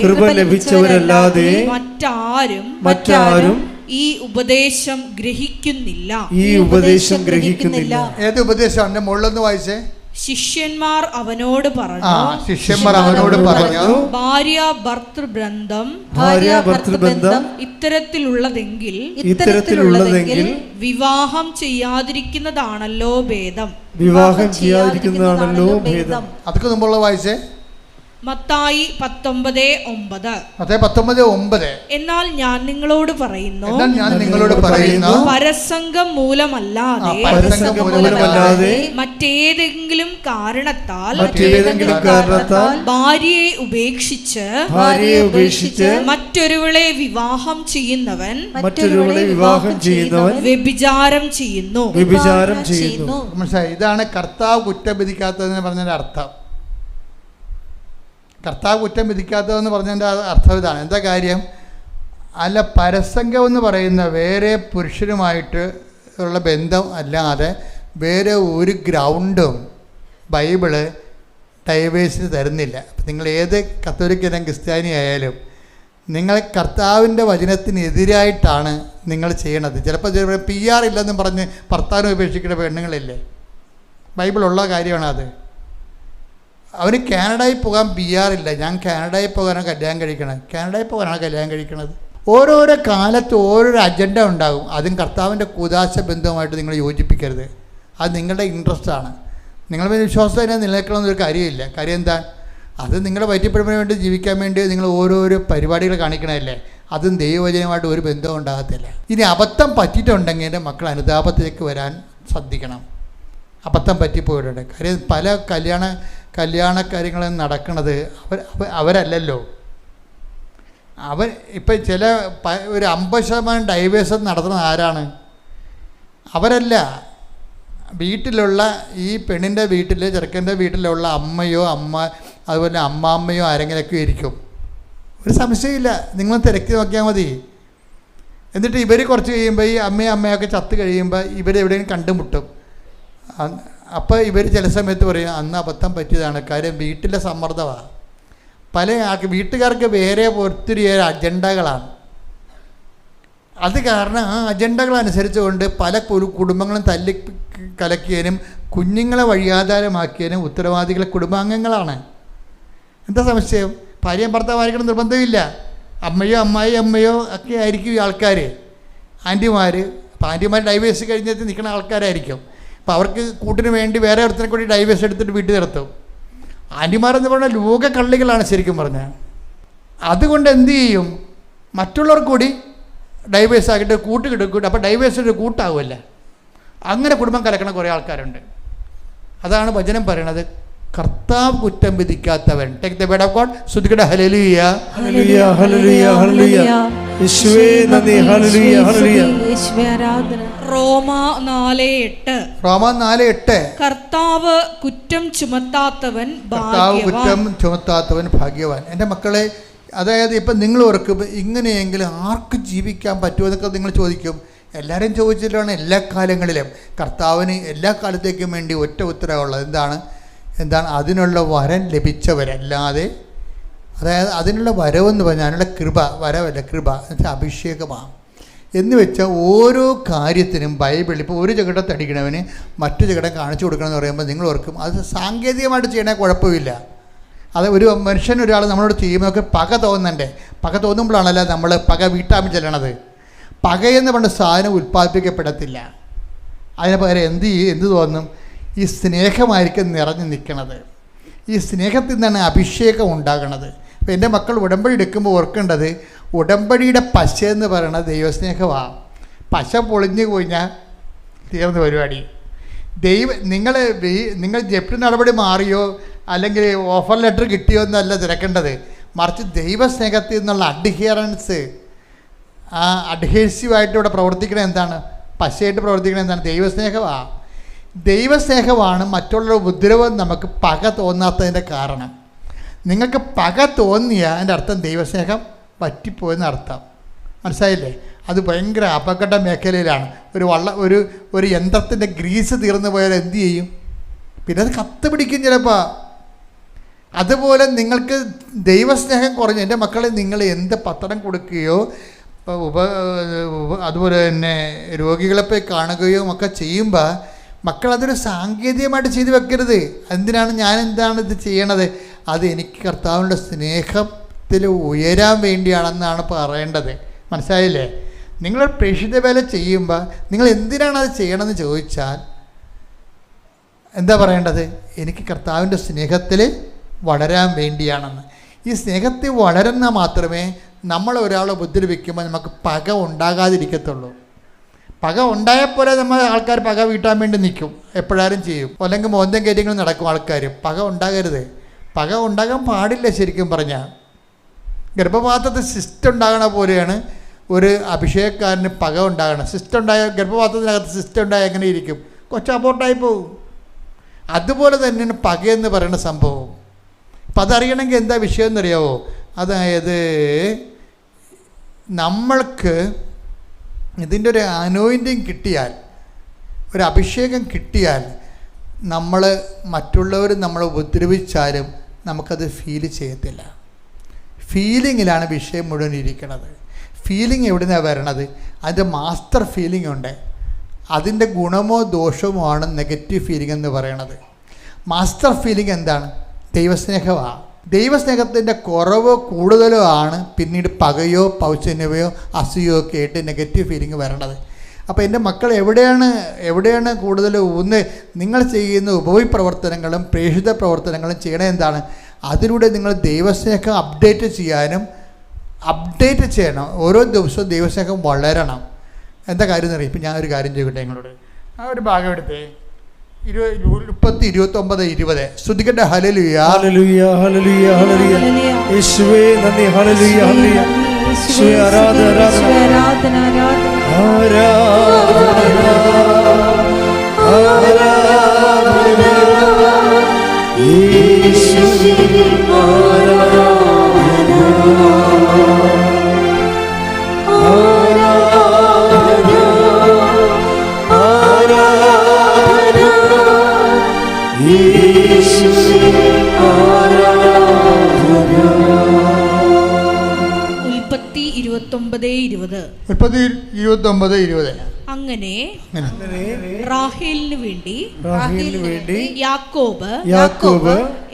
A: മറ്റാരും ഈ ഉപദേശം ഗ്രഹിക്കുന്നില്ല.
B: ഏത് ഉപദേശം? എൻ്റെ മുകളിലൊന്ന് വായിച്ചേ.
A: ശിഷ്യന്മാർ അവനോട് പറഞ്ഞു ഭാര്യ ഭർത്തൃബന്ധം ഇത്തരത്തിലുള്ളതെങ്കിൽ വിവാഹം ചെയ്യാതിരിക്കുന്നതാണല്ലോ ഭേദം.
B: അതൊക്കെ മുമ്പുള്ള വായിച്ചേ.
A: മത്തായി 19:9.
B: 19:9.
A: എന്നാൽ ഞാൻ നിങ്ങളോട് പറയുന്നു പരസംഗം മൂലമല്ലാതെ മറ്റേതെങ്കിലും കാരണത്താൽ ഭാര്യയെ ഉപേക്ഷിച്ച് മറ്റൊരുവളെ വിവാഹം ചെയ്യുന്നവൻ വ്യഭിചാരം ചെയ്യുന്നു.
B: ഇതാണ് കർത്താവ് കുറ്റം വിധിക്കാത്തതെന്ന് പറഞ്ഞതിന്റെ അർത്ഥം. കർത്താവ് കുറ്റം വിധിക്കാത്തതെന്ന് പറഞ്ഞതിൻ്റെ അർത്ഥം ഇതാണ്. എന്താ കാര്യം? അല്ല, പരസംഗം എന്ന് പറയുന്ന വേറെ പുരുഷനുമായിട്ട് ഉള്ള ബന്ധം അല്ലാതെ വേറെ ഒരു ഗ്രൗണ്ടും ബൈബിള് ഡൈവേഴ്സിന് തരുന്നില്ല. നിങ്ങൾ ഏത് കത്തോലിക്കനും ക്രിസ്ത്യാനി ആയാലും നിങ്ങൾ കർത്താവിൻ്റെ വചനത്തിനെതിരായിട്ടാണ് നിങ്ങൾ ചെയ്യണത്. ചിലപ്പോൾ PR ഇല്ലെന്നും പറഞ്ഞ് ഭർത്താവിനെ ഉപേക്ഷിക്കുന്ന പെണ്ണുങ്ങളില്ലേ? ബൈബിളുള്ള കാര്യമാണ് അത്. അവന് കാനഡയിൽ പോകാൻ PR ഇല്ല, ഞാൻ കാനഡയിൽ പോകാനാണ് കല്യാണം കഴിക്കണത്. കാനഡയിൽ പോകാനാണ് കല്യാണം കഴിക്കണത്. ഓരോരോ കാലത്ത് ഓരോരോ അജണ്ട ഉണ്ടാകും. അതും കർത്താവിൻ്റെ കൂദാശ ബന്ധവുമായിട്ട് നിങ്ങൾ യോജിപ്പിക്കരുത്. അത് നിങ്ങളുടെ ഇൻട്രസ്റ്റാണ്. നിങ്ങളുടെ വിശ്വാസം തന്നെ നിലനിൽക്കണമെന്നൊരു കാര്യമില്ല. കാര്യം എന്താ? അത് നിങ്ങളുടെ വയറ്റിപ്പിഴപ്പിന് വേണ്ടി ജീവിക്കാൻ വേണ്ടി നിങ്ങൾ ഓരോരോ പരിപാടികൾ കാണിക്കണമല്ലേ. അതും ദൈവവചനമായിട്ട് ഒരു ബന്ധവും ഉണ്ടാകത്തില്ല. ഇനി അബദ്ധം പറ്റിയിട്ടുണ്ടെങ്കിൽ എൻ്റെ മക്കൾ അനുതാപത്തിലേക്ക് വരാൻ ശ്രദ്ധിക്കണം. അബദ്ധം പറ്റിപ്പോയിട്ടുണ്ട്. കാര്യം പല കല്യാണ കാര്യങ്ങളും നടക്കുന്നത് അവരല്ലല്ലോ. ഇപ്പം ചില ഒരു 50% ഡൈവേഴ്സ് നടത്തുന്നത് ആരാണ്? അവരല്ല. വീട്ടിലുള്ള ഈ പെണ്ണിൻ്റെ വീട്ടിൽ ചെറുക്കൻ്റെ വീട്ടിലുള്ള അമ്മയോ അതുപോലെ അമ്മാമ്മയോ ആരെങ്കിലുമൊക്കെ ഇരിക്കും. ഒരു സംശയമില്ല, നിങ്ങൾ തിരക്കി നോക്കിയാൽ മതി. എന്നിട്ട് ഇവർ കുറച്ച് കഴിയുമ്പോൾ ഈ അമ്മയൊക്കെ ചത്ത് കഴിയുമ്പോൾ ഇവരെവിടെയും കണ്ടുമുട്ടും. അപ്പോൾ ഇവർ ചില സമയത്ത് പറയും അന്ന് അബദ്ധം പറ്റിയതാണ്. കാര്യം വീട്ടിലെ സമ്മർദ്ദമാണ്. പല വീട്ടുകാർക്ക് വേറെ ഒത്തിരി അജണ്ടകളാണ്. അത് കാരണം ആ അജണ്ടകൾ അനുസരിച്ചുകൊണ്ട് പല കുടുംബങ്ങളും തല്ലി കലക്കിയതിനും കുഞ്ഞുങ്ങളെ വഴിയാധാരമാക്കിയതിനും ഉത്തരവാദികളെ കുടുംബാംഗങ്ങളാണ്. എന്താ സംശയം? ഭാര്യയും ഭർത്താവായിരിക്കണം നിർബന്ധമില്ല. അമ്മയോ ഒക്കെ ആയിരിക്കും ഈ ആൾക്കാർ, ആൻറ്റിമാർ. അപ്പോൾ ആൻറ്റിമാർ ഡൈവേഴ്സ് കഴിഞ്ഞിട്ട് നിൽക്കുന്ന ആൾക്കാരായിരിക്കും. അപ്പോൾ അവർക്ക് കൂട്ടിന് വേണ്ടി വേറെ ഒരുത്തിനെ കൂടി ഡൈവേഴ്സ് എടുത്തിട്ട് വീട്ടിൽ നിർത്തും. ആൻറ്റിമാരെന്ന് പറഞ്ഞാൽ ലോക കള്ളികളാണ് ശരിക്കും പറഞ്ഞാൽ. അതുകൊണ്ട് എന്ത് ചെയ്യും? മറ്റുള്ളവർ കൂടി ഡൈവേഴ്സ് ആക്കിയിട്ട് കിടക്കും. അപ്പോൾ ഡൈവേഴ്സിൻ്റെ കൂട്ടാവുമല്ല. അങ്ങനെ കുടുംബം കലക്കണ കുറേ ആൾക്കാരുണ്ട്. അതാണ് വചനം പറയണത്, കർത്താവ് കുറ്റം വിധിക്കാത്തവൻ. Take the word of God. സ്തുതിക്കട്ടെ ഹല്ലേലൂയ ഹല്ലേലൂയ ഹല്ലേലൂയ ഹല്ലേലൂയ. യേശുവേ നന്ദി. Hallelujah hallelujah. യേശുവേ ആരാധന.
A: റോമാ 4:8.
B: കർത്താവ് കുറ്റം ചുമത്താത്തവൻ ഭാഗ്യവാൻ. എൻ്റെ മക്കളെ, അതായത് ഇപ്പം നിങ്ങൾ ഓർക്കും ഇങ്ങനെയെങ്കിലും ആർക്ക് ജീവിക്കാൻ പറ്റുമോ എന്നൊക്കെ നിങ്ങൾ ചോദിക്കും. എല്ലാവരും ചോദിച്ചിട്ടാണ് എല്ലാ കാലങ്ങളിലും. കർത്താവിന് എല്ലാ കാലത്തേക്കും വേണ്ടി ഒറ്റ ഉത്തരവുള്ളത് എന്താണ്? അതിനുള്ള വരം ലഭിച്ചവരല്ലാതെ, അതായത് അതിനുള്ള വരവെന്ന് പറഞ്ഞാൽ അതിനുള്ള കൃപ, വരവല്ല കൃപ എന്നുവെച്ചാൽ അഭിഷേകമാണ്. എന്ന് വെച്ചാൽ ഓരോ കാര്യത്തിനും ബൈബിളിൽ ഇപ്പോൾ ഒരു ചകിടത്തടിക്കണവന് മറ്റു ചകിടം കാണിച്ചു കൊടുക്കണമെന്ന് പറയുമ്പോൾ നിങ്ങൾ ഓർക്കും അത് സാങ്കേതികമായിട്ട് ചെയ്യണേ കുഴപ്പമില്ല. അത് ഒരു ഒരാൾ നമ്മളോട് ചെയ്യുമ്പോൾ പക തോന്നണ്ടേ? പക തോന്നുമ്പോഴാണല്ലോ നമ്മൾ പക വീട്ടാൻ ചെല്ലണത്. പകയെന്ന് പറഞ്ഞ സാധനം ഉൽപ്പാദിപ്പിക്കപ്പെടത്തില്ല. അതിന് പകരം എന്ത് തോന്നും? ഈ സ്നേഹമായിരിക്കും നിറഞ്ഞു നിൽക്കണത്. ഈ സ്നേഹത്തിൽ നിന്നാണ് അഭിഷേകം ഉണ്ടാകണത്. അപ്പോൾ എൻ്റെ മക്കൾ ഉടമ്പടി എടുക്കുമ്പോൾ ഓർക്കേണ്ടത്, ഉടമ്പടിയുടെ പശ എന്ന് പറയുന്നത് ദൈവസ്നേഹമാണ്. പശ പൊളിഞ്ഞു കഴിഞ്ഞാൽ തീർന്ന പരിപാടി. നിങ്ങൾ ജപ്തി നടപടി മാറിയോ അല്ലെങ്കിൽ ഓഫർ ലെറ്റർ കിട്ടിയോ എന്നല്ല തിരക്കേണ്ടത്. മറിച്ച് ദൈവസ്നേഹത്തിൽ നിന്നുള്ള അഡ്ഹിയറൻസ്, ആ അഡ്ഹേസീവായിട്ട് ഇവിടെ പ്രവർത്തിക്കണത് എന്താണ്? പശയായിട്ട് പ്രവർത്തിക്കണത് എന്താണ്? ദൈവസ്നേഹമാണ്. ദൈവസ്നേഹമാണ് മറ്റുള്ള ഉപദ്രവം നമുക്ക് പക തോന്നാത്തതിൻ്റെ കാരണം. നിങ്ങൾക്ക് പക തോന്നിയാൽ അതിൻ്റെ അർത്ഥം ദൈവസ്നേഹം പറ്റിപ്പോയെന്ന് അർത്ഥം. മനസ്സിലായില്ലേ? അത് ഭയങ്കര അപകട മേഖലയിലാണ്. ഒരു യന്ത്രത്തിൻ്റെ ഗ്രീസ് തീർന്നു പോയാൽ എന്തു ചെയ്യും? പിന്നെ അത് കത്ത് പിടിക്കും ചിലപ്പോൾ. അതുപോലെ നിങ്ങൾക്ക് ദൈവസ്നേഹം കുറഞ്ഞു. എൻ്റെ മക്കളെ, നിങ്ങൾ എന്ത് പത്രം കൊടുക്കുകയോ അതുപോലെ തന്നെ രോഗികളെ പോയി കാണുകയോ ഒക്കെ ചെയ്യുമ്പോൾ മക്കളതൊരു സാങ്കേതികമായിട്ട് ചെയ്ത് വെക്കരുത്. എന്തിനാണ് എന്താണ് ഇത് ചെയ്യണത്? അത് എനിക്ക് കർത്താവിൻ്റെ സ്നേഹത്തിൽ ഉയരാൻ വേണ്ടിയാണെന്നാണ് പറയേണ്ടത്. മനസ്സിലായില്ലേ? നിങ്ങൾ പ്രേക്ഷിത വേല ചെയ്യുമ്പോൾ നിങ്ങൾ എന്തിനാണ് അത് ചെയ്യണമെന്ന് ചോദിച്ചാൽ എന്താ പറയേണ്ടത്? എനിക്ക് കർത്താവിൻ്റെ സ്നേഹത്തിൽ വളരാൻ വേണ്ടിയാണെന്ന്. ഈ സ്നേഹത്തിൽ വളരുന്ന മാത്രമേ നമ്മൾ ഒരാളെ ഉപദ്രവിക്കുമ്പോൾ നമുക്ക് പക ഉണ്ടാകാതിരിക്കത്തുള്ളൂ. പക ഉണ്ടായപ്പോലെ നമ്മൾ ആൾക്കാർ പക വീട്ടാൻ വേണ്ടി നിൽക്കും, എപ്പോഴാരും ചെയ്യും. അല്ലെങ്കിൽ മോന്തം കാര്യങ്ങൾ നടക്കും ആൾക്കാർ. പക ഉണ്ടാകരുത്. പക ഉണ്ടാകാൻ പാടില്ല. ശരിക്കും പറഞ്ഞാൽ ഗർഭപാത്രത്തിൽ സിസ്റ്റം ഉണ്ടാകണ പോലെയാണ് ഒരു അഭിഷേകക്കാരന് പക ഉണ്ടാകണം. സിസ്റ്റം ഉണ്ടായ ഗർഭപാത്രത്തിനകത്ത് സിസ്റ്റം ഉണ്ടായ എങ്ങനെ ഇരിക്കും? കൊച്ചു അബോർട്ടായി പോവും. അതുപോലെ തന്നെയാണ് പകയെന്ന് പറയുന്ന സംഭവം. അപ്പം അതറിയണമെങ്കിൽ എന്താ വിഷയം എന്നറിയാവോ? അതായത് നമ്മൾക്ക് ഇതിൻ്റെ ഒരു അനോയിൻറ്റിങ് കിട്ടിയാൽ, ഒരു അഭിഷേകം കിട്ടിയാൽ, നമ്മൾ മറ്റുള്ളവർ നമ്മളെ ഉപദ്രവിച്ചാലും നമുക്കത് ഫീൽ ചെയ്യത്തില്ല. ഫീലിങ്ങിലാണ് വിഷയം മുഴുവൻ ഇരിക്കുന്നത്. ഫീലിംഗ് എവിടെ നിന്നാണ് വരണത്? അതിൻ്റെ മാസ്റ്റർ ഫീലിംഗ് ഉണ്ട്. അതിൻ്റെ ഗുണമോ ദോഷമോ ആണ് നെഗറ്റീവ് ഫീലിംഗ് എന്ന് പറയണത്. മാസ്റ്റർ ഫീലിംഗ് എന്താണ്? ദൈവസ്നേഹമാണ്. ദൈവസ്നേഹത്തിൻ്റെ കുറവോ കൂടുതലോ ആണ് പിന്നീട് പകയോ പൗശന്യമോ അസൂയോ ഒക്കെ ആയിട്ട് നെഗറ്റീവ് ഫീലിംഗ് വരണത്. അപ്പോൾ എൻ്റെ മക്കൾ എവിടെയാണ് കൂടുതൽ നിങ്ങൾ ചെയ്യുന്ന ഉപവിപ്രവർത്തനങ്ങളും പ്രേക്ഷിത പ്രവർത്തനങ്ങളും ചെയ്യണത് എന്താണ്? അതിലൂടെ നിങ്ങൾ ദൈവസ്നേഹം അപ്ഡേറ്റ് ചെയ്യണം. ഓരോ ദിവസവും ദൈവസ്നേഹം വളരണം. എന്താ കാര്യം എന്നറിയാം? ഇപ്പം ഞാനൊരു കാര്യം ചെയ്യട്ടെ നിങ്ങളോട്. ആ ഒരു ഭാഗം എടുത്തേ. 29:20 ശ്രുതികട്ടെ. ഹല്ലേലൂയ
C: ഹല്ലേലൂയ ഹല്ലേലൂയ ഹല്ലേലൂയ. യേശുവേ നന്ദി. Hallelujah hallelujah. യേശുവേ ആരാധന ആരാധന ആരാധന ആരാധന യേശുവേ ആരാധന
A: ഉൽപ്പത്തി
B: 29:20.
A: അങ്ങനെ റാഹേലിന് വേണ്ടി യാക്കോബ്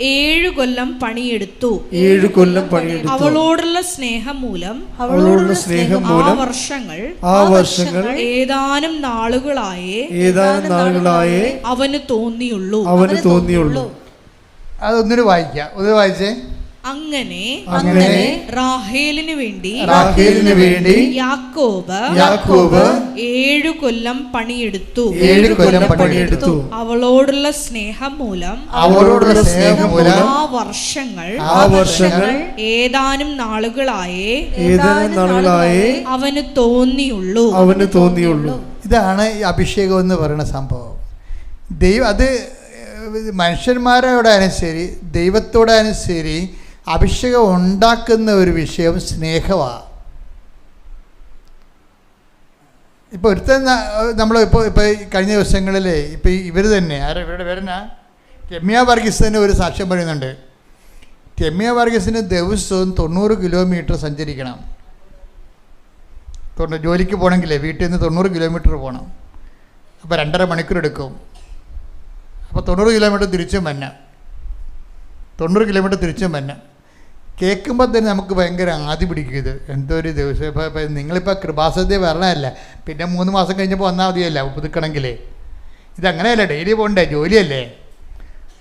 A: 7 കൊല്ലം പണിയെടുത്തു. അവളോടുള്ള സ്നേഹം മൂലം ആ വർഷങ്ങൾ ഏതാനും നാളുകളായേ അവന് തോന്നിയുള്ളൂ.
B: അതൊന്നിനു വായിക്കാം. ഒന്ന് വായിച്ചേ.
A: അങ്ങനെ റാഹേലിന് വേണ്ടി യാക്കോബ് 7 കൊല്ലം പണിയെടുത്തു. അവളോടുള്ള സ്നേഹം മൂലം ആ വർഷങ്ങൾ ഏതാനും നാളുകളായേ അവന് തോന്നിയുള്ളൂ.
B: ഇതാണ് ഈ അഭിഷേകം എന്ന് പറയുന്ന സംഭവം. അത് മനുഷ്യന്മാരോടായാലും ശരി ദൈവത്തോടായാലും ശരി അഭിഷേകം ഉണ്ടാക്കുന്ന ഒരു വിഷയം സ്നേഹമാണ്. ഇപ്പോൾ നമ്മളിപ്പോൾ കഴിഞ്ഞ ദിവസങ്ങളിൽ ഇപ്പോൾ ഇവർ തന്നെ ഇവരുടെ പേരെന്ന രമ്യ വർഗീസ് തന്നെ ഒരു സാക്ഷ്യം പറയുന്നുണ്ട്. രമ്യ വർഗീസിന് ദിവസവും 90 കിലോമീറ്റർ സഞ്ചരിക്കണം. ജോലിക്ക് പോകണമെങ്കിലേ വീട്ടിൽ നിന്ന് 90 കിലോമീറ്റർ പോകണം. അപ്പോൾ 2.5 മണിക്കൂർ എടുക്കും. അപ്പോൾ 90 കിലോമീറ്റർ തിരിച്ചും വന്നെ. കേൾക്കുമ്പോൾ തന്നെ നമുക്ക് ഭയങ്കര ആദി പിടിക്കും. ഇത് എന്തോ ഒരു ദിവസം. ഇപ്പോൾ നിങ്ങളിപ്പോൾ കൃപാസദ്യ വരണമല്ല, പിന്നെ 3 മാസം കഴിഞ്ഞപ്പോൾ വന്നാൽ മതിയല്ല പുതുക്കണമെങ്കിലേ. ഇതങ്ങനെയല്ല, ഡെയിലി പോകണ്ടേ, ജോലിയല്ലേ.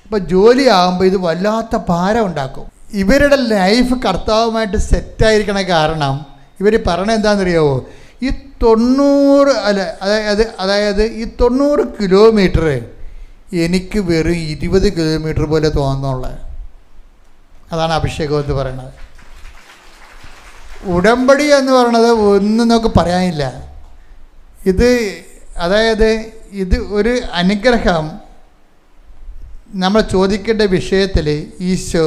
B: അപ്പോൾ ജോലി ആകുമ്പോൾ ഇത് വല്ലാത്ത ഭാരം ഉണ്ടാക്കും. ഇവരുടെ ലൈഫ് കർത്താവുമായിട്ട് സെറ്റായിരിക്കണ കാരണം ഇവർ പറയണത് എന്താണെന്നറിയാവോ? ഈ 90 അതായത് ഈ 90 കിലോമീറ്റർ എനിക്ക് വെറും 20 കിലോമീറ്റർ പോലെ തോന്നുന്നുള്ളത്. അതാണ് അഭിഷേകം എന്ന് പറയുന്നത്. ഉടമ്പടി എന്ന് പറയുന്നത് ഒന്നും നമുക്ക് പറയാനില്ല. അതായത് ഇത് ഒരു അനുഗ്രഹം. നമ്മൾ ചോദിക്കേണ്ട വിഷയത്തിൽ ഈശോ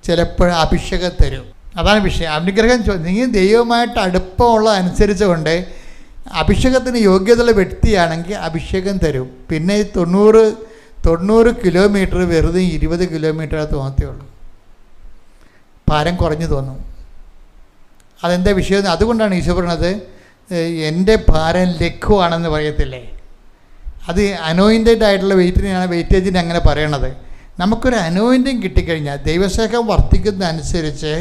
B: ചിലപ്പോൾ അഭിഷേകം തരും. അതാണ് വിഷയം. അനുഗ്രഹം നിങ്ങൾ ദൈവമായിട്ട് അടുപ്പമുള്ള അനുസരിച്ച് കൊണ്ട് അഭിഷേകത്തിന് യോഗ്യതയുള്ള വ്യക്തിയാണെങ്കിൽ അഭിഷേകം തരും. പിന്നെ 90 കിലോമീറ്റർ വെറുതെ 20 കിലോമീറ്റർ തോന്നത്തേ ഉള്ളൂ. ഭാരം കുറഞ്ഞു തോന്നും. അതെന്താ വിഷയം? അതുകൊണ്ടാണ് ഈശോ പറയുന്നത് എൻ്റെ ഭാരം ലഘുവാണെന്ന് പറയത്തില്ലേ. അത് അനോയിൻറ്റഡ് ആയിട്ടുള്ള വെയിറ്റേജിനെ അങ്ങനെ പറയണത്. നമുക്കൊരു അനോയിൻറ്റിങ് കിട്ടിക്കഴിഞ്ഞാൽ ദൈവസ്നേഹം വർദ്ധിക്കുന്നതനുസരിച്ച്,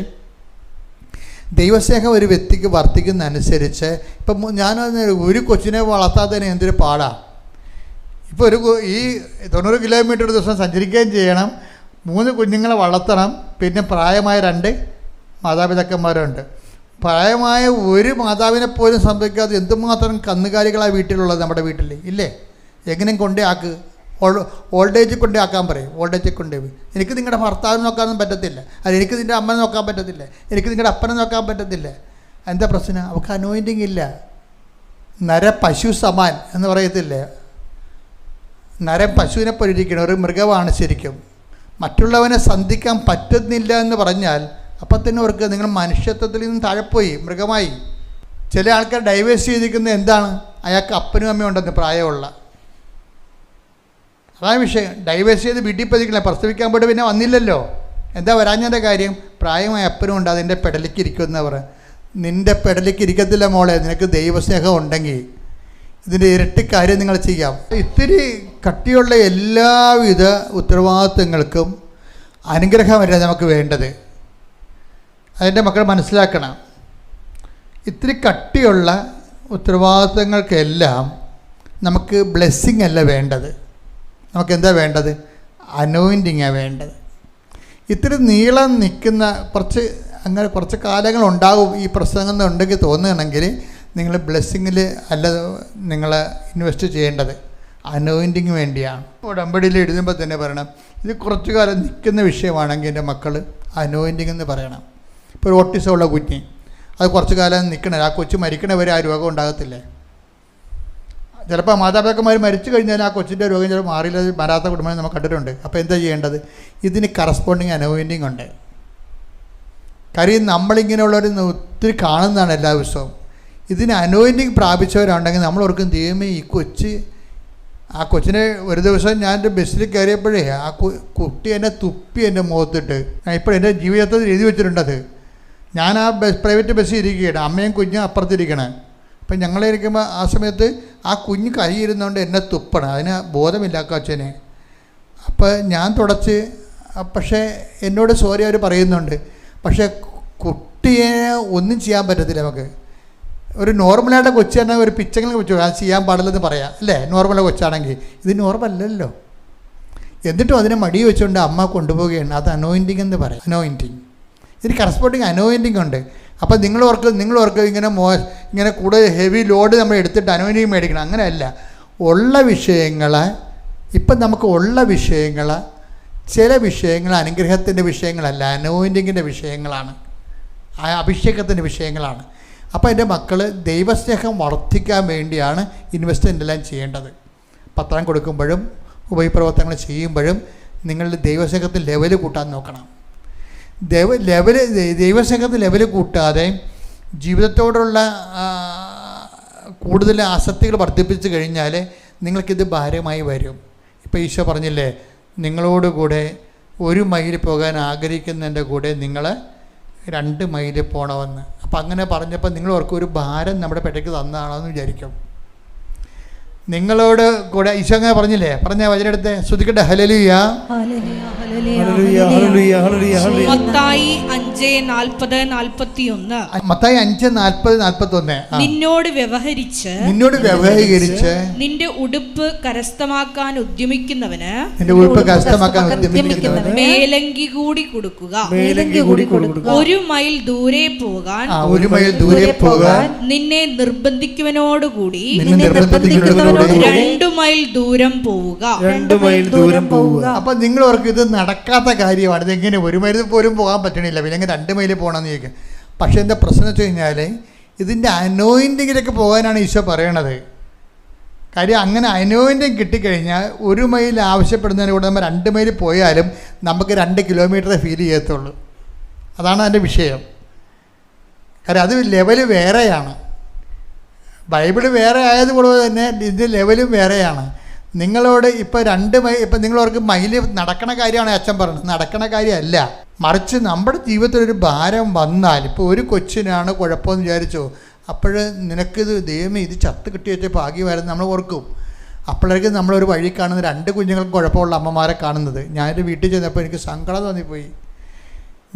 B: ദൈവസ്നേഹം ഒരു വ്യക്തിക്ക് വർദ്ധിക്കുന്നതനുസരിച്ച്, ഇപ്പം ഞാൻ ഒരു കൊച്ചിനെ വളർത്താത്തതിന് എന്തൊരു പാടാണ്. ഇപ്പോൾ ഈ 90 കിലോമീറ്റർ ദിവസം സഞ്ചരിക്കുകയും ചെയ്യണം, 3 കുഞ്ഞുങ്ങളെ വളർത്തണം, പിന്നെ പ്രായമായ 2 മാതാപിതാക്കന്മാരുണ്ട്. പ്രായമായ ഒരു മാതാവിനെ പോലും സംഭവിക്കാതെ എന്തുമാത്രം കന്നുകാലികളാണ് വീട്ടിലുള്ളത് നമ്മുടെ വീട്ടിൽ ഇല്ലേ? എങ്ങനെയും കൊണ്ടേ ആക്ക്, ഓൾഡ് ഏജിൽ കൊണ്ടേ ആക്കാൻ പറയും. ഓൾഡ് ഏജിൽ കൊണ്ടേ എനിക്ക് നിങ്ങളുടെ ഭർത്താവിനെ നോക്കാനൊന്നും പറ്റത്തില്ല, അത് എനിക്ക് നിൻ്റെ അമ്മനെ നോക്കാൻ പറ്റത്തില്ല, എനിക്ക് നിങ്ങളുടെ അപ്പനെ നോക്കാൻ പറ്റത്തില്ല. എന്താ പ്രശ്നം? അവർക്ക് അനോയിൻറ്റിങ് ഇല്ല. നര പശു സമാൻ എന്ന് പറയത്തില്ലേ? നരം പശുവിനെ പോലിരിക്കണം, ഒരു മൃഗമാണ് ശരിക്കും. മറ്റുള്ളവനെ സന്ധിക്കാൻ പറ്റുന്നില്ല എന്ന് പറഞ്ഞാൽ അപ്പം തന്നെ അവർക്ക് നിങ്ങൾ മനുഷ്യത്വത്തിൽ നിന്ന് താഴെപ്പോയി, മൃഗമായി. ചില ആൾക്കാർ ഡൈവേഴ്സ് ചെയ്തിരിക്കുന്നത് എന്താണ്? അയാൾക്ക് അപ്പനും അമ്മയും ഉണ്ടെന്ന് പ്രായമുള്ള. അതാണ് വിഷയം. ഡൈവേഴ്സ് ചെയ്ത് വീട്ടിൽ പതിക്കില്ല, പ്രസവിക്കാൻ പോയിട്ട് പിന്നെ വന്നില്ലല്ലോ. എന്താ വരാഞ്ഞതിൻ്റെ കാര്യം? പ്രായമായ അപ്പനും ഉണ്ട്, അതിൻ്റെ പെടലിക്ക് ഇരിക്കുമെന്ന് നിൻ്റെ പെടലിക്ക് ഇരിക്കത്തില്ല മോളെ. നിനക്ക് ദൈവസ്നേഹം ഉണ്ടെങ്കിൽ ഇതിൻ്റെ ഇരട്ടി കാര്യം നിങ്ങൾ ചെയ്യാം. ഇത്തിരി കട്ടിയുള്ള എല്ലാവിധ ഉത്തരവാദിത്വങ്ങൾക്കും അനുഗ്രഹമല്ല നമുക്ക് വേണ്ടത്. അതിൻ്റെ മക്കൾ മനസ്സിലാക്കണം. ഇത്തിരി കട്ടിയുള്ള ഉത്തരവാദിത്വങ്ങൾക്കെല്ലാം നമുക്ക് ബ്ലെസ്സിങ് അല്ല വേണ്ടത്. നമുക്കെന്താ വേണ്ടത്? അനോയിൻറ്റിങ്ങാണ് വേണ്ടത്. ഇത്തിരി നീളം നിൽക്കുന്ന കുറച്ച് കാലങ്ങളുണ്ടാവും ഈ പ്രസംഗം ഉണ്ടെങ്കിൽ തോന്നുകയാണെങ്കിൽ നിങ്ങൾ ബ്ലെസ്സിങ്ങിൽ അല്ല നിങ്ങൾ ഇൻവെസ്റ്റ് ചെയ്യേണ്ടത്, അനോയിൻറ്റിങ് വേണ്ടിയാണ്. ഉടമ്പടിയിൽ എഴുതുമ്പോൾ തന്നെ പറയണം, ഇത് കുറച്ചു കാലം നിൽക്കുന്ന വിഷയമാണെങ്കിൽ എൻ്റെ മക്കൾ അനോയിൻറ്റിങ് എന്ന് പറയണം. ഇപ്പോൾ ഒരു ഓട്ടിസമുള്ള കുഞ്ഞ്, അത് കുറച്ച് കാലം നിൽക്കണേ, ആ കൊച്ചു മരിക്കണവരെ ആ രോഗം ഉണ്ടാകത്തില്ലേ. ചിലപ്പോൾ മാതാപിതാക്കന്മാർ മരിച്ചു കഴിഞ്ഞാൽ ആ കൊച്ചിൻ്റെ രോഗം ചിലപ്പോൾ മാറിയില്ല, വരാത്ത കുടുംബം നമ്മൾ കണ്ടിട്ടുണ്ട്. അപ്പോൾ എന്താ ചെയ്യേണ്ടത്? ഇതിന് കറസ്പോണ്ടിങ് അനോയിൻറ്റിങ് ഉണ്ട്. കാര്യം നമ്മളിങ്ങനെയുള്ളവർ ഒത്തിരി കാണുന്നതാണ് എല്ലാ ദിവസവും. ഇതിന് അനോയിൻറ്റിങ് പ്രാപിച്ചവരുണ്ടെങ്കിൽ നമ്മൾ ഓർക്കും, ദൈവമേ ആ കൊച്ചിനെ ഒരു ദിവസം ഞാൻ എൻ്റെ ബസ്സിൽ കയറിയപ്പോഴേ ആ കുട്ടി എന്നെ തുപ്പി എൻ്റെ മുഖത്തിട്ട്. ഇപ്പോൾ എൻ്റെ ജീവിതത്തിൽ എഴുതി വെച്ചിട്ടുണ്ടത്. ഞാൻ ആ പ്രൈവറ്റ് ബസ്സിൽ ഇരിക്കുകയാണ്, അമ്മയും കുഞ്ഞും അപ്പുറത്തിരിക്കണേ. അപ്പം ഞങ്ങളിരിക്കുമ്പോൾ ആ സമയത്ത് ആ കുഞ്ഞ് കൈ ഇരുന്നുകൊണ്ട് എന്നെ തുപ്പണം, അതിന് ബോധമില്ല കൊച്ചനെ. അപ്പോൾ ഞാൻ തുടച്ച്, പക്ഷേ എന്നോട് സോറി അവർ പറയുന്നുണ്ട്. പക്ഷേ കുട്ടിയെ ഒന്നും ചെയ്യാൻ പറ്റത്തില്ല നമുക്ക്. ഒരു നോർമലായിട്ട് കൊച്ചാണെങ്കിൽ ഒരു പിച്ചങ്ങനെ വെച്ചു അത് ചെയ്യാൻ പാടില്ലെന്ന് പറയാം അല്ലേ? നോർമൽ കൊച്ചാണെങ്കിൽ. ഇത് നോർമലല്ലോ. എന്നിട്ടും അതിനെ മടി വെച്ചുകൊണ്ട് അമ്മ കൊണ്ടുപോവുകയാണ്. അത് അനോയിൻറ്റിങ് എന്ന് പറയാം. അനോയിൻറ്റിങ്, ഇതിന് കറസ്പോണ്ടിങ് അനോയിൻറ്റിങ് ഉണ്ട്. അപ്പോൾ നിങ്ങൾ ഓർക്ക് ഇങ്ങനെ കൂടുതൽ ഹെവി ലോഡ് നമ്മൾ എടുത്തിട്ട് അനോയിൻറ്റിങ് മേടിക്കണം, അങ്ങനെയല്ല. ഉള്ള വിഷയങ്ങൾ, ഇപ്പം നമുക്ക് ഉള്ള വിഷയങ്ങൾ, ചില വിഷയങ്ങൾ അനുഗ്രഹത്തിൻ്റെ വിഷയങ്ങളല്ല, അനോയിൻറ്റിങ്ങിൻ്റെ വിഷയങ്ങളാണ്, അഭിഷേകത്തിൻ്റെ വിഷയങ്ങളാണ്. അപ്പോൾ എൻ്റെ മക്കൾ ദൈവസ്നേഹം വർദ്ധിക്കാൻ വേണ്ടിയാണ് ഇൻവെസ്റ്റ്മെൻ്റ് എല്ലാം ചെയ്യേണ്ടത്. പത്രം കൊടുക്കുമ്പോഴും ഉപരിപ്രവർത്തനങ്ങൾ ചെയ്യുമ്പോഴും നിങ്ങളുടെ ദൈവസ്നേഹത്തിൽ ലെവൽ കൂട്ടാൻ നോക്കണം. ദൈവസ്നേഹത്തിൽ ലെവൽ കൂട്ടാതെ ജീവിതത്തോടുള്ള കൂടുതൽ ആസക്തികൾ വർദ്ധിപ്പിച്ച് കഴിഞ്ഞാൽ നിങ്ങൾക്കിത് ഭാരമായി വരും. ഇപ്പോൾ ഈശോ പറഞ്ഞില്ലേ, നിങ്ങളോടുകൂടെ 1 മൈൽ പോകാൻ ആഗ്രഹിക്കുന്നതിൻ്റെ കൂടെ നിങ്ങൾ 2 മൈൽ പോകണമെന്ന്. അപ്പം അങ്ങനെ പറഞ്ഞപ്പോൾ നിങ്ങൾ ഓർക്കും ഒരു ഭാരം നമ്മുടെ പെട്ടയ്ക്ക് തന്നതാണോ എന്ന് വിചാരിക്കും. നിങ്ങളോട് കൂടെ ഈശോ അങ്ങനെ പറഞ്ഞില്ലേ? പറഞ്ഞ വചനെടുത്ത് ശ്രദ്ധിക്കട്ടെ. ഹല്ലേലൂയ,
A: മത്തായി 5:40-41.
B: മത്തായി 5:40-41.
A: നിന്നോട് വ്യവഹരിച്ച്
B: നിന്റെ
A: ഉടുപ്പ് കരസ്ഥമാക്കാൻ ഉദ്യമിക്കുന്നവന് മേലങ്കി കൂടി കൊടുക്കുക. 1 മൈൽ ദൂരെ പോകാൻ നിന്നെ നിർബന്ധിക്കുന്നവനോടുകൂടി 2 മൈൽ ദൂരം പോവുക.
B: അപ്പൊ നിങ്ങൾ ഓർക്ക് ഇത് നടക്കാത്ത കാര്യമാണ്. ഇതെങ്ങനെ 1 മൈൽ പോലും പോകാൻ പറ്റണില്ല, പിന്നെ 2 മൈൽ പോകണമെന്ന് ചോദിക്കും. പക്ഷേ എന്താ പ്രശ്നം വെച്ച് കഴിഞ്ഞാൽ ഇതിൻ്റെ അനോയിൻറ്റിങ്ങിലേക്ക് പോകാനാണ് ഈശോ പറയണത്. കാര്യം അങ്ങനെ അനോയിൻറ്റിങ് കിട്ടിക്കഴിഞ്ഞാൽ 1 മൈൽ ആവശ്യപ്പെടുന്നതിന് കൂടെ നമ്മൾ 2 മൈൽ പോയാലും നമുക്ക് 2 കിലോമീറ്ററേ ഫീൽ ചെയ്യത്തുള്ളൂ. അതാണ് അതിൻ്റെ വിഷയം. കാര്യം അത് ലെവല് വേറെയാണ്. ബൈബിള് വേറെ ആയതുപോലെ തന്നെ ഇതിൻ്റെ ലെവലും വേറെയാണ്. നിങ്ങളോട് ഇപ്പോൾ 2 മൈൽ, ഇപ്പം നിങ്ങളവർക്ക് മൈല് നടക്കണ കാര്യമാണ് അച്ഛൻ പറഞ്ഞത്, നടക്കണ കാര്യമല്ല. മറിച്ച് നമ്മുടെ ജീവിതത്തിലൊരു ഭാരം വന്നാൽ, ഇപ്പോൾ ഒരു കൊച്ചിനാണ് കുഴപ്പമെന്ന് വിചാരിച്ചോ, അപ്പോൾ നിനക്കിത് ദൈവമേ ഇത് ചത്ത് കിട്ടി വെച്ച ഭാഗ്യമായിരുന്നു നമ്മൾ ഓർക്കും. അപ്പോഴേക്കും നമ്മളൊരു വഴി കാണുന്ന 2 കുഞ്ഞുങ്ങൾക്ക് കുഴപ്പമുള്ള അമ്മമാരെ കാണുന്നത്. ഞാനൊരു വീട്ടിൽ ചെന്നപ്പോൾ എനിക്ക് സങ്കടം തോന്നിപ്പോയി.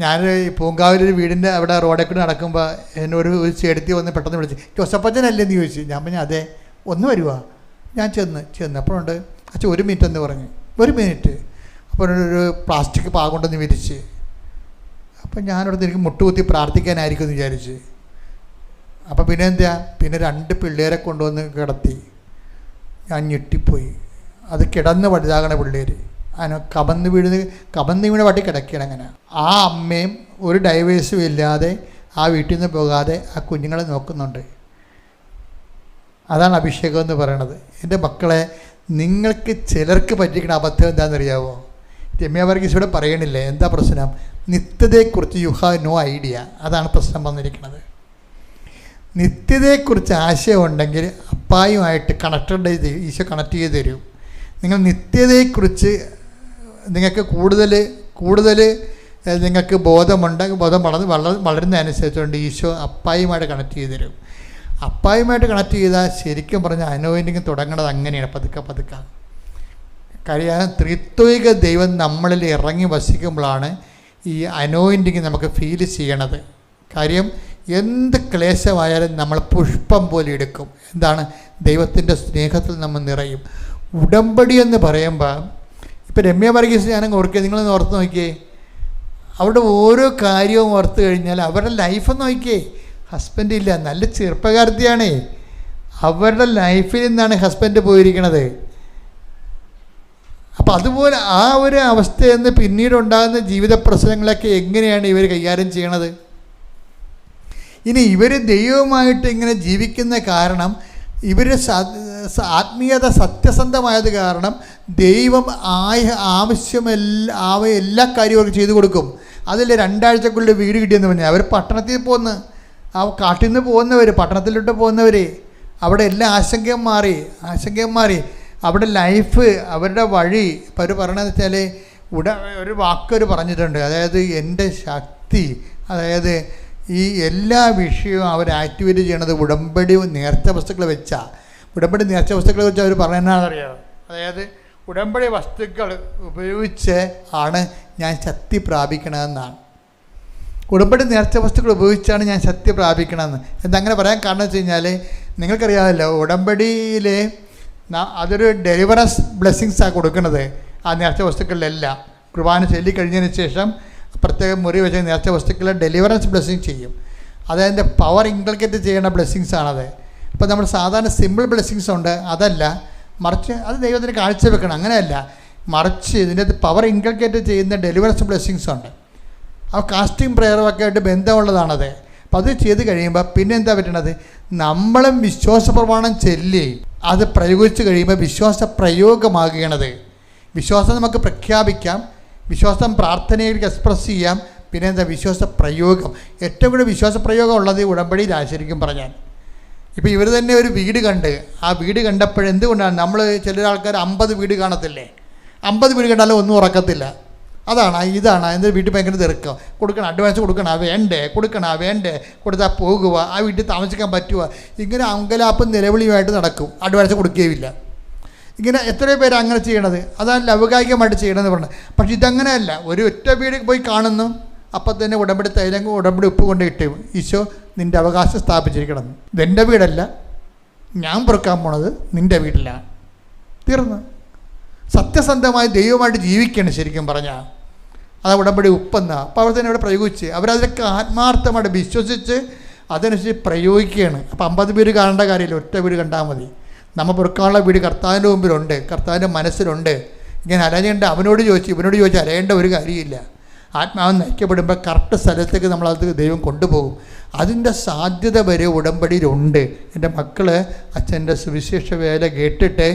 B: ഞാൻ പൂങ്കാവിലൊരു വീടിൻ്റെ അവിടെ റോഡിൽ കൂടി നടക്കുമ്പോൾ എന്നൊരു ചേടത്തി വന്ന് പെട്ടെന്ന് വിളിച്ച്, ജോസപ്പച്ചനല്ലേ എന്ന് ചോദിച്ചു. ഞാൻ പറഞ്ഞു അതെ, ഒന്ന് വരുവാ. ഞാൻ ചെന്നപ്പോഴുണ്ട് അച്ഛൻ 1 മിനിറ്റ് എന്ന് പറഞ്ഞു. 1 മിനിറ്റ്. അപ്പോൾ ഒരു പ്ലാസ്റ്റിക് പാകൊണ്ടെന്ന് വിരിച്ച്. അപ്പം ഞാനവിടെ എനിക്ക് മുട്ടുകുത്തി പ്രാർത്ഥിക്കാനായിരിക്കും എന്ന് വിചാരിച്ച്. അപ്പം പിന്നെ എന്താ, പിന്നെ 2 പിള്ളേരെ കൊണ്ടുവന്ന് കിടത്തി. ഞാൻ ഞെട്ടിപ്പോയി. അത് കിടന്ന് വലുതാകണ പിള്ളേർ, അതിനെ കമന്ന് വീണ വട്ടി കിടക്കുകയാണ്. അങ്ങനെ ആ അമ്മയും ഒരു ഡൈവേഴ്സും ഇല്ലാതെ ആ വീട്ടിൽ നിന്ന് പോകാതെ ആ കുഞ്ഞുങ്ങളെ നോക്കുന്നുണ്ട്. അതാണ് അഭിഷേകം എന്ന് പറയണത്. എൻ്റെ മക്കളെ, നിങ്ങൾക്ക് ചിലർക്ക് പറ്റിക്കുന്ന അബദ്ധം എന്താണെന്നറിയാവോ? രമ്യ വർഗീസിവിടെ പറയണില്ലേ, എന്താ പ്രശ്നം? നിത്യതയെക്കുറിച്ച് യു ഹാവ് നോ ഐഡിയ. അതാണ് പ്രശ്നം വന്നിരിക്കുന്നത്. നിത്യതയെക്കുറിച്ച് ആശയം ഉണ്ടെങ്കിൽ അപ്പായുമായിട്ട് കണക്റ്റഡ് ചെയ്ത് ഈശോ കണക്ട് ചെയ്ത് തരും. നിങ്ങൾ നിത്യതയെക്കുറിച്ച് നിങ്ങൾക്ക് കൂടുതൽ നിങ്ങൾക്ക് ബോധമുണ്ടെങ്കിൽ ബോധം വളരുന്നതനുസരിച്ചുകൊണ്ട് ഈശോ അപ്പായുമായിട്ട് കണക്ട് ചെയ്ത് തരും. അപ്പായുമായിട്ട് കണക്ട് ചെയ്താൽ ശരിക്കും പറഞ്ഞാൽ അനോയിൻറ്റിങ് തുടങ്ങുന്നത് അങ്ങനെയാണ്, പതുക്കെ. കാര്യം ത്രിത്വിക ദൈവം നമ്മളിൽ ഇറങ്ങി വസിക്കുമ്പോഴാണ് ഈ അനോയിൻറ്റിങ് നമുക്ക് ഫീൽ ചെയ്യണത്. കാര്യം എന്ത് ക്ലേശമായാലും നമ്മൾ പുഷ്പം പോലെ എടുക്കും. എന്താണ്? ദൈവത്തിൻ്റെ സ്നേഹത്തിൽ നമ്മൾ നിറയും. ഉടമ്പടി എന്ന് പറയുമ്പോൾ ഇപ്പോൾ രമ്യ വർഗീസ് ഞാനങ്ങ് ഓർക്കുക, നിങ്ങളൊന്ന് ഓർത്ത് നോക്കിയേ. അവരുടെ ഓരോ കാര്യവും ഓർത്ത് കഴിഞ്ഞാൽ അവരുടെ ലൈഫൊന്ന് നോക്കിയേ. ഹസ്ബൻഡ് ഇല്ല, നല്ല ചെറുപ്പക്കാരത്തിയാണേ. അവരുടെ ലൈഫിൽ നിന്നാണ് ഹസ്ബൻഡ് പോയിരിക്കണത്. അപ്പം അതുപോലെ ആ ഒരു അവസ്ഥയിൽ നിന്ന് പിന്നീടുണ്ടാകുന്ന ജീവിത പ്രശ്നങ്ങളൊക്കെ എങ്ങനെയാണ് ഇവർ കൈകാര്യം ചെയ്യണത്? ഇനി ഇവർ ദൈവവുമായിട്ട് ഇങ്ങനെ ജീവിക്കുന്ന കാരണം, ഇവർ ആത്മീയത സത്യസന്ധമായത് കാരണം ദൈവം എല്ലാ കാര്യവും അവർക്ക് ചെയ്തു കൊടുക്കും. അതിൽ 2 ആഴ്ചക്കുള്ളിൽ വീട് കിട്ടിയെന്ന് പറഞ്ഞാൽ അവർ പട്ടണത്തിൽ പോകുന്ന, ആ കാട്ടിൽ നിന്ന് പോകുന്നവർ, പട്ടണത്തിലോട്ട് പോകുന്നവർ, അവിടെ എല്ലാ ആശങ്കയും മാറി അവിടെ ലൈഫ്, അവരുടെ വഴി. ഇപ്പോൾ അവർ പറയണതെന്ന് വെച്ചാൽ ഒരു വാക്കൊരു പറഞ്ഞിട്ടുണ്ട്, അതായത് എൻ്റെ ശക്തി, അതായത് ഈ എല്ലാ വിഷയവും അവർ ആക്ടിവേറ്റ് ചെയ്യണത് ഉടമ്പടി നേർച്ച വസ്തുക്കൾ വെച്ചാണ്. ഉടമ്പടി നേർച്ച വസ്തുക്കളെ വെച്ച് അവർ പറയുന്നതെന്നറിയാമോ? അതായത് ഉടമ്പടി വസ്തുക്കൾ ഉപയോഗിച്ച് ആണ് ഞാൻ ശക്തി പ്രാപിക്കണമെന്നാണ്. ഉടമ്പടി നേർച്ച വസ്തുക്കൾ ഉപയോഗിച്ചാണ് ഞാൻ ശക്തി പ്രാപിക്കണമെന്ന്. എന്തങ്ങനെ പറയാൻ കാരണം വെച്ച് കഴിഞ്ഞാൽ, നിങ്ങൾക്കറിയാമല്ലോ ഉടമ്പടിയിൽ അതൊരു ഡെലിവറൻസ് ബ്ലെസ്സിങ്സാണ് കൊടുക്കുന്നത്. ആ നേർച്ച വസ്തുക്കളിലെല്ലാം കുർബാന ചൊല്ലിക്കഴിഞ്ഞതിന് ശേഷം പ്രത്യേകം മുറി വെച്ച നേർച്ച വസ്തുക്കളെ ഡെലിവറൻസ് ബ്ലെസ്സിങ് ചെയ്യും. അതതിൻ്റെ പവർ ഇൻകൾക്കേറ്റ് ചെയ്യുന്ന ബ്ലെസ്സിങ്സാണത്. ഇപ്പോൾ നമ്മൾ സാധാരണ സിമ്പിൾ ബ്ലെസ്സിങ്സ് ഉണ്ട്, അതല്ല, മറിച്ച് അത് ദൈവത്തിന് കാഴ്ചവെക്കണം. അങ്ങനെയല്ല, മറിച്ച് ഇതിൻ്റെ പവർ ഇൻകൾക്കേറ്റ് ചെയ്യുന്ന ഡെലിവറൻസ് ബ്ലെസ്സിങ്സ് ഉണ്ട്. ആ കാസ്റ്റിംഗ് പ്രെയറുമൊക്കെ ആയിട്ട് ബന്ധമുള്ളതാണത്. അപ്പോൾ അത് ചെയ്ത് കഴിയുമ്പോൾ പിന്നെ എന്താ പറ്റണത്? നമ്മളും വിശ്വാസ പ്രമാണം ചൊല്ലി അത് പ്രയോഗിച്ച് കഴിയുമ്പോൾ വിശ്വാസ പ്രയോഗമാകണത്. വിശ്വാസം നമുക്ക് പ്രഖ്യാപിക്കാം, വിശ്വാസം പ്രാർത്ഥനയിലേക്ക് എക്സ്പ്രസ് ചെയ്യാം. പിന്നെ എന്താ? വിശ്വാസ പ്രയോഗം. ഏറ്റവും കൂടുതൽ വിശ്വാസ പ്രയോഗം ഉള്ളത് ഉടമ്പടിയിലാണ് ശരിക്കും പറഞ്ഞാൽ. ഇപ്പോൾ ഇവർ തന്നെ ഒരു വീട് കണ്ട്, ആ വീട് കണ്ടപ്പോഴെന്തുകൊണ്ടാണ് നമ്മൾ ചില ആൾക്കാർ 50 വീട് കാണത്തില്ലേ? 50 വീട് കണ്ടാലും ഒന്നും ഉറക്കത്തില്ല. ഇതാണ് എൻ്റെ വീട്ടിൽ ഭയങ്കര തിരക്കുക. കൊടുക്കണം, അഡ്വാൻസ് കൊടുക്കണം, വേണ്ടേ കൊടുത്താൽ പോകുക, ആ വീട്ടിൽ താമസിക്കാൻ പറ്റുക, ഇങ്ങനെ അങ്കലാപ്പും നിലവിളിയുമായിട്ട് നടക്കും. അഡ്വാൻസ് കൊടുക്കുകയുമില്ല. ഇങ്ങനെ എത്രയോ പേര് അങ്ങനെ ചെയ്യണത്. അതാണ് ലൗകികമായിട്ട് ചെയ്യണമെന്ന് പറഞ്ഞത്. പക്ഷെ ഇതങ്ങനെയല്ല. ഒരു ഒറ്റ വീട് പോയി കാണുന്നു, അപ്പം തന്നെ ഉടമ്പടി തൈലം, ഉടമ്പടി ഉപ്പ് കൊണ്ട് ഇട്ടു, ഈശോ നിൻ്റെ അവകാശം സ്ഥാപിച്ചിരിക്കണം. ഇതെൻ്റെ വീടല്ല, ഞാൻ പൊറുക്കാൻ പോണത് നിൻ്റെ വീട്ടിലാണ്. തീർന്നു. സത്യസന്ധമായി ദൈവമായിട്ട് ജീവിക്കുകയാണ് ശരിക്കും പറഞ്ഞാൽ. അത് ഉടമ്പടി ഉപ്പെന്ന അപ്പോൾ അവർ തന്നെ ഇവിടെ പ്രയോഗിച്ച് അവരതിലൊക്കെ ആത്മാർത്ഥമായിട്ട് വിശ്വസിച്ച് അതനുസരിച്ച് പ്രയോഗിക്കുകയാണ്. അപ്പോൾ 50 വീട് കാണേണ്ട കാര്യമില്ല, ഒറ്റ വീട് കണ്ടാൽ മതി. നമ്മൾ പൊറുക്കാനുള്ള വീട് കർത്താവിൻ്റെ മുമ്പിലുണ്ട്, കർത്താവിൻ്റെ മനസ്സിലുണ്ട്. ഇങ്ങനെ അലഞ്ഞേണ്ട അവനോട് ചോദിച്ച് ഇവനോട് ചോദിച്ച് അലയേണ്ട ഒരു കാര്യമില്ല. ആത്മാവ് നയിക്കപ്പെടുമ്പോൾ കറക്റ്റ് സ്ഥലത്തേക്ക് നമ്മളത് ദൈവം കൊണ്ടുപോകും. അതിൻ്റെ സാധ്യത വരെ ഉടമ്പടിയിലുണ്ട്. എൻ്റെ മക്കൾ അച്ഛൻ്റെ സുവിശേഷ വേല കേട്ടിട്ട്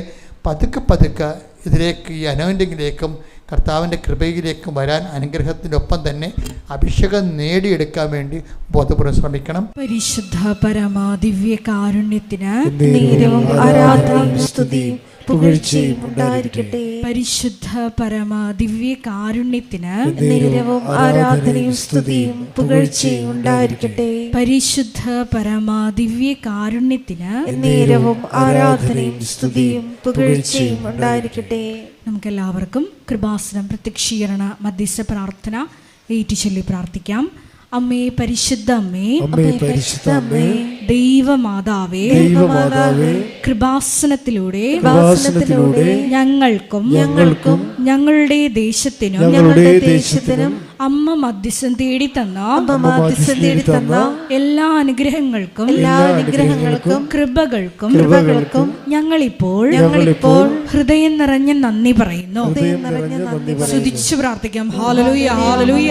B: പതുക്കെ ഇതിലേക്ക്, ഈ അനോയിൻറ്റിങ്ങിലേക്കും കർത്താവിൻ്റെ കൃപയിലേക്കും വരാൻ അനുഗ്രഹത്തിനൊപ്പം തന്നെ അഭിഷേകം നേടിയെടുക്കാൻ വേണ്ടി ബോധപൂർവ്വം ശ്രമിക്കണം.
A: പരിശുദ്ധ പരമാ ദിവ്യ കാരുണ്യത്തിന്
C: ആരാധനയും സ്തുതിയും പുകഴ്ചയും ഉണ്ടായിരിക്കട്ടെ.
A: പരിശുദ്ധ പരമാ ദിവ്യ കാരുണ്യത്തിന്
C: ആരാധനയും സ്തുതിയും പുകഴ്ചയും ഉണ്ടായിരിക്കട്ടെ.
A: പരിശുദ്ധ പരമാ ദിവ്യ കാരുണ്യത്തിന്
C: ആരാധനയും സ്തുതിയും പുകഴ്ചയും ഉണ്ടായിരിക്കട്ടെ.
A: നമുക്കെല്ലാവർക്കും കൃപാസനം പ്രത്യക്ഷീകരണ മധ്യസ്ഥ പ്രാർത്ഥന ഏറ്റുചൊല്ലി പ്രാർത്ഥിക്കാം. അമ്മേ പരിശുദ്ധ അമ്മേ, ദൈവമാതാവേ, കൃപാസനത്തിലൂടെ ഞങ്ങൾക്കും ഞങ്ങളുടെ ദേശത്തിനും അമ്മ മധ്യസ്ഥം തേടി തന്ന എല്ലാ അനുഗ്രഹങ്ങൾക്കും കൃപകൾക്കും ഞങ്ങളിപ്പോൾ ഹൃദയം നിറഞ്ഞ നന്ദി പറയുന്നു. സ്തുതിച്ചു പ്രാർത്ഥിക്കാം. ഹല്ലേലൂയ, ഹല്ലേലൂയ.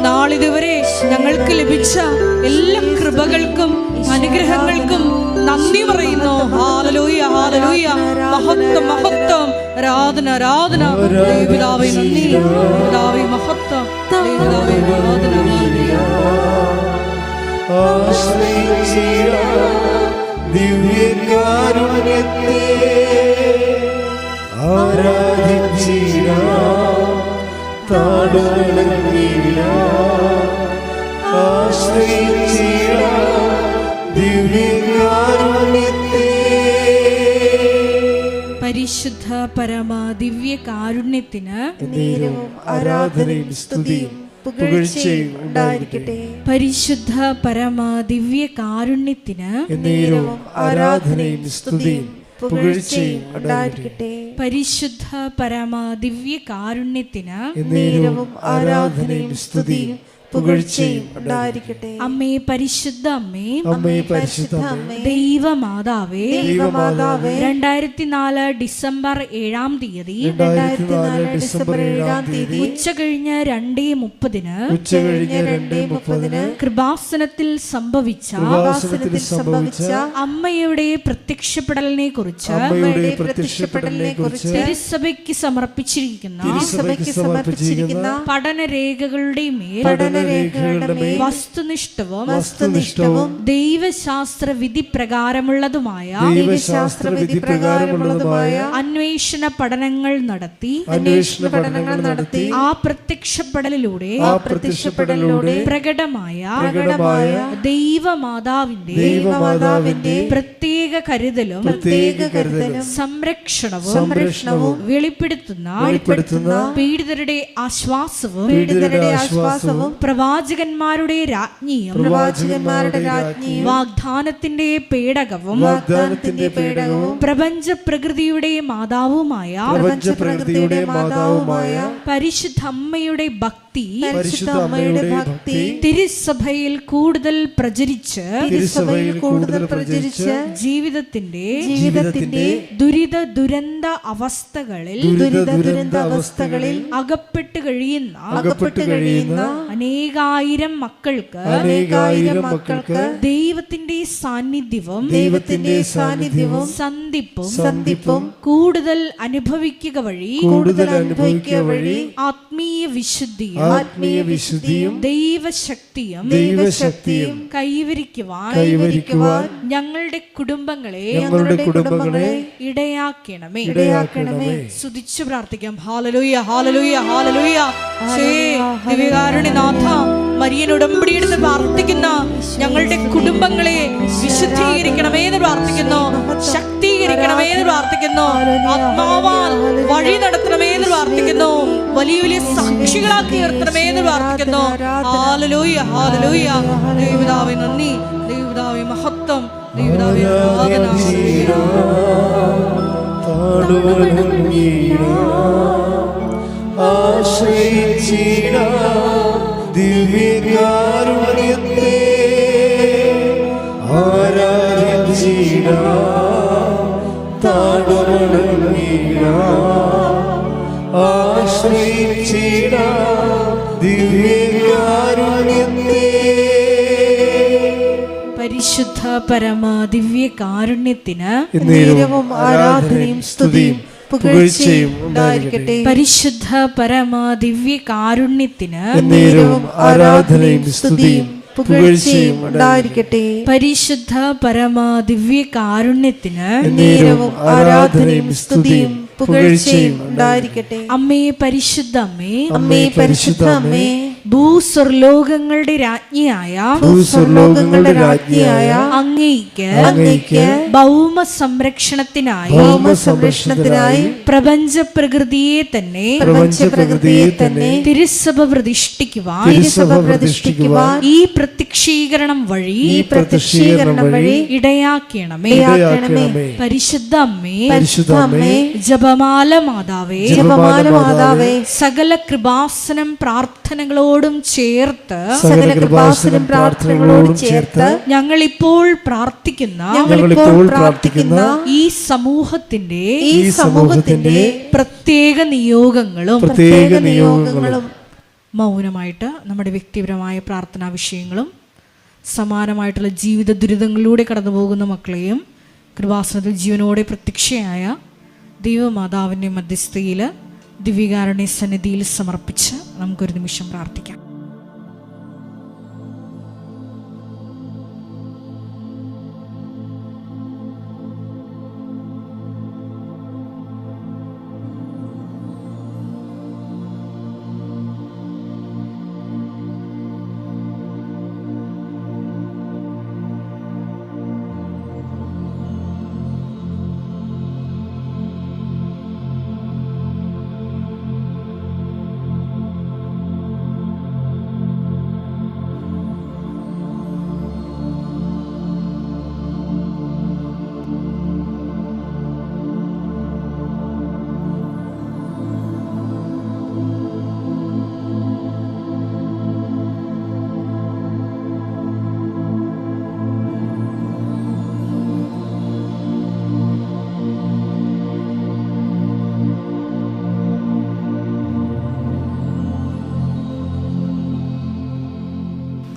A: നാളിതുവരെ ഞങ്ങൾക്ക് ലഭിച്ച എല്ലാ കൃപകൾക്കും അനുഗ്രഹങ്ങൾക്കും നന്ദി പറയുന്നു. ഹല്ലേലൂയ, ഹല്ലേലൂയ. മഹത്വം, മഹത്വം, ആരാധന, ആരാധന. ദൈവപിതാവേ നന്ദി, പിതാവേ മഹത്വം, ദൈവപിതാവേ ആരാധന.
C: ദിവ്യകാരുണ്യത്തെ ആരാധിച്ചിടാം,
A: പരിശുദ്ധ പരമാ ദിവ്യ കാരുണ്യത്തിന്
C: ആരാധനയും സ്തുതിയും പുകഴ്ചയും ഉണ്ടായിരിക്കട്ടെ.
A: പരിശുദ്ധ പരമാ ദിവ്യ കാരുണ്യത്തിന്
C: ആരാധനയും സ്തുതിയും പുകഴ്ചയും ഉണ്ടായിരിക്കട്ടെ.
A: പരിശുദ്ധ പരമാ ദിവ്യ കാരുണ്യത്തിന്
C: ആരാധനയും സ്തുതിയും പുകഴ്ചയും ഉണ്ടായിരിക്കട്ടെ.
A: അമ്മേ പരിശുദ്ധ അമ്മേ,
C: പരിശുദ്ധ
A: ദൈവമാതാവേ, 2004 ഡിസംബർ 7-ാം തീയതി ഉച്ച കഴിഞ്ഞ് 2:30 കൃപാസനത്തിൽ സംഭവിച്ച അമ്മയുടെ പ്രത്യക്ഷപ്പെടലിനെ കുറിച്ച് തിരുസഭയ്ക്ക് സമർപ്പിച്ചിരിക്കുന്ന പഠനരേഖകളുടെ മേൽ വസ്തുനിഷ്ഠവും ദൈവശാസ്ത്ര വിധി പ്രകാരമുള്ളതുമായ അന്വേഷണ പഠനങ്ങൾ നടത്തി ആ പ്രത്യക്ഷപ്പെടലിലൂടെ പ്രകടമായ ദൈവമാതാവിന്റെ പ്രത്യേക കരുതലും സംരക്ഷണവും വെളിപ്പെടുത്തുന്ന പീഡിതരുടെ ആശ്വാസവും പ്രവാചകന്മാരുടെ രാജ്ഞിയും വാഗ്ദാനത്തിന്റെ പേടകവും പ്രപഞ്ച പ്രകൃതിയുടെ മാതാവുമായ പരിശുദ്ധ അമ്മയുടെ ഭക്തി തിരുസഭയിൽ കൂടുതൽ പ്രചരിച്ച് ജീവിതത്തിന്റെ ദുരിത ദുരന്ത അവസ്ഥകളിൽ അകപ്പെട്ട് കഴിയുന്ന അനേകായിരം മക്കൾക്ക് ദൈവത്തിന്റെ സാന്നിധ്യവും സന്ധിപ്പും കൂടുതൽ അനുഭവിക്കുക വഴി ആത്മീയ വിശുദ്ധിയും ദൈവശക്തിയും കൈവരിക്കുവാൻ ഞങ്ങളുടെ കുടുംബങ്ങളെ ഇടയാക്കണമേ. സ്തുതിച്ചു പ്രാർത്ഥിക്കാം. ഹല്ലേലൂയ, ഹല്ലേലൂയ, ഹല്ലേലൂയ. ദിവ്യകാരുണ്യനാഥ, മരിയൻ ഉടമ്പടിയെടുത്ത് പ്രാർത്ഥിക്കുന്ന ഞങ്ങളുടെ കുടുംബങ്ങളെ വിശുദ്ധീകരിക്കണമേ എന്ന് പ്രാർത്ഥിക്കുന്നു, ശക്തീകരിക്കണമേ എന്ന് പ്രാർത്ഥിക്കുന്നു, ആത്മാവാൽ വഴി നടത്തണമേ എന്ന് പ്രാർത്ഥിക്കുന്നു, വലിയ വലിയ സാക്ഷികളാക്കി ഉയർത്തണമേ എന്ന് പ്രാർത്ഥിക്കുന്നു. Hallelujah, hallelujah. ദൈവപിതാവേ നന്ദി, ദൈവപിതാവേ മഹത്വം, ദൈവപിതാവേ ആരാധന.
C: ദിവ്യകാരുണ്യത്തെ ആശ്രയിച്ചിടാം, ദിവ്യകാരുണ്യത്തെ
A: പരിശുദ്ധ പരമ ദിവ്യ കാരുണ്യത്തിന്
D: നേരവും ആരാധനയും സ്തുതിയും പുകഴ്ചയും ഉണ്ടായിരിക്കട്ടെ.
A: പരിശുദ്ധ പരമ ദിവ്യ കാരുണ്യത്തിന്
D: നേരവും ആരാധനയും സ്തുതിയും പുകഴ്ചയും ഉണ്ടായിരിക്കട്ടെ.
A: പരിശുദ്ധ പരമ ദിവ്യ കാരുണ്യത്തിന്
D: നേരവും ആരാധനയും സ്തുതിയും പുകഴ്ചയും ഉണ്ടായിരിക്കട്ടെ.
A: അമ്മേ പരിശുദ്ധ അമ്മേ,
D: അമ്മേ പരിശുദ്ധ അമ്മേ,
A: ഭൂസ്വർലോകങ്ങളുടെ രാജ്ഞിയായ
D: ഭൂസ്വർലോകങ്ങളുടെ രാജ്ഞിയായ
A: അങ്ങേയ്ക്ക് ഭൗമ സംരക്ഷണത്തിനായി പ്രപഞ്ച പ്രകൃതിയെ തന്നെ തിരുസഭ പ്രതിഷ്ഠിക്കുവാൻ ഈ പ്രത്യക്ഷീകരണം വഴി ഇടയാക്കണമേ. പരിശുദ്ധ അമ്മേ, ജപമാല മാതാവേ, സകല കൃപാസനം പ്രാർത്ഥനകളോടും ചേർത്ത് ഞങ്ങൾ ഇപ്പോൾ പ്രാർത്ഥിക്കുന്ന ഈ സമൂഹത്തിന്റെ പ്രത്യേക നിയോഗങ്ങളും മൗനമായിട്ട് നമ്മുടെ വ്യക്തിപരമായ പ്രാർത്ഥനാ വിഷയങ്ങളും സമാനമായിട്ടുള്ള ജീവിത ദുരിതങ്ങളിലൂടെ കടന്നു പോകുന്ന മക്കളെയും കൃപാസനത്തിൽ ജീവനോടെ പ്രത്യക്ഷയായ ദൈവമാതാവിൻ്റെ മധ്യസ്ഥയിൽ ദിവ്യകാരുണ്യ സന്നിധിയിൽ സമർപ്പിച്ച് നമുക്കൊരു നിമിഷം പ്രാർത്ഥിക്കാം.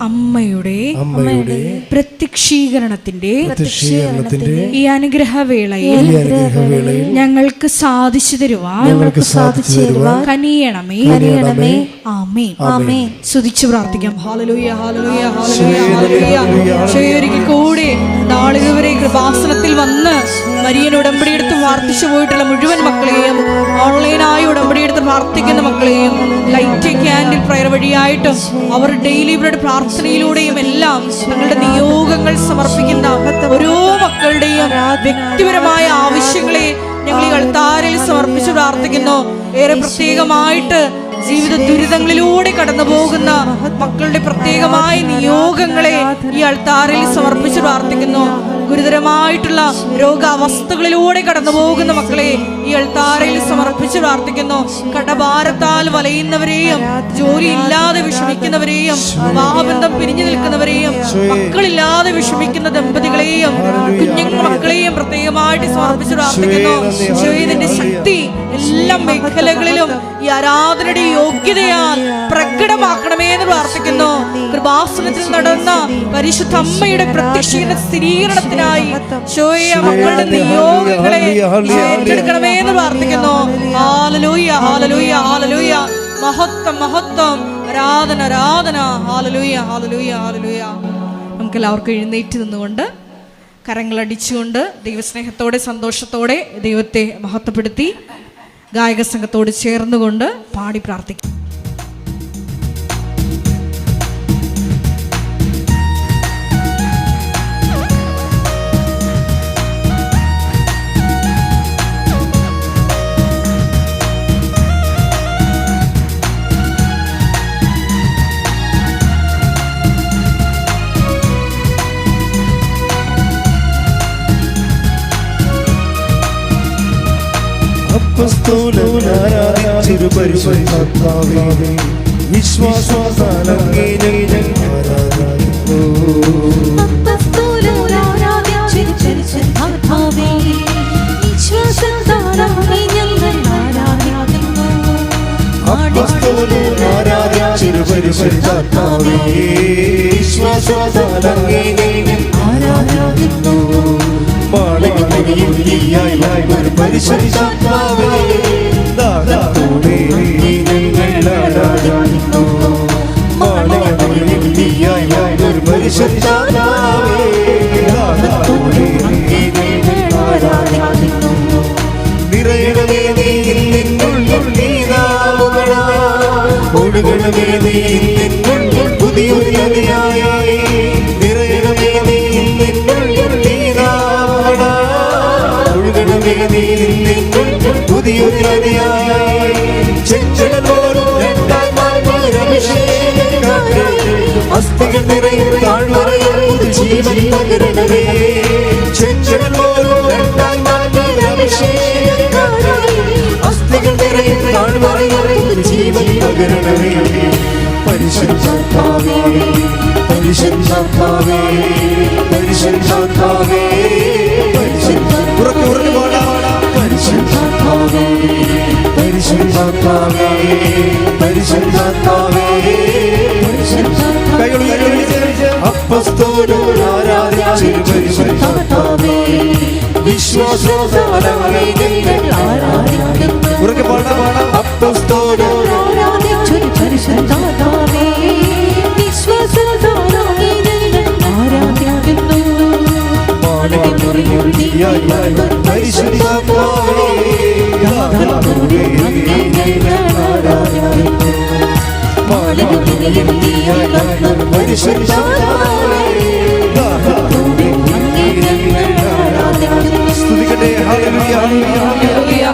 A: അമ്മയുടെ പ്രത്യക്ഷീകരണത്തിന്റെ ഈ അനുഗ്രഹവേളയിൽ ഞങ്ങൾക്ക് സാധിച്ചു തരുവാൻ കനിയണമേ. ആമേൻ. സ്തുതിച്ചു പ്രാർത്ഥിക്കാം. ഹല്ലേലൂയ, ഹല്ലേലൂയ, ഹല്ലേലൂയ, ഹല്ലേലൂയ. ഒരിക്കൽ കൂടി നാളിതുവരെ കൃപാസനത്തിൽ വന്ന് മരിയൻ ഉടമ്പടിയെടുത്ത് പ്രാർത്ഥിച്ചു പോയിട്ടുള്ള മുഴുവൻ മക്കളെയും, ഓൺലൈനായി ഉടമ്പടിയെടുത്ത് പ്രാർത്ഥിക്കുന്ന മക്കളെയും, ലൈറ്റ് ക്യാൻഡിൽ പ്രയർ വഴിയായിട്ടും അവർ ഡെയിലി ബ്രെഡ് പ്രാർത്ഥനയിലൂടെയും എല്ലാം തങ്ങളുടെ നിയോഗങ്ങൾ സമർപ്പിക്കുന്ന ഓരോ മക്കളുടെയും വ്യക്തിപരമായ ആവശ്യങ്ങളെ ഞങ്ങൾ ഈ അൾത്താരയിൽ സമർപ്പിച്ച് പ്രാർത്ഥിക്കുന്നു. ഏറെ പ്രത്യേകമായിട്ട് ജീവിത ദുരിതങ്ങളിലൂടെ കടന്നു പോകുന്ന മക്കളുടെ പ്രത്യേകമായ നിയോഗങ്ങളെ ഈ അൾത്താരയിൽ സമർപ്പിച്ച് പ്രാർത്ഥിക്കുന്നു. ഗുരുതരമായിട്ടുള്ള രോഗാവസ്ഥകളിലൂടെ കടന്നു പോകുന്ന മക്കളെ ഈ അൾത്താരയിൽ സമർപ്പിച്ച് പ്രാർത്ഥിക്കുന്നു. കടഭാരത്താൽ വലയുന്നവരെയും, ജോലി ഇല്ലാതെ വിഷമിക്കുന്നവരെയും, വിവാഹബന്ധം പിരിഞ്ഞു നിൽക്കുന്നവരെയും, മക്കളില്ലാതെ വിഷമിക്കുന്ന ദമ്പതികളെയും, കുഞ്ഞു മക്കളെയും പ്രത്യേകമായിട്ട് സമർപ്പിച്ച് പ്രാർത്ഥിക്കുന്നു. ഇതിന്റെ ശക്തി എല്ലാ മേഖലകളിലും ഈ ആരാധനയുടെ യോഗ്യതയാൽ പ്രകടമാക്കണമേ എന്ന് പ്രാർത്ഥിക്കുന്നു. കൃപാസനത്തിൽ നടന്ന പരിശുദ്ധ അമ്മയുടെ പ്രത്യക്ഷീകരണ സ്ഥിരീകരണത്തിനായി മക്കളുടെ നിയോഗങ്ങളെ ഏറ്റെടുക്കണമേ എന്ന് പ്രാർത്ഥിക്കുന്നു. ഹല്ലേലൂയ, ഹല്ലേലൂയ, ഹല്ലേലൂയ. മഹത്വം, മഹത്വം, ആരാധന, ആരാധന. ഹല്ലേലൂയ, ഹല്ലേലൂയ, ഹല്ലേലൂയ. നമുക്ക് എല്ലാവർക്കും എഴുന്നേറ്റ് നിന്നുകൊണ്ട് കരങ്ങളടിച്ചുകൊണ്ട് ദൈവസ്നേഹത്തോടെ സന്തോഷത്തോടെ ദൈവത്തെ മഹത്വപ്പെടുത്തി ഗായക സംഘത്തോട് ചേർന്നുകൊണ്ട് പാടി പ്രാർത്ഥിക്കും.
C: അപ്പസ്തോലനാരാധിച്ചൊരു പരിശുദ്ധാത്മാവേ, വിശ്വാസത്താൽ അങ്ങേ ഞങ്ങൾ ആരാധിക്കുന്നു.
E: അപ്പസ്തോലനാരാധിച്ചൊരു പരിശുദ്ധാത്മാവേ, വിശ്വാസത്താൽ അങ്ങേ ഞങ്ങൾ ആരാധിക്കുന്നു.
C: അപ്പസ്തോലനാരാധിച്ചൊരു പരിശുദ്ധാത്മാവേ ശ്വാസത്താലങ്ങേ ഞങ്ങൾ
E: ആരാധിക്കുന്നു
C: മാളികമണിയായി ഒരു പരിശുദ്ധാത്മാവേ ദാതാവേ ഞങ്ങൾ ആരാധിക്കുന്നു മാളികമണിയായി ഒരു പരിശുദ്ധാത്മാവേ ദാതാവേ ഞങ്ങൾ ആരാധിക്കുന്നു നിറയണമേ നീ നിന്നുള്ളിൽ നീതാവുകളാ ഒഴുകണമേ നീ നിന്നുള്ളിൽ പുതിയൊരു നദിയായി നിറയണമേ നീ നിന്നുള്ളിൽ നീതാവുകളാ ഒഴുകണമേ നീ നിന്നുള്ളിൽ പുതിയൊരു നദിയായി ചെഞ്ചലോരും അസ്ഥികൾ നിറയും താഴ്വരയിൽ പുതു ജീവൻ പകരണമേ ചെഞ്ചലോരും അസ്ഥികൾ നിറയും താഴ്വരയിൽ പുതു ജീവൻ പകരണമേ പരിശുദ്ധാത്മാവേ പരിശുദ്ധാത്മാവേ പരിശുദ്ധാത്മാവേ പരിശുദ്ധാത്മാവേ പരിശുദ്ധാത്മാവേ പരിശുദ്ധാത്മാവേ അപ്പസ്തോലർ ആരാധിച്ചൊരു പരിശുദ്ധാത്മാവേ വിശ്വാസത്താലങ്ങേ ഞങ്ങൾ
E: ആരാധിക്കുന്നു
C: ഉറക്കെ പാടാം അപ്പസ്തോലർ
E: ആരാധിച്ചൊരു പരിശുദ്ധാത്മാവേ വിശ്വാസത്താലങ്ങേ ഞങ്ങൾ ആരാധിക്കുന്നു
C: പരിശുദ്ധാത്മാവേ സ്തുതിക്കട്ടെ ഹല്ലേലൂയ ഹല്ലേലൂയ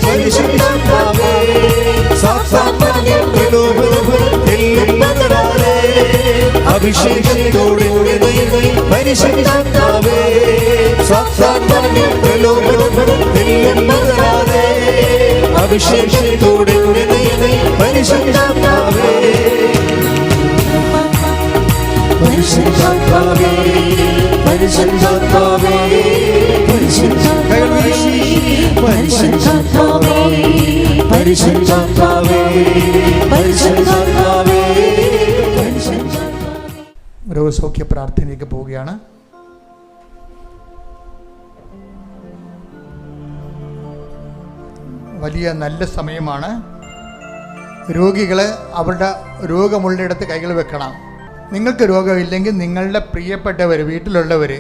C: പരിശുദ്ധാത്മാവേ അഭിഷേകത്തോടെ പരിശുദ്ധാത്മാവേ അഭിഷേകത്തോടെ പരിശുദ്ധാത്മാവേ പരിശുദ്ധാത്മാവേ പരിശുദ്ധാത്മാവേ പരിശുദ്ധാത്മാവേ പരിശുദ്ധാത്മാവേ പരിശുദ്ധാത്മാവേ
B: രോഗസൗഖ്യ പ്രാർത്ഥനയിലേക്ക് പോവുകയാണ്. വലിയ നല്ല സമയമാണ്. രോഗികൾ അവരുടെ രോഗമുള്ളിടത്ത് കൈകൾ വെക്കണം. നിങ്ങൾക്ക് രോഗമില്ലെങ്കിൽ നിങ്ങളുടെ പ്രിയപ്പെട്ടവർ, വീട്ടിലുള്ളവർ,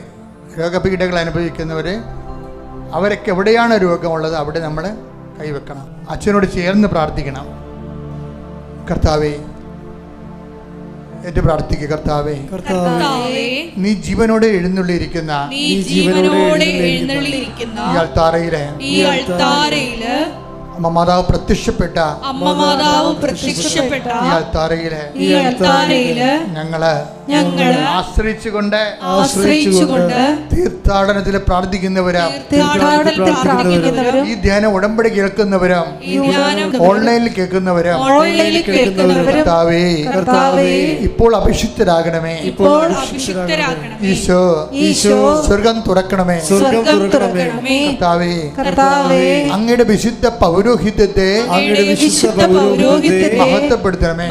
B: രോഗപീഠകൾ അനുഭവിക്കുന്നവർ, അവരൊക്കെ എവിടെയാണ് രോഗമുള്ളത് അവിടെ നമ്മൾ കൈവെക്കണം. അച്ഛനോട് ചേർന്ന് പ്രാർത്ഥിക്കണം. കർത്താവേ, ഏറ്റു പ്രാർത്ഥിക്കുക. കർത്താവേ, നീ ജീവനോടെ എഴുന്നള്ളിയിരിക്കുന്ന ഈ അൾത്താരയിലെ അമ്മ മാതാവ് പ്രത്യക്ഷപ്പെട്ട ഈ അൾത്താരയില് ഞങ്ങള് ആശ്രയിച്ചുകൊണ്ട് തീർത്ഥാടനത്തിൽ പ്രാർത്ഥിക്കുന്നവരും ഈ ധ്യാനം ഉടമ്പടി കേൾക്കുന്നവരും ഓൺലൈനിൽ കേൾക്കുന്നവരും കർത്താവേ, ഇപ്പോൾ അഭിഷിക്തരാകണമേ. ഈശോ സ്വർഗം തുറക്കണമേ. കർത്താവേ, അങ്ങയുടെ വിശുദ്ധ പൗരോഹിത്യത്തെ മഹത്വപ്പെടുത്തണമേ.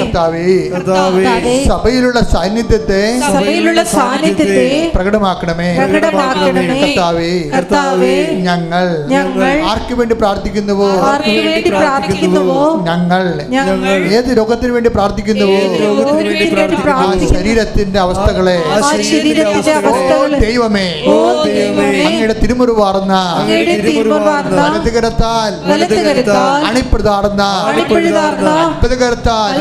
B: കർത്താവേ, സഭയിലുള്ള സാന്നിധ്യത്തെ പ്രകടമാക്കണമേ. കർത്താവേ, ഞങ്ങൾ ആർക്കു വേണ്ടി പ്രാർത്ഥിക്കുന്നുവോ, ഞങ്ങൾ ഏത് രോഗത്തിന് വേണ്ടി പ്രാർത്ഥിക്കുന്നുവോ, ആ ശരീരത്തിന്റെ അവസ്ഥകളെ ദൈവമേ അങ്ങയുടെ തിരുമുറിവാർന്ന വലതുകരത്താൽ അണിപ്രതാർന്ന അത്ഭുതകരത്താൽ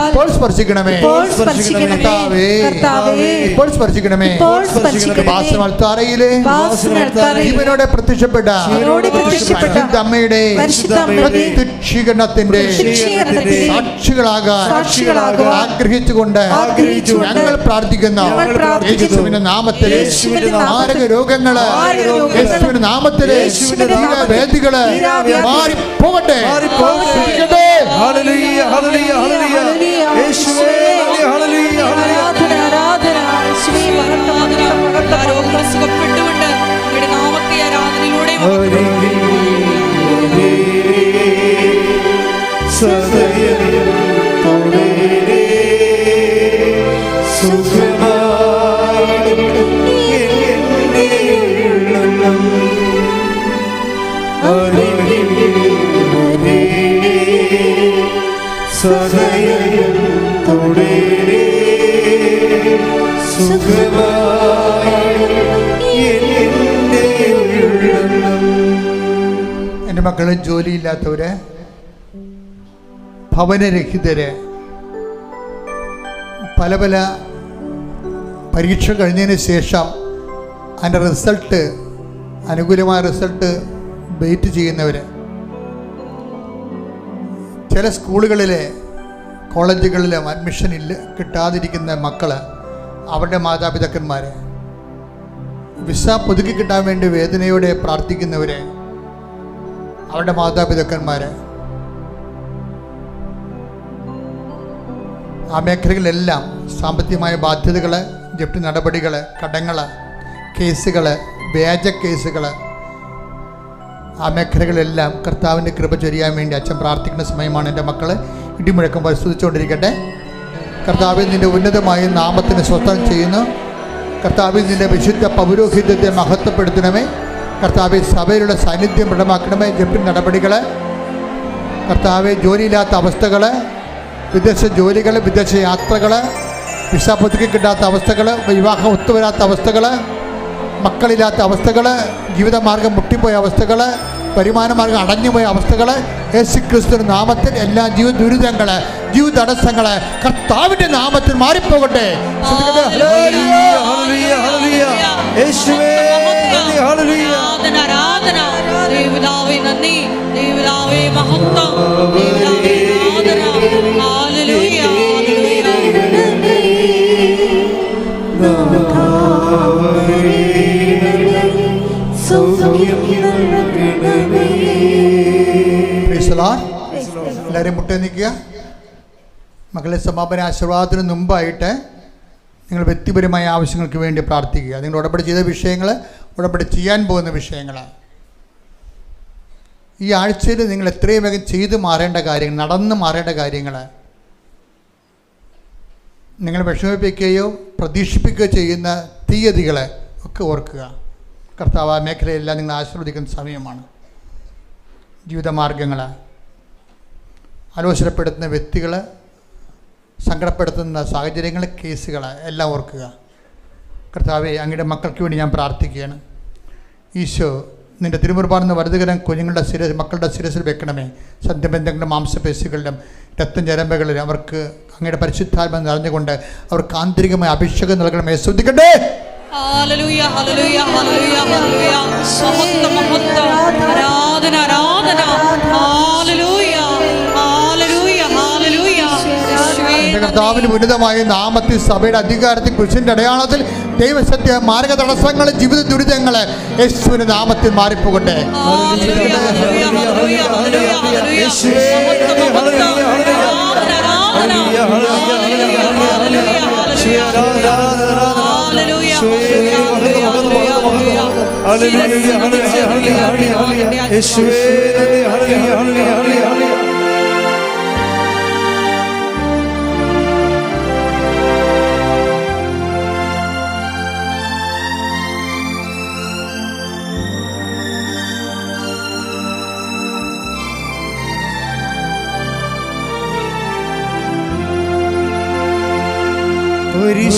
B: ഇപ്പോൾ സ്പർശിക്കണമേ. ഇപ്പോൾ സ്പർശിക്കണമേ. ജീവനോടെ പ്രത്യക്ഷപ്പെട്ട അമ്മയുടെ പ്രത്യക്ഷീകരണത്തിന്റെ സാക്ഷികളാകാൻ ആഗ്രഹിച്ചുകൊണ്ട് ഞങ്ങൾ പ്രാർത്ഥിക്കുന്ന യേശുവിന്റെ നാമത്തിലെ മാരക രോഗങ്ങള്, യേശുവിന്റെ നാമത്തിലെ വേദികള് മാറി പോകട്ടെ.
E: സുഖപ്പെട്ടുകൊണ്ട് നാമത്തെ ആരാധനയിലൂടെ
B: എൻ്റെ മക്കള് ജോലിയില്ലാത്തവര്, ഭവനരഹിതര്, പല പല പരീക്ഷ കഴിഞ്ഞതിന് ശേഷം അതിൻ്റെ റിസൾട്ട്, അനുകൂലമായ റിസൾട്ട് വെയിറ്റ് ചെയ്യുന്നവർ, ചില സ്കൂളുകളിലെ കോളേജുകളിലും അഡ്മിഷൻ കിട്ടാതിരിക്കുന്ന മക്കൾ, അവരുടെ മാതാപിതാക്കന്മാർ, വിസ പുതുക്കി കിട്ടാൻ വേണ്ടി വേദനയോടെ പ്രാർത്ഥിക്കുന്നവർ, അവരുടെ മാതാപിതാക്കന്മാർ, ആ മേഖലകളിലെല്ലാം സാമ്പത്തികമായ ബാധ്യതകൾ, ജപ്തി നടപടികൾ, കടങ്ങൾ, കേസുകൾ, വ്യാജ കേസുകൾ, ആ മേഖലകളിലെല്ലാം കർത്താവിൻ്റെ കൃപ ചൊരിയാൻ വേണ്ടി അച്ഛൻ പ്രാർത്ഥിക്കുന്ന സമയമാണ്. എൻ്റെ മക്കൾ ഇടിമുഴക്കം പരിശോധിച്ചുകൊണ്ടിരിക്കട്ടെ. കർത്താവിൽ നിൻ്റെ ഉന്നതമായ നാമത്തിന് സ്വസ്ഥം ചെയ്യുന്നു. കർത്താവിൽ നിൻ്റെ വിശുദ്ധ പൗരോഹിത്യത്തെ മഹത്വപ്പെടുത്തണമേ. കർത്താവിൽ സഭയിലുള്ള സാന്നിധ്യം ദൃഢമാക്കണമേ. ജപ്തി നടപടികൾ, കർത്താവെ ജോലിയില്ലാത്ത അവസ്ഥകൾ, വിദേശ ജോലികൾ, വിദേശ യാത്രകൾ, വിസ പുതുക്കി കിട്ടാത്ത അവസ്ഥകൾ, വിവാഹം ഒത്തുവരാത്ത അവസ്ഥകൾ, മക്കളില്ലാത്ത അവസ്ഥകൾ, ജീവിതമാർഗം മുട്ടിപ്പോയ അവസ്ഥകൾ, വരുമാനമാർഗം അടഞ്ഞുപോയ അവസ്ഥകൾ, യേശുക്രിസ്തുവിന്റെ നാമത്തിൽ എല്ലാ ജീവ ദുരിതങ്ങൾ, ജീവ തടസ്സങ്ങൾ കർത്താവിന്റെ നാമത്തിൽ മാറിപ്പോകട്ടെ. എല്ലാവരും മുട്ടേ നിൽക്കുക. മക്കളെ, സമാപന ആശീർവാദത്തിന് മുമ്പായിട്ട് നിങ്ങൾ വ്യക്തിപരമായ ആവശ്യങ്ങൾക്ക് വേണ്ടി പ്രാർത്ഥിക്കുക. നിങ്ങൾ ഉടമ്പടി ചെയ്ത വിഷയങ്ങൾ, ഉടമ്പടി ചെയ്യാൻ പോകുന്ന വിഷയങ്ങൾ, ഈ ആഴ്ചയിൽ നിങ്ങൾ എത്രയും വേഗം ചെയ്തു മാറേണ്ട കാര്യങ്ങൾ, നടന്നു മാറേണ്ട കാര്യങ്ങൾ, നിങ്ങൾ വിഷമിപ്പിക്കുകയോ പ്രതീക്ഷിപ്പിക്കുകയോ ചെയ്യുന്ന തീയതികൾ ഒക്കെ ഓർക്കുക. കർത്താവ് ആ മേഖലയെല്ലാം നിങ്ങൾ ആശീർവദിക്കുന്ന സമയമാണ്. ജീവിതമാർഗങ്ങൾ, ആലോചനപ്പെടുത്തുന്ന വ്യക്തികൾ, സങ്കടപ്പെടുത്തുന്ന സാഹചര്യങ്ങൾ, കേസുകൾ എല്ലാം ഓർക്കുക. കർത്താവെ, അങ്ങയുടെ മക്കൾക്ക് വേണ്ടി ഞാൻ പ്രാർത്ഥിക്കുകയാണ്. ഈശോ, നിൻ്റെ തിരുമുറുപാടുന്ന വലുതുകരം കുഞ്ഞുങ്ങളുടെ മക്കളുടെ ശിരസിൽ വെക്കണമേ. സന്ധ്യബന്ധങ്ങളുടെ മാംസപേശികളിലും രക്തഞരമ്പുകളിലും അവർക്ക് അങ്ങയുടെ പരിശുദ്ധാത്മ നിറഞ്ഞുകൊണ്ട് അവർക്ക് ആന്തരികമായ അഭിഷേകം നൽകണമേ. ശ്രദ്ധിക്കട്ടെ.
E: ഹല്ലേലൂയ, ഹല്ലേലൂയ, ഹല്ലേലൂയ, ഹല്ലേലൂയ. മഹത്വം, മഹത്വം, ആരാധന, ആരാധന. ഹല്ലേലൂയ, ഹല്ലേലൂയ, ഹല്ലേലൂയ.
B: കർത്താവിന് ഉന്നതമായ നാമത്തിൽ സഭയുടെ അധികാരത്തിൽ കുരിശിന്റെ അടയാളത്തിൽ ദൈവസത്യ മാർഗ തടസ്സങ്ങൾ, ജീവിത ദുരിതങ്ങൾ യേശുവിന്റെ നാമത്തിൽ മാറിപ്പോകട്ടെ.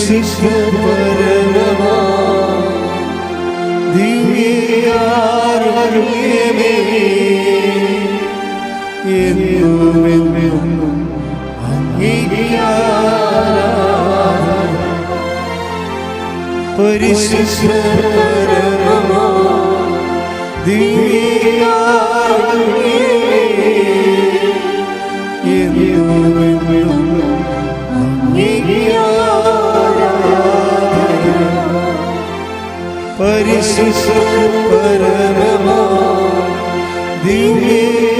C: പരിശുദ്ധ പരമമാ ദിവ്യകാരുണ്യമേ, എന്നുമെന്നും അങ്ങേക്ക് ആരാധന. പരിശുദ്ധ പരമമാ ദിവ്യകാരുണ്യമേ, എന്നുമെന്നും അങ്ങേക്ക് ആരാധന. പരിശുദ്ധ പരമമാ ദിവ്യകാരുണ്യമേ,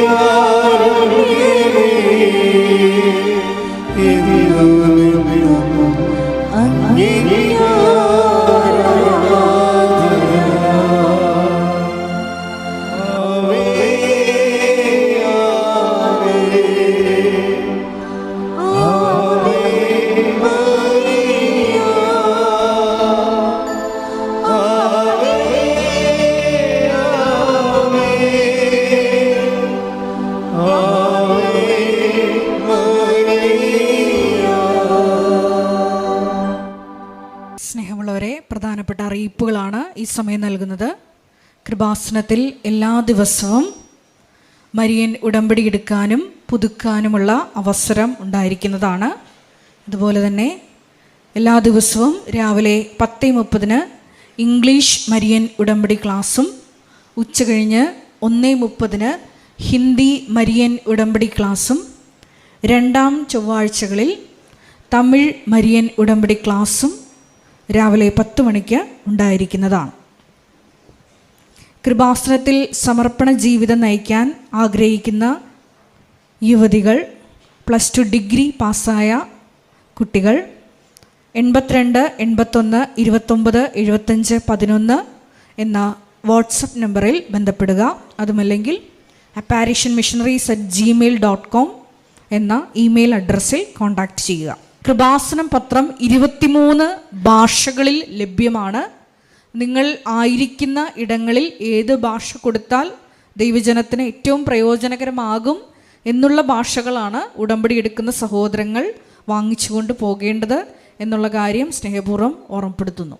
C: എന്നുമെന്നും അങ്ങേക്ക്
A: സ്നേഹമുള്ളവരെ, പ്രധാനപ്പെട്ട അറിയിപ്പുകളാണ് ഈ സമയം നൽകുന്നത്. കൃപാസനത്തിൽ എല്ലാ ദിവസവും മരിയൻ ഉടമ്പടി എടുക്കാനും പുതുക്കാനുമുള്ള അവസരം ഉണ്ടായിരിക്കുന്നതാണ്. അതുപോലെ തന്നെ എല്ലാ ദിവസവും രാവിലെ 10:30 ഇംഗ്ലീഷ് മരിയൻ ഉടമ്പടി ക്ലാസ്സും ഉച്ചകഴിഞ്ഞ് 1:30 ഹിന്ദി മരിയൻ ഉടമ്പടി ക്ലാസ്സും രണ്ടാം ചൊവ്വാഴ്ചകളിൽ തമിഴ് മരിയൻ ഉടമ്പടി ക്ലാസ്സും രാവിലെ 10 മണിക്ക് ഉണ്ടായിരിക്കുന്നതാണ്. കൃപാസനത്തിൽ സമർപ്പണ ജീവിതം നയിക്കാൻ ആഗ്രഹിക്കുന്ന യുവതികൾ, +2 ഡിഗ്രി പാസ്സായ കുട്ടികൾ 82 81 29 75 11 എന്ന വാട്സപ്പ് നമ്പറിൽ ബന്ധപ്പെടുക. അതുമല്ലെങ്കിൽ apparitionmissionaries@gmail.com എന്ന ഇമെയിൽ അഡ്രസ്സിൽ കോൺടാക്റ്റ് ചെയ്യുക. കൃപാസനം പത്രം 23 ഭാഷകളിൽ ലഭ്യമാണ്. നിങ്ങൾ ആയിരിക്കുന്ന ഇടങ്ങളിൽ ഏത് ഭാഷ കൊടുത്താൽ ദൈവജനത്തിന് ഏറ്റവും പ്രയോജനകരമാകും എന്നുള്ള ഭാഷകളാണ് ഉടമ്പടി എടുക്കുന്ന സഹോദരങ്ങൾ വാങ്ങിച്ചുകൊണ്ട് പോകേണ്ടത് എന്നുള്ള കാര്യം സ്നേഹപൂർവ്വം ഓർമ്മപ്പെടുത്തുന്നു.